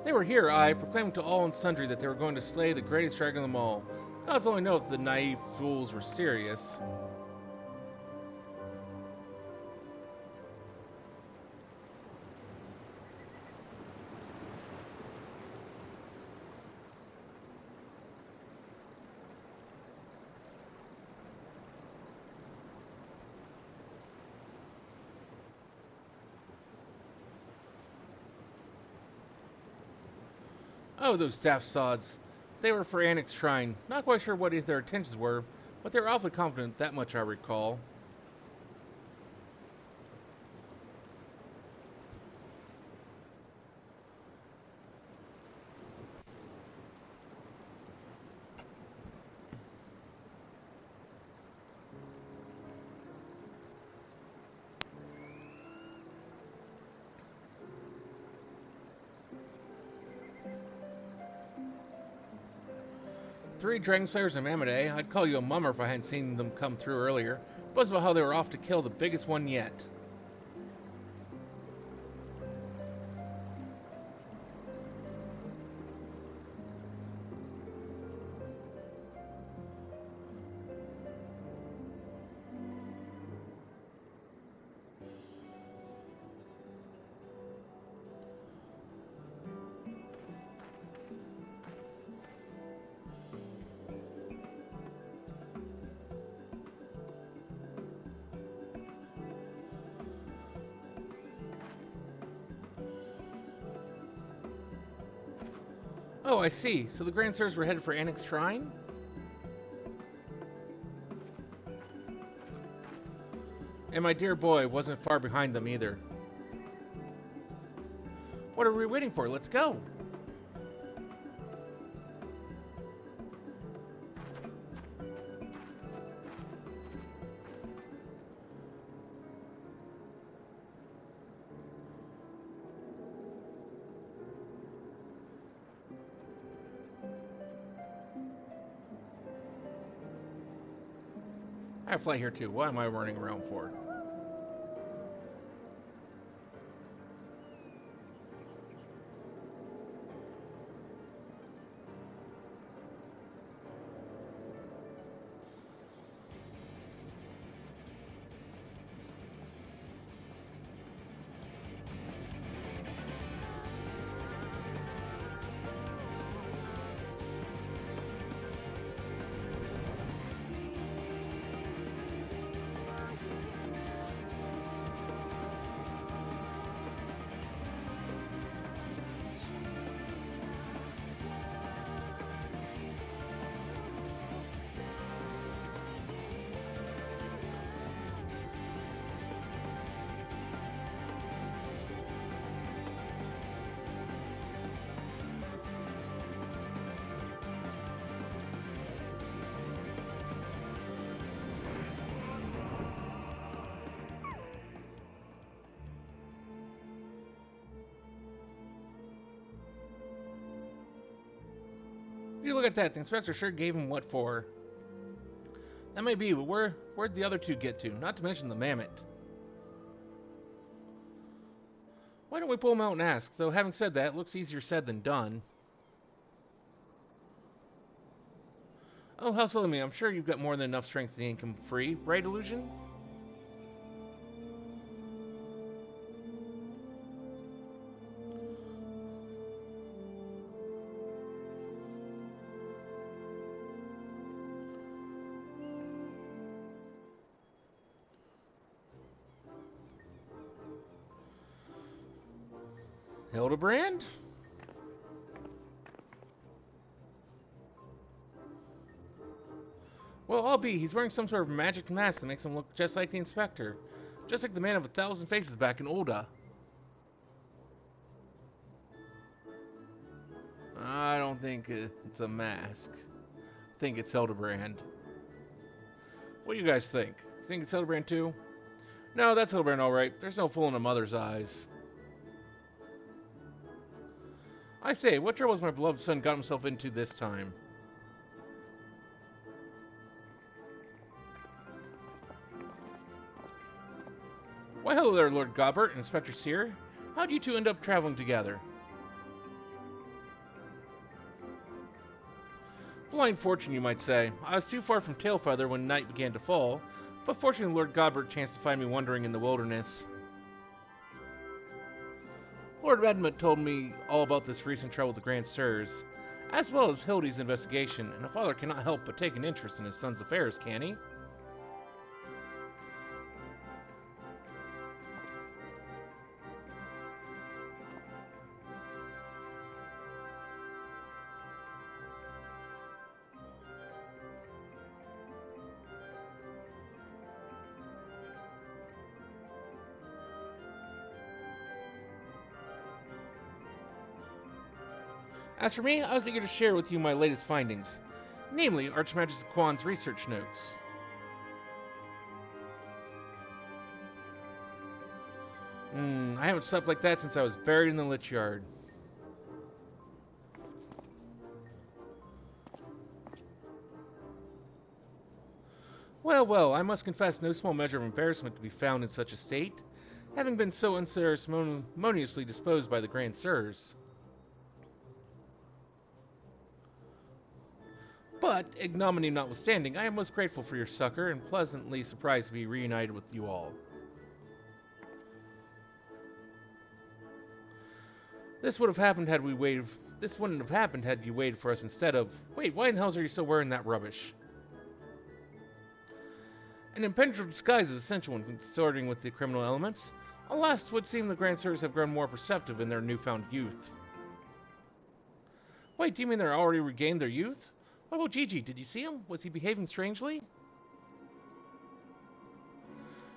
They were here, proclaiming to all and sundry that they were going to slay the greatest dragon of them all. Gods only know if the naive fools were serious. Oh, those daft sods. They were for Annick's shrine. Not quite sure what their intentions were, but they were awfully confident, that much I recall. Three Dragon Slayers and Mammoth, eh? I'd call you a mummer if I hadn't seen them come through earlier. Buzz about how they were off to kill the biggest one yet. Oh, I see. So the Grand Sirs were headed for Annex Shrine? And my dear boy wasn't far behind them either. What are we waiting for? Let's go! I fly here too. What am I running around for? You look at that. The inspector sure gave him what for. That may be, but where'd the other two get to? Not to mention the mammoth. Why don't we pull him out and ask? Though having said that, it looks easier said than done. Oh, how silly me. I'm sure you've got more than enough strength to income free, right, Illusion? Hildibrand? Well, I'll be. He's wearing some sort of magic mask that makes him look just like the inspector. Just like the man of 1,000 faces back in Ulda. I don't think it's a mask. I think it's Hildibrand. What do you guys think? Think it's Hildibrand too? No, that's Hildibrand alright. There's no fooling a mother's eyes. I say, what trouble has my beloved son got himself into this time? Why, hello there, Lord Gobbert and Inspector Sear. How'd you two end up traveling together? Blind fortune, you might say. I was too far from Tailfeather when night began to fall, but fortunately Lord Gobbert chanced to find me wandering in the wilderness. Lord Edmund told me all about this recent trouble with the Grand Sirs, as well as Hildy's investigation, and a father cannot help but take an interest in his son's affairs, can he? As for me, I was eager to share with you my latest findings, namely Archmagus Quan's research notes. I haven't slept like that since I was buried in the Lich Yard. Well, well, I must confess no small measure of embarrassment to be found in such a state, having been so unceremoniously disposed by the Grand Sirs. But, ignominy notwithstanding, I am most grateful for your succor and pleasantly surprised to be reunited with you all. This wouldn't have happened had you waited for us instead of... Wait, why in the hell are you still wearing that rubbish? An impenetrable disguise is essential when consorting with the criminal elements. Alas, it would seem the Grand Sirs have grown more perceptive in their newfound youth. Wait, do you mean they're already regained their youth? What about Gigi? Did you see him? Was he behaving strangely?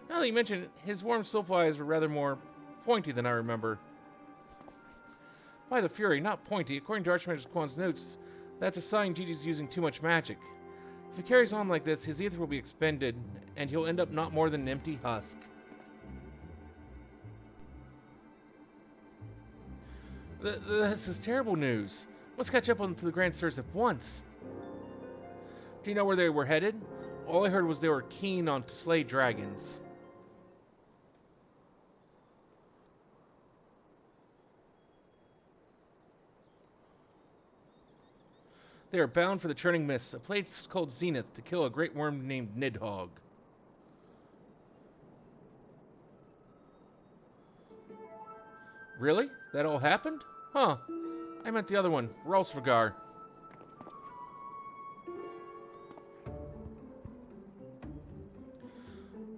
Now that you mention it, his warm soulful eyes were rather more pointy than I remember. By the Fury, not pointy. According to Archmage Quan's notes, that's a sign Gigi's using too much magic. If he carries on like this, his ether will be expended, and he'll end up not more than an empty husk. This is terrible news. Let's catch up on to the Grand Sirs at once. Do you know where they were headed? All I heard was they were keen on to slay dragons. They are bound for the Churning Mists, a place called Zenith, to kill a great worm named Nidhogg. Really? That all happened? Huh. I meant the other one, Ralsvagar.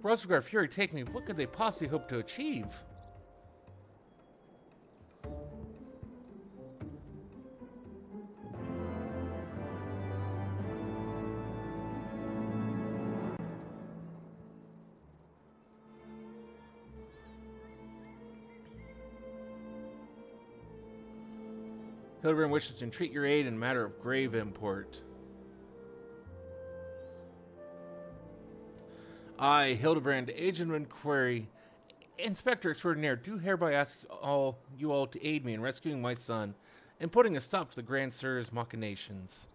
Ralsvagar Fury, take me. What could they possibly hope to achieve? Hildibrand wishes to entreat your aid in a matter of grave import. I, Hildibrand, Agent of Inquiry, Inspector Extraordinaire, do hereby ask you all to aid me in rescuing my son and putting a stop to the Grand Sir's machinations.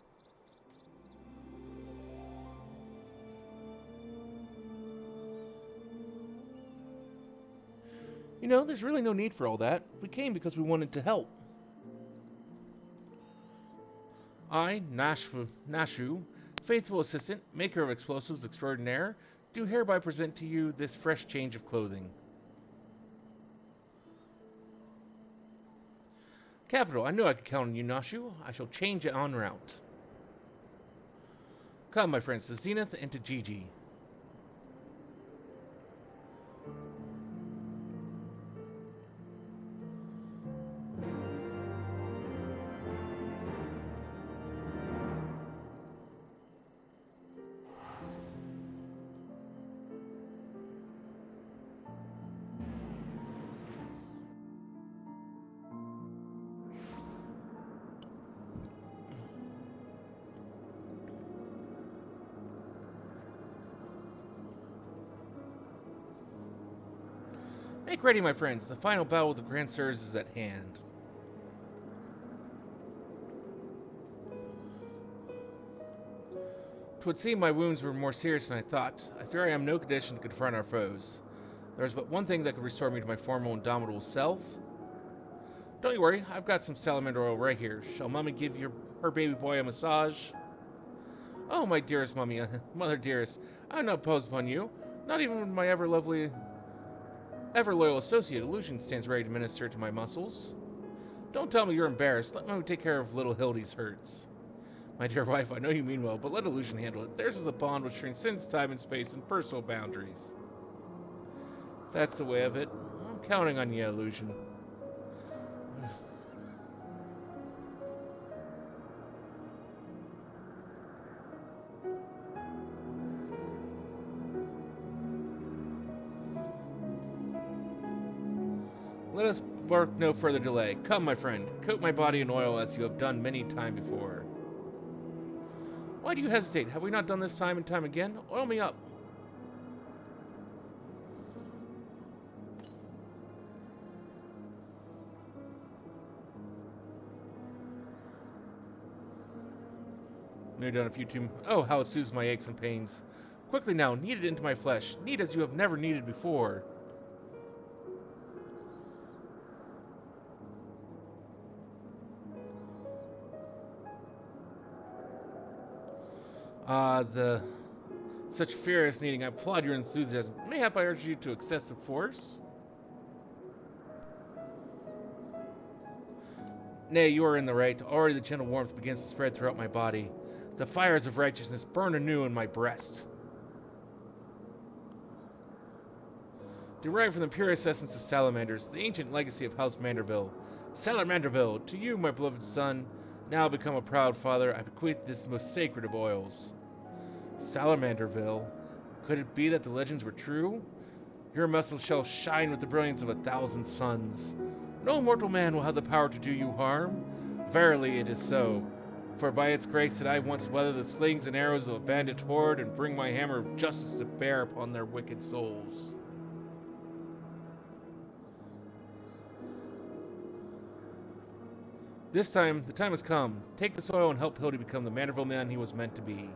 You know, there's really no need for all that. We came because we wanted to help. I, Nashu, faithful assistant, maker of explosives extraordinaire, do hereby present to you this fresh change of clothing. Capital, I knew I could count on you, Nashu. I shall change it en route. Come, my friends, to Zenith and to Gigi. Make ready, my friends. The final battle with the Grand Sirs is at hand. Twould seem my wounds were more serious than I thought. I fear I am in no condition to confront our foes. There is but one thing that could restore me to my former indomitable self. Don't you worry, I've got some salamander oil right here. Shall Mummy give her baby boy a massage? Oh, my dearest Mummy, mother dearest, I am not imposed upon you. Not even when my ever-loyal associate Illusion stands ready to minister to my muscles. Don't tell me you're embarrassed. Let Mummy take care of little Hildy's hurts. My dear wife, I know you mean well, but let Illusion handle it. Theirs is a bond which transcends time and space and personal boundaries. If that's the way of it, I'm counting on you, Illusion. Let us work no further delay. Come, my friend, coat my body in oil as you have done many times before. Why do you hesitate? Have we not done this time and time again? Oil me up. Maybe done a few too... Oh, how it soothes my aches and pains. Quickly now, knead it into my flesh. Knead as you have never kneaded before. Such furious kneading, I applaud your enthusiasm. Mayhap I urge you to excessive force? Nay, you are in the right. Already the gentle warmth begins to spread throughout my body. The fires of righteousness burn anew in my breast. Derived from the purest essence of salamanders, the ancient legacy of House Manderville. Salamanderville, to you, my beloved son, Now become a proud father, I bequeath this most sacred of oils. Salamanderville. Could it be that the legends were true? Your muscles shall shine with the brilliance of 1,000 suns. No mortal man will have the power to do you harm. Verily it is so. For by its grace did I once weather the slings and arrows of a bandit horde and bring my hammer of justice to bear upon their wicked souls. This time, the time has come. Take this oil and help Hildy become the Manderville man he was meant to be.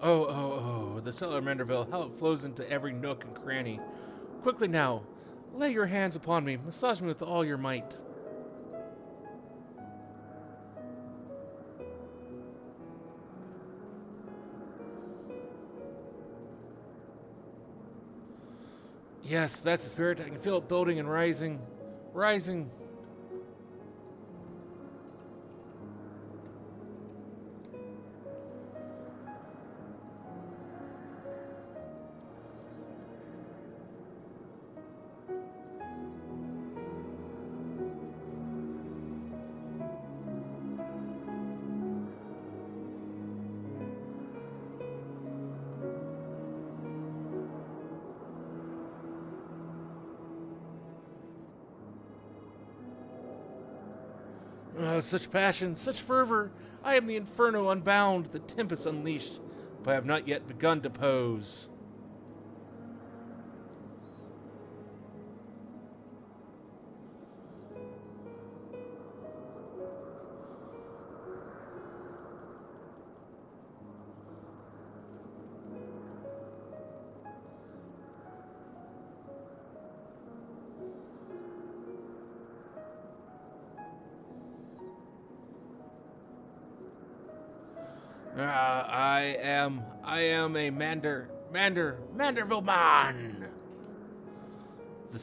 Oh, the cellar of Manderville, how it flows into every nook and cranny. Quickly now, lay your hands upon me, massage me with all your might. Yes, that's the spirit. I can feel it building and rising. Rising. Oh, such passion, such fervor! I am the inferno unbound, the tempest unleashed, but I have not yet begun to pose. I am a Manderville man. That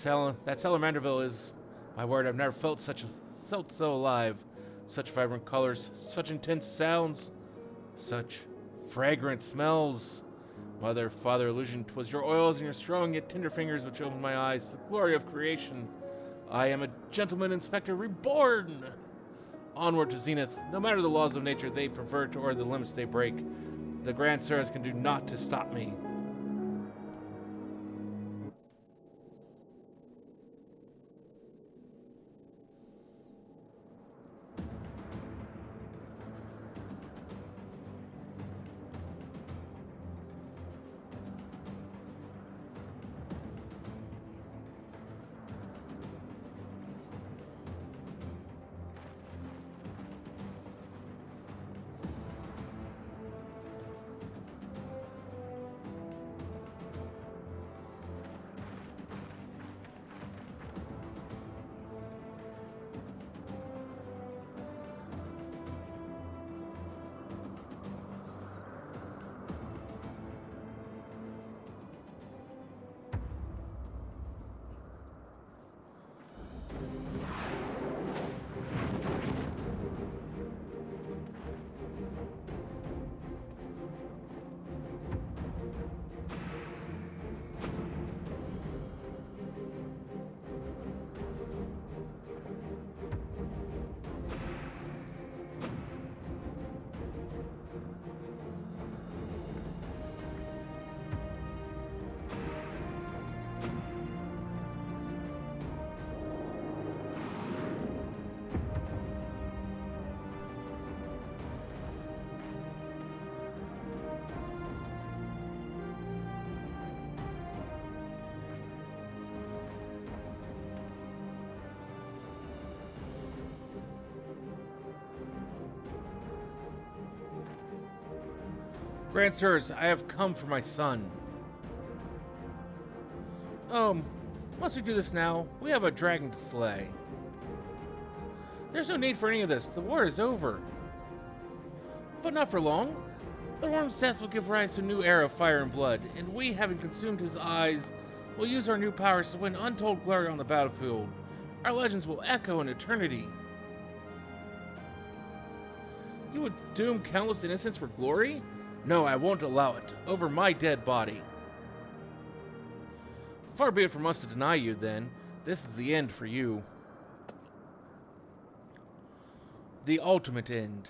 cellar Manderville is, my word, I've never felt so alive. Such vibrant colors, such intense sounds, such fragrant smells. Mother, father, illusion, 'twas your oils and your strong yet tender fingers which opened my eyes to the glory of creation. I am a gentleman inspector reborn. Onward to zenith, no matter the laws of nature they pervert or the limits they break. The Grand Sirs can do naught to stop me. Grand Sirs, I have come for my son. Must we do this now? We have a dragon to slay. There's no need for any of this. The war is over. But not for long. The worm's death will give rise to a new era of fire and blood, and we, having consumed his eyes, will use our new powers to win untold glory on the battlefield. Our legends will echo in eternity. You would doom countless innocents for glory? No, I won't allow it. Over my dead body. Far be it from us to deny you, then. This is the end for you. The ultimate end.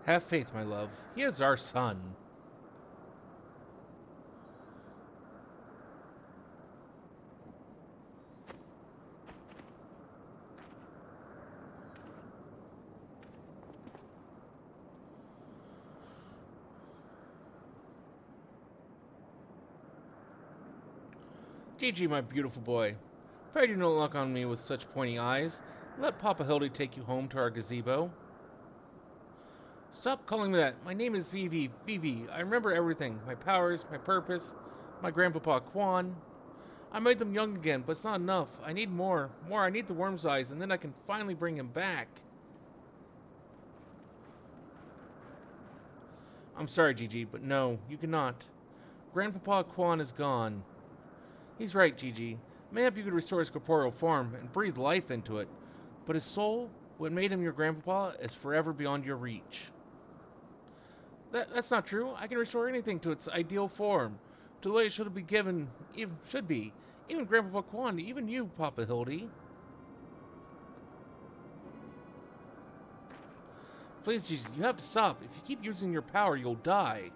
Have faith, my love. He is our son. Gigi, my beautiful boy. Pray do not look on me with such pointy eyes. Let Papa Hildy take you home to our gazebo. Stop calling me that. My name is Vivi. Vivi. I remember everything. My powers, my purpose, my grandpapa Quan. I made them young again, but it's not enough. I need more. More, I need the worm's eyes, and then I can finally bring him back. I'm sorry, Gigi, but no, you cannot. Grandpapa Quan is gone. He's right, Gigi. Mayhap you could restore his corporeal form and breathe life into it, but his soul, what made him your grandpapa, is forever beyond your reach. That's not true. I can restore anything to its ideal form, to the way it should be given, should be. Even Grandpapa Quan, even you, Papa Hildy. Please, Jesus, you have to stop. If you keep using your power, you'll die.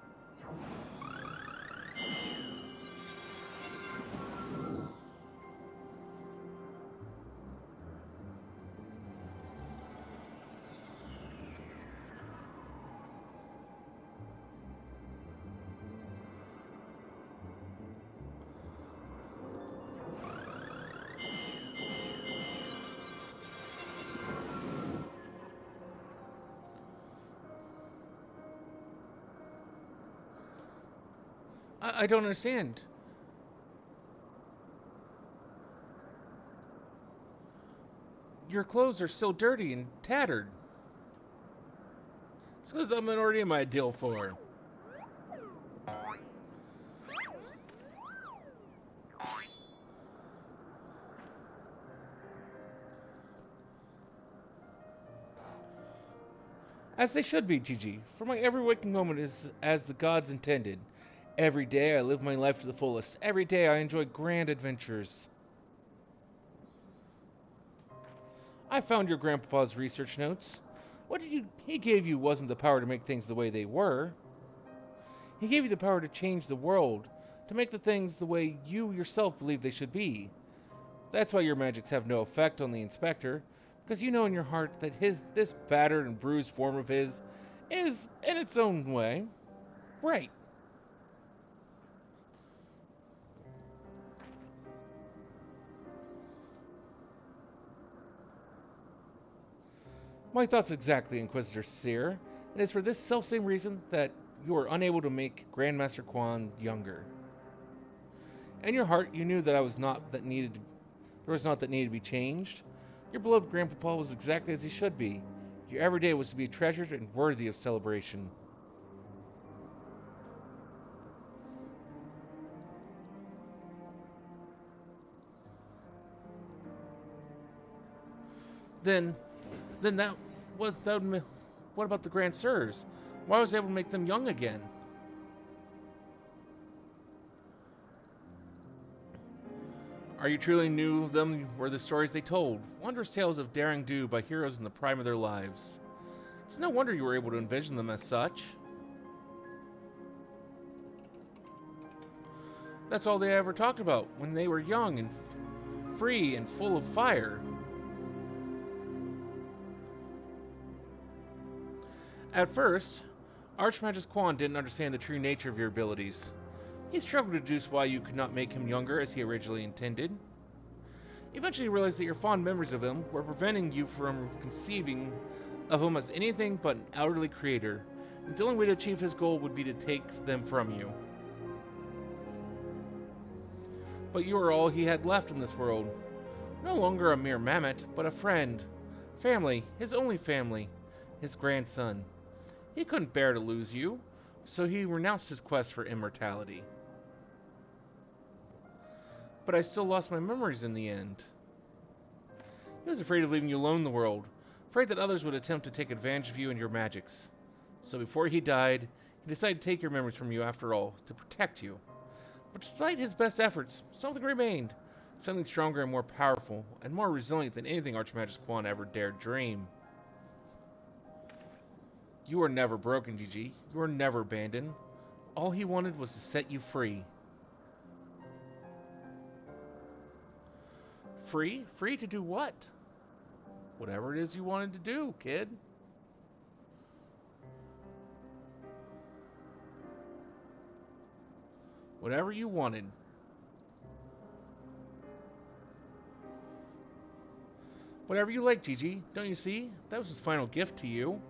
I don't understand. Your clothes are still dirty and tattered. It's because I'm already in my ideal form. As they should be, Gigi. For my every waking moment is as the gods intended. Every day I live my life to the fullest. Every day I enjoy grand adventures. I found your grandpapa's research notes. What he gave you wasn't the power to make things the way they were. He gave you the power to change the world, to make the things the way you yourself believe they should be. That's why your magics have no effect on the inspector, because you know in your heart that this battered and bruised form of his is, in its own way, right. My thoughts exactly, Inquisitor Seer. It is for this selfsame reason that you are unable to make Grandmaster Quan younger. In your heart, you knew that there was not that needed to be changed. Your beloved Grandpapa was exactly as he should be. Your everyday was to be treasured and worthy of celebration. Then, then that what about the Grand Sirs? Why was I able to make them young again? Are you truly knew them were the stories they told, wondrous tales of daring do by heroes in the prime of their lives. It's no wonder you were able to envision them as such. That's all they ever talked about when they were young and free and full of fire. At first, Archmagus Quan didn't understand the true nature of your abilities. He struggled to deduce why you could not make him younger as he originally intended. Eventually, he realized that your fond memories of him were preventing you from conceiving of him as anything but an elderly creator, and the only way to achieve his goal would be to take them from you. But you are all he had left in this world. No longer a mere mammoth, but a friend. Family, his only family, his grandson. He couldn't bear to lose you, so he renounced his quest for immortality. But I still lost my memories in the end. He was afraid of leaving you alone in the world, afraid that others would attempt to take advantage of you and your magics. So before he died, he decided to take your memories from you after all, to protect you. But despite his best efforts, something remained. Something stronger and more powerful, and more resilient than anything Archmagus Quan ever dared dream. You were never broken, Gigi. You were never abandoned. All he wanted was to set you free. Free? Free to do what? Whatever it is you wanted to do, kid. Whatever you wanted. Whatever you like, Gigi. Don't you see? That was his final gift to you.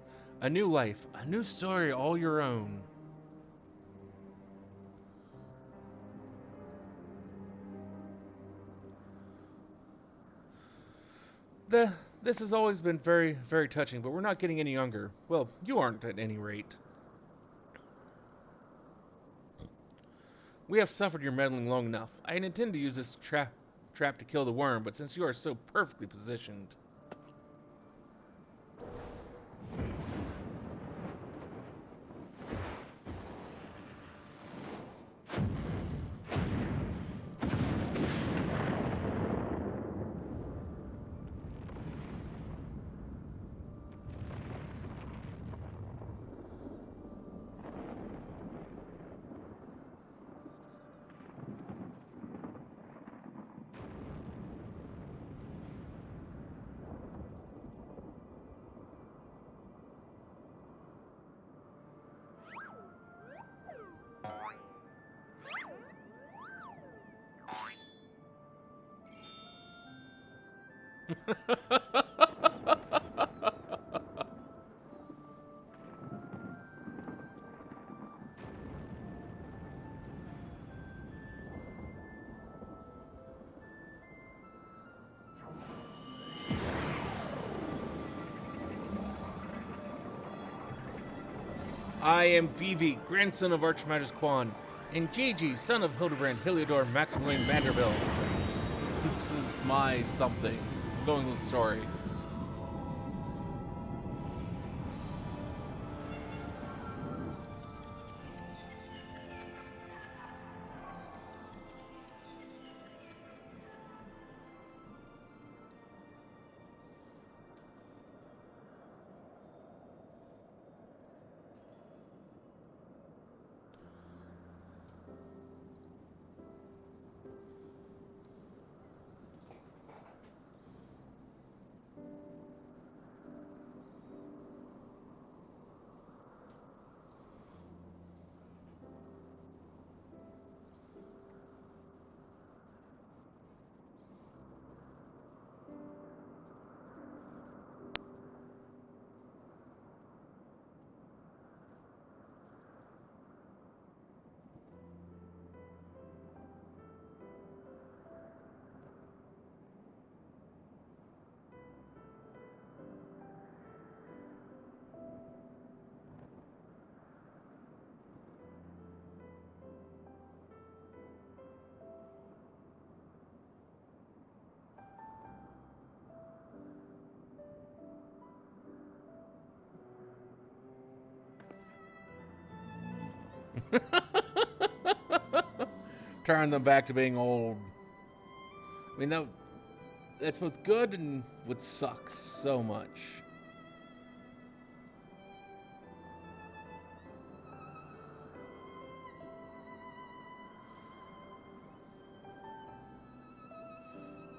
A new life, a new story all your own. This has always been very, very touching, but we're not getting any younger. Well, you aren't at any rate. We have suffered your meddling long enough. I had intended to use this trap to kill the worm, but since you are so perfectly positioned... I am Vivi, grandson of Archmagus Quan, and Gigi, son of Hildibrand Heliodor Maximilian Vanderbilt. This is my something. I'm going with the story. Turn them back to being old. I mean, that's both good and would suck so much.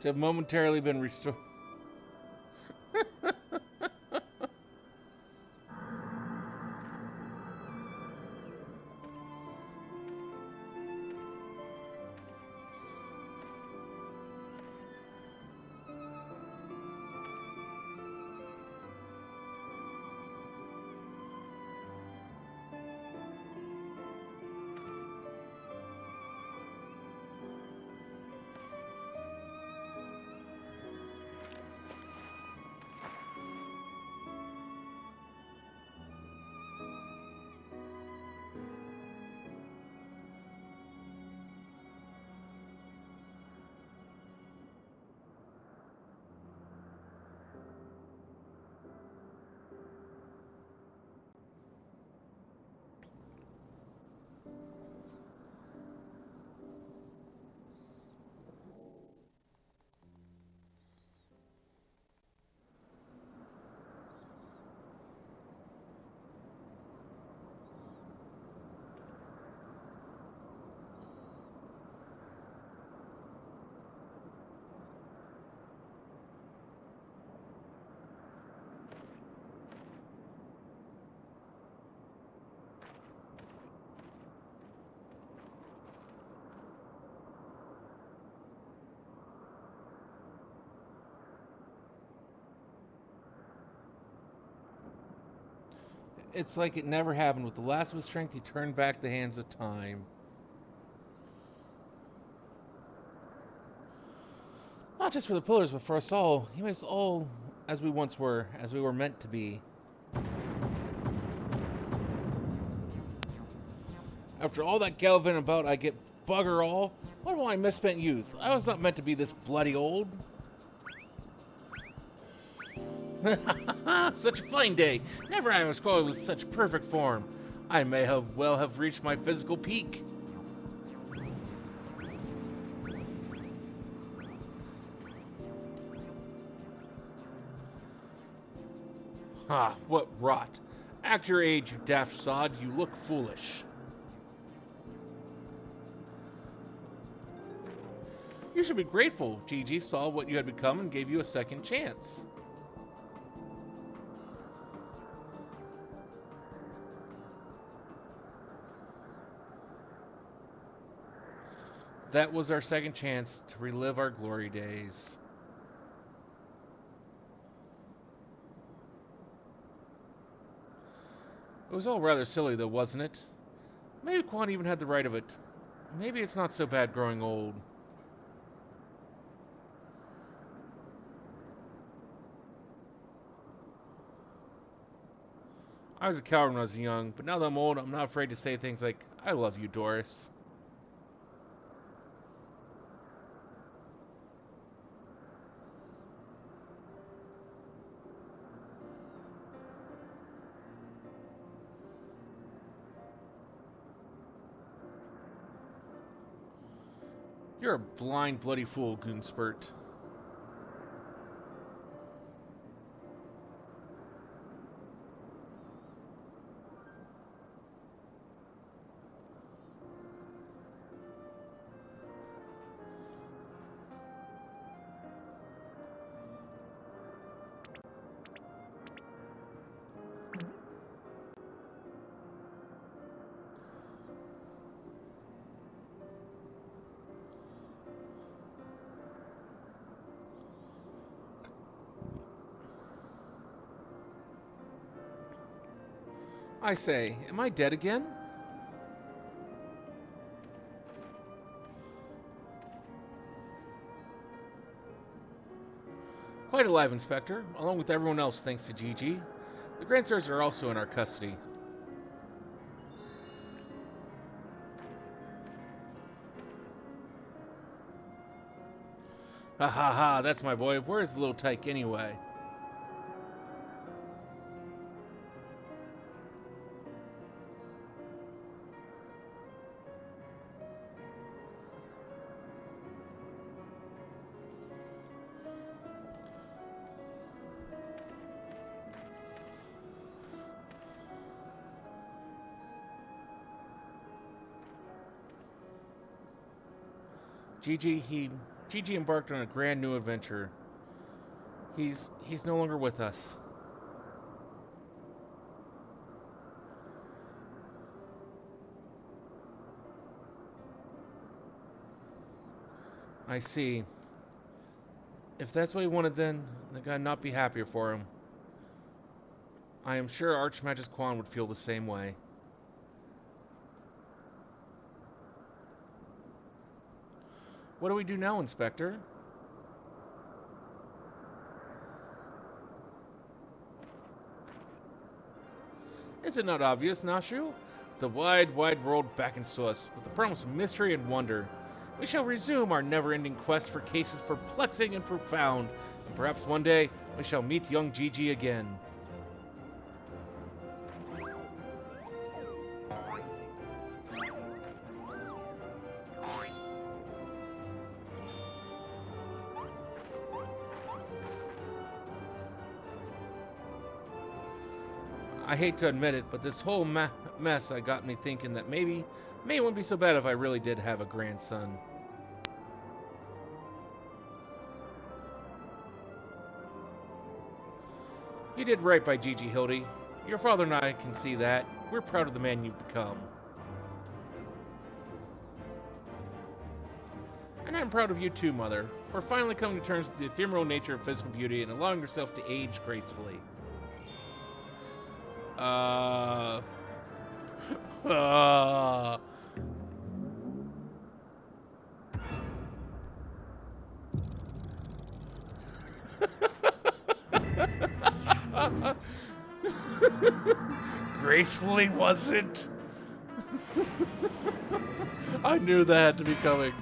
To have momentarily been restored. It's like it never happened. With the last of his strength, he turned back the hands of time. Not just for the pillars, but for us all. He made us all as we once were, as we were meant to be. After all that gallivanting about, I get bugger all. What about my misspent youth? I was not meant to be this bloody old. Such a fine day. Never I was called with such perfect form. I may well have reached my physical peak. Ah, what rot. Act your age, you daft sod. You look foolish. You should be grateful. Gigi saw what you had become and gave you a second chance. That was our second chance to relive our glory days. It was all rather silly, though, wasn't it? Maybe Quan even had the right of it. Maybe it's not so bad growing old. I was a coward when I was young, but now that I'm old, I'm not afraid to say things like, I love you, Doris. You're a blind, bloody fool, Goonspurt. I say, am I dead again? Quite alive, Inspector, along with everyone else thanks to Gigi. The Grandsires are also in our custody. Ha ha ha, that's my boy. Where's the little tyke anyway? Gigi embarked on a grand new adventure. He's no longer with us. I see. If that's what he wanted then I'd not be happier for him. I am sure Archmagus Quan would feel the same way. What do we do now, Inspector? Is it not obvious, Nashu? The wide, wide world beckons to us with the promise of mystery and wonder. We shall resume our never-ending quest for cases perplexing and profound, and perhaps one day we shall meet young Gigi again. I hate to admit it, but this whole mess got me thinking that maybe it wouldn't be so bad if I really did have a grandson. You did right by Gigi, Hildy. Your father and I can see that. We're proud of the man you've become. And I'm proud of you too, Mother, for finally coming to terms with the ephemeral nature of physical beauty and allowing yourself to age gracefully. Gracefully, was it? I knew that had to be coming.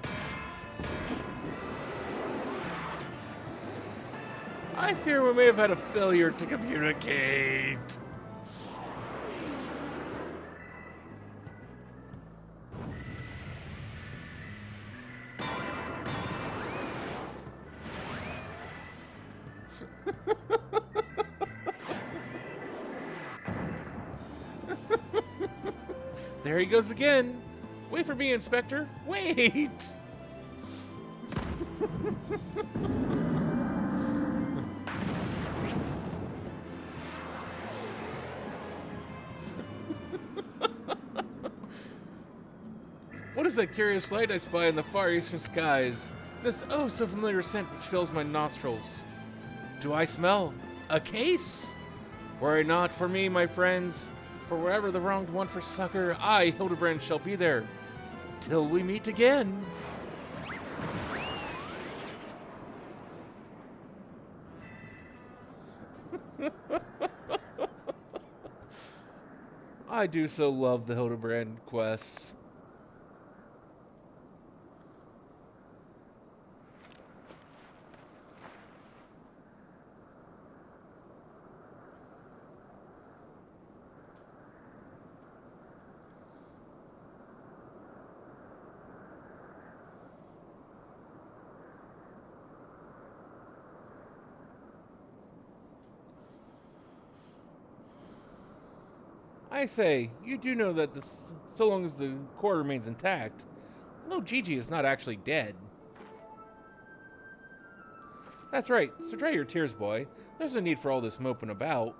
I fear we may have had a failure to communicate. There he goes again. Wait for me, Inspector. Wait! What is that curious light I spy in the far eastern skies? This oh so familiar scent which fills my nostrils. Do I smell a case? Worry not for me, my friends. For wherever the wronged one for succor, I, Hildibrand, shall be there. Till we meet again. I do so love the Hildibrand quests. I say, you do know that this, so long as the core remains intact, although Gigi is not actually dead. That's right, so dry your tears, boy. There's no need for all this moping about.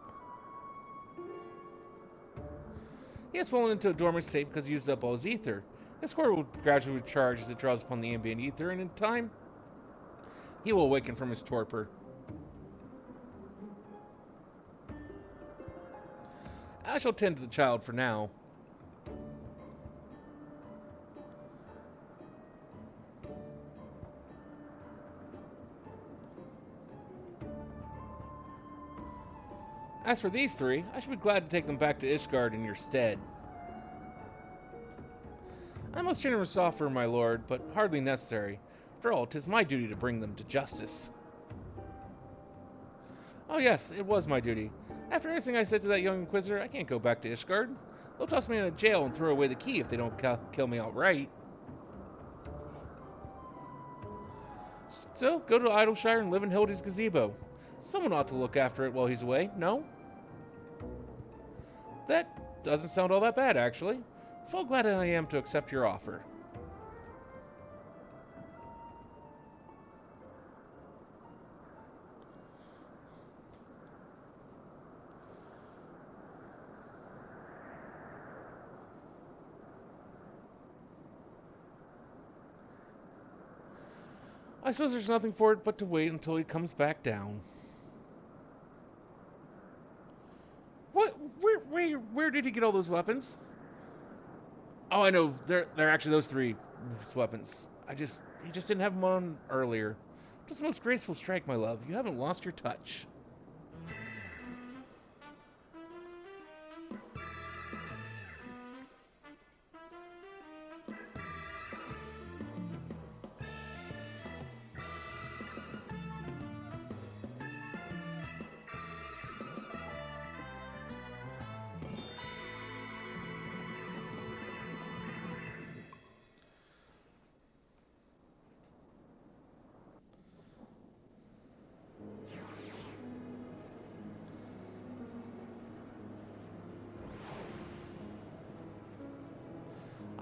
He has fallen into a dormant state because he used up all his ether. His core will gradually recharge as it draws upon the ambient ether, and in time, he will awaken from his torpor. I shall tend to the child for now. As for these three, I should be glad to take them back to Ishgard in your stead. I most generous offer, my lord, but hardly necessary. After all, 'tis my duty to bring them to justice. Oh yes, it was my duty. After everything I said to that young Inquisitor, I can't go back to Ishgard. They'll toss me in a jail and throw away the key if they don't kill me outright. So, go to Idleshire and live in Hildy's gazebo. Someone ought to look after it while he's away, no? That doesn't sound all that bad, actually. Full glad I am to accept your offer. I suppose there's nothing for it but to wait until he comes back down. What? Where did he get all those weapons? Oh, I know. They're actually those three weapons. He just didn't have them on earlier. Just the most graceful strike, my love. You haven't lost your touch.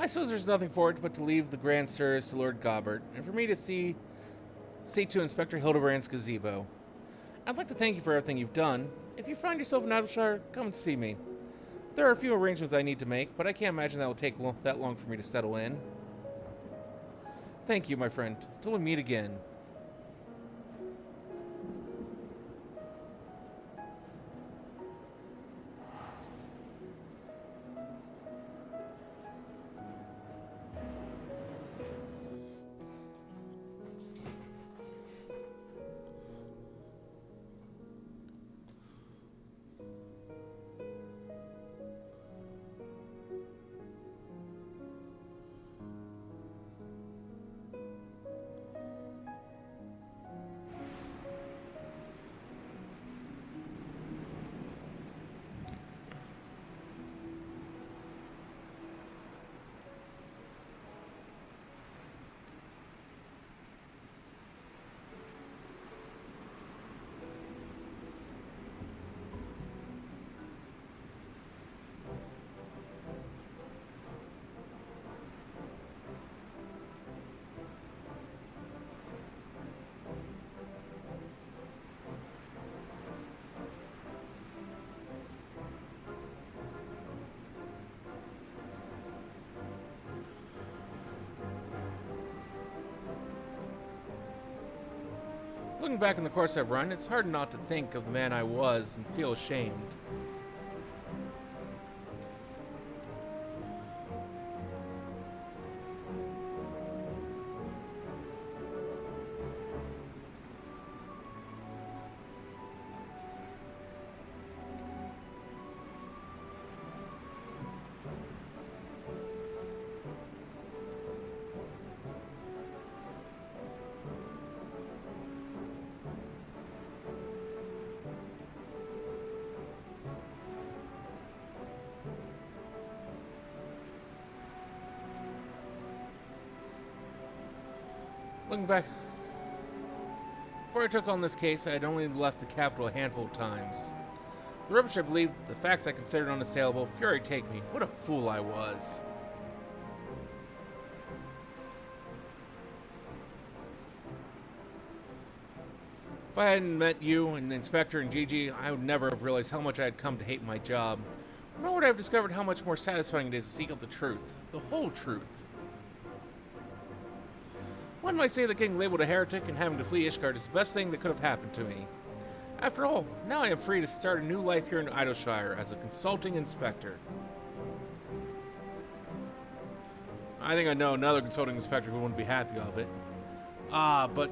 I suppose there's nothing for it but to leave the grand service to Lord Gobbert, and for me to see to Inspector Hildibrand's gazebo. I'd like to thank you for everything you've done. If you find yourself in Idleshire, come and see me. There are a few arrangements I need to make, but I can't imagine that will take that long for me to settle in. Thank you, my friend. Till we meet again. Looking back on the course I've run, it's hard not to think of the man I was and feel ashamed. Looking back, before I took on this case, I had only left the capital a handful of times. The rubbish I believed, the facts I considered unassailable, fury take me. What a fool I was. If I hadn't met you and the inspector and Gigi, I would never have realized how much I had come to hate my job. Nor would I have discovered how much more satisfying it is to seek out the truth. The whole truth. One might say that getting labeled a heretic and having to flee Ishgard is the best thing that could have happened to me. After all, now I am free to start a new life here in Idleshire as a consulting inspector. I think I know another consulting inspector who wouldn't be happy of it. But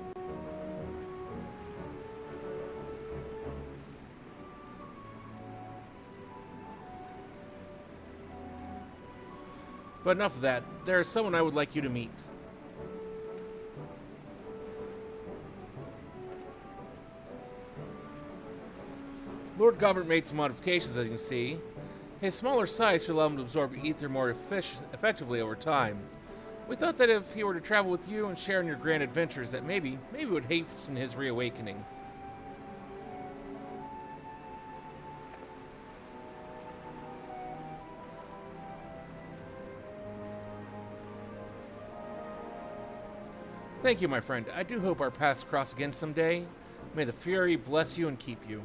enough of that. There is someone I would like you to meet. Lord Gobbert made some modifications, as you can see. His smaller size should allow him to absorb ether more effectively over time. We thought that if he were to travel with you and share in your grand adventures, that maybe it would hasten his reawakening. Thank you, my friend. I do hope our paths cross again someday. May the Fury bless you and keep you.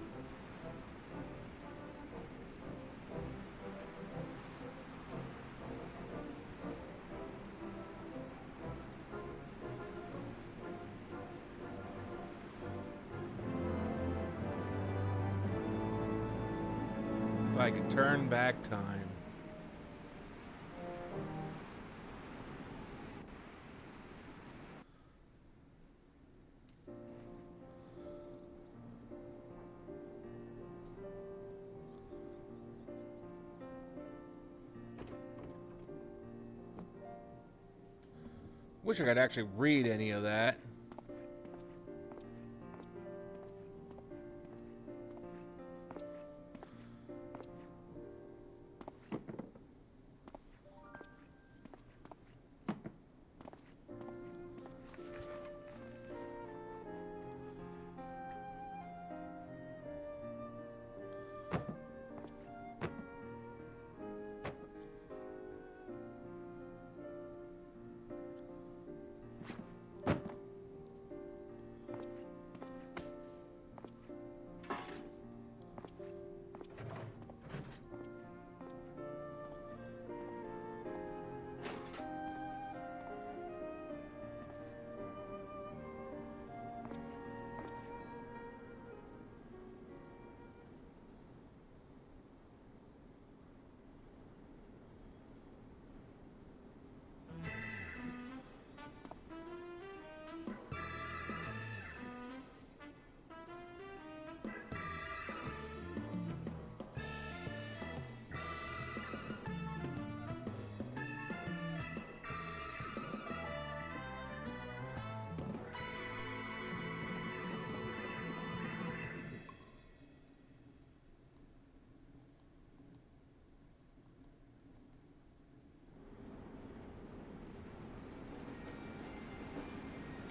I could turn back time. Wish I could actually read any of that.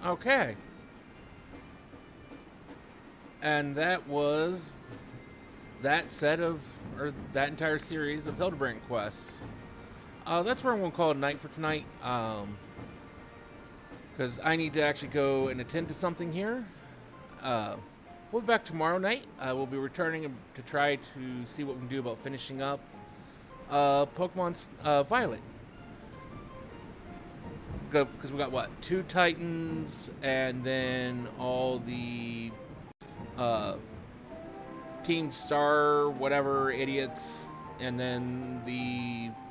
Okay. And that was that set of, or that entire series of Hildibrand quests. That's where I'm going to call it a night for tonight. Because I need to actually go and attend to something here. We'll be back tomorrow night. We'll be returning to try to see what we can do about finishing up Pokemon Violet. Because we got what, 2 Titans, and then all the Team Star whatever idiots, and then the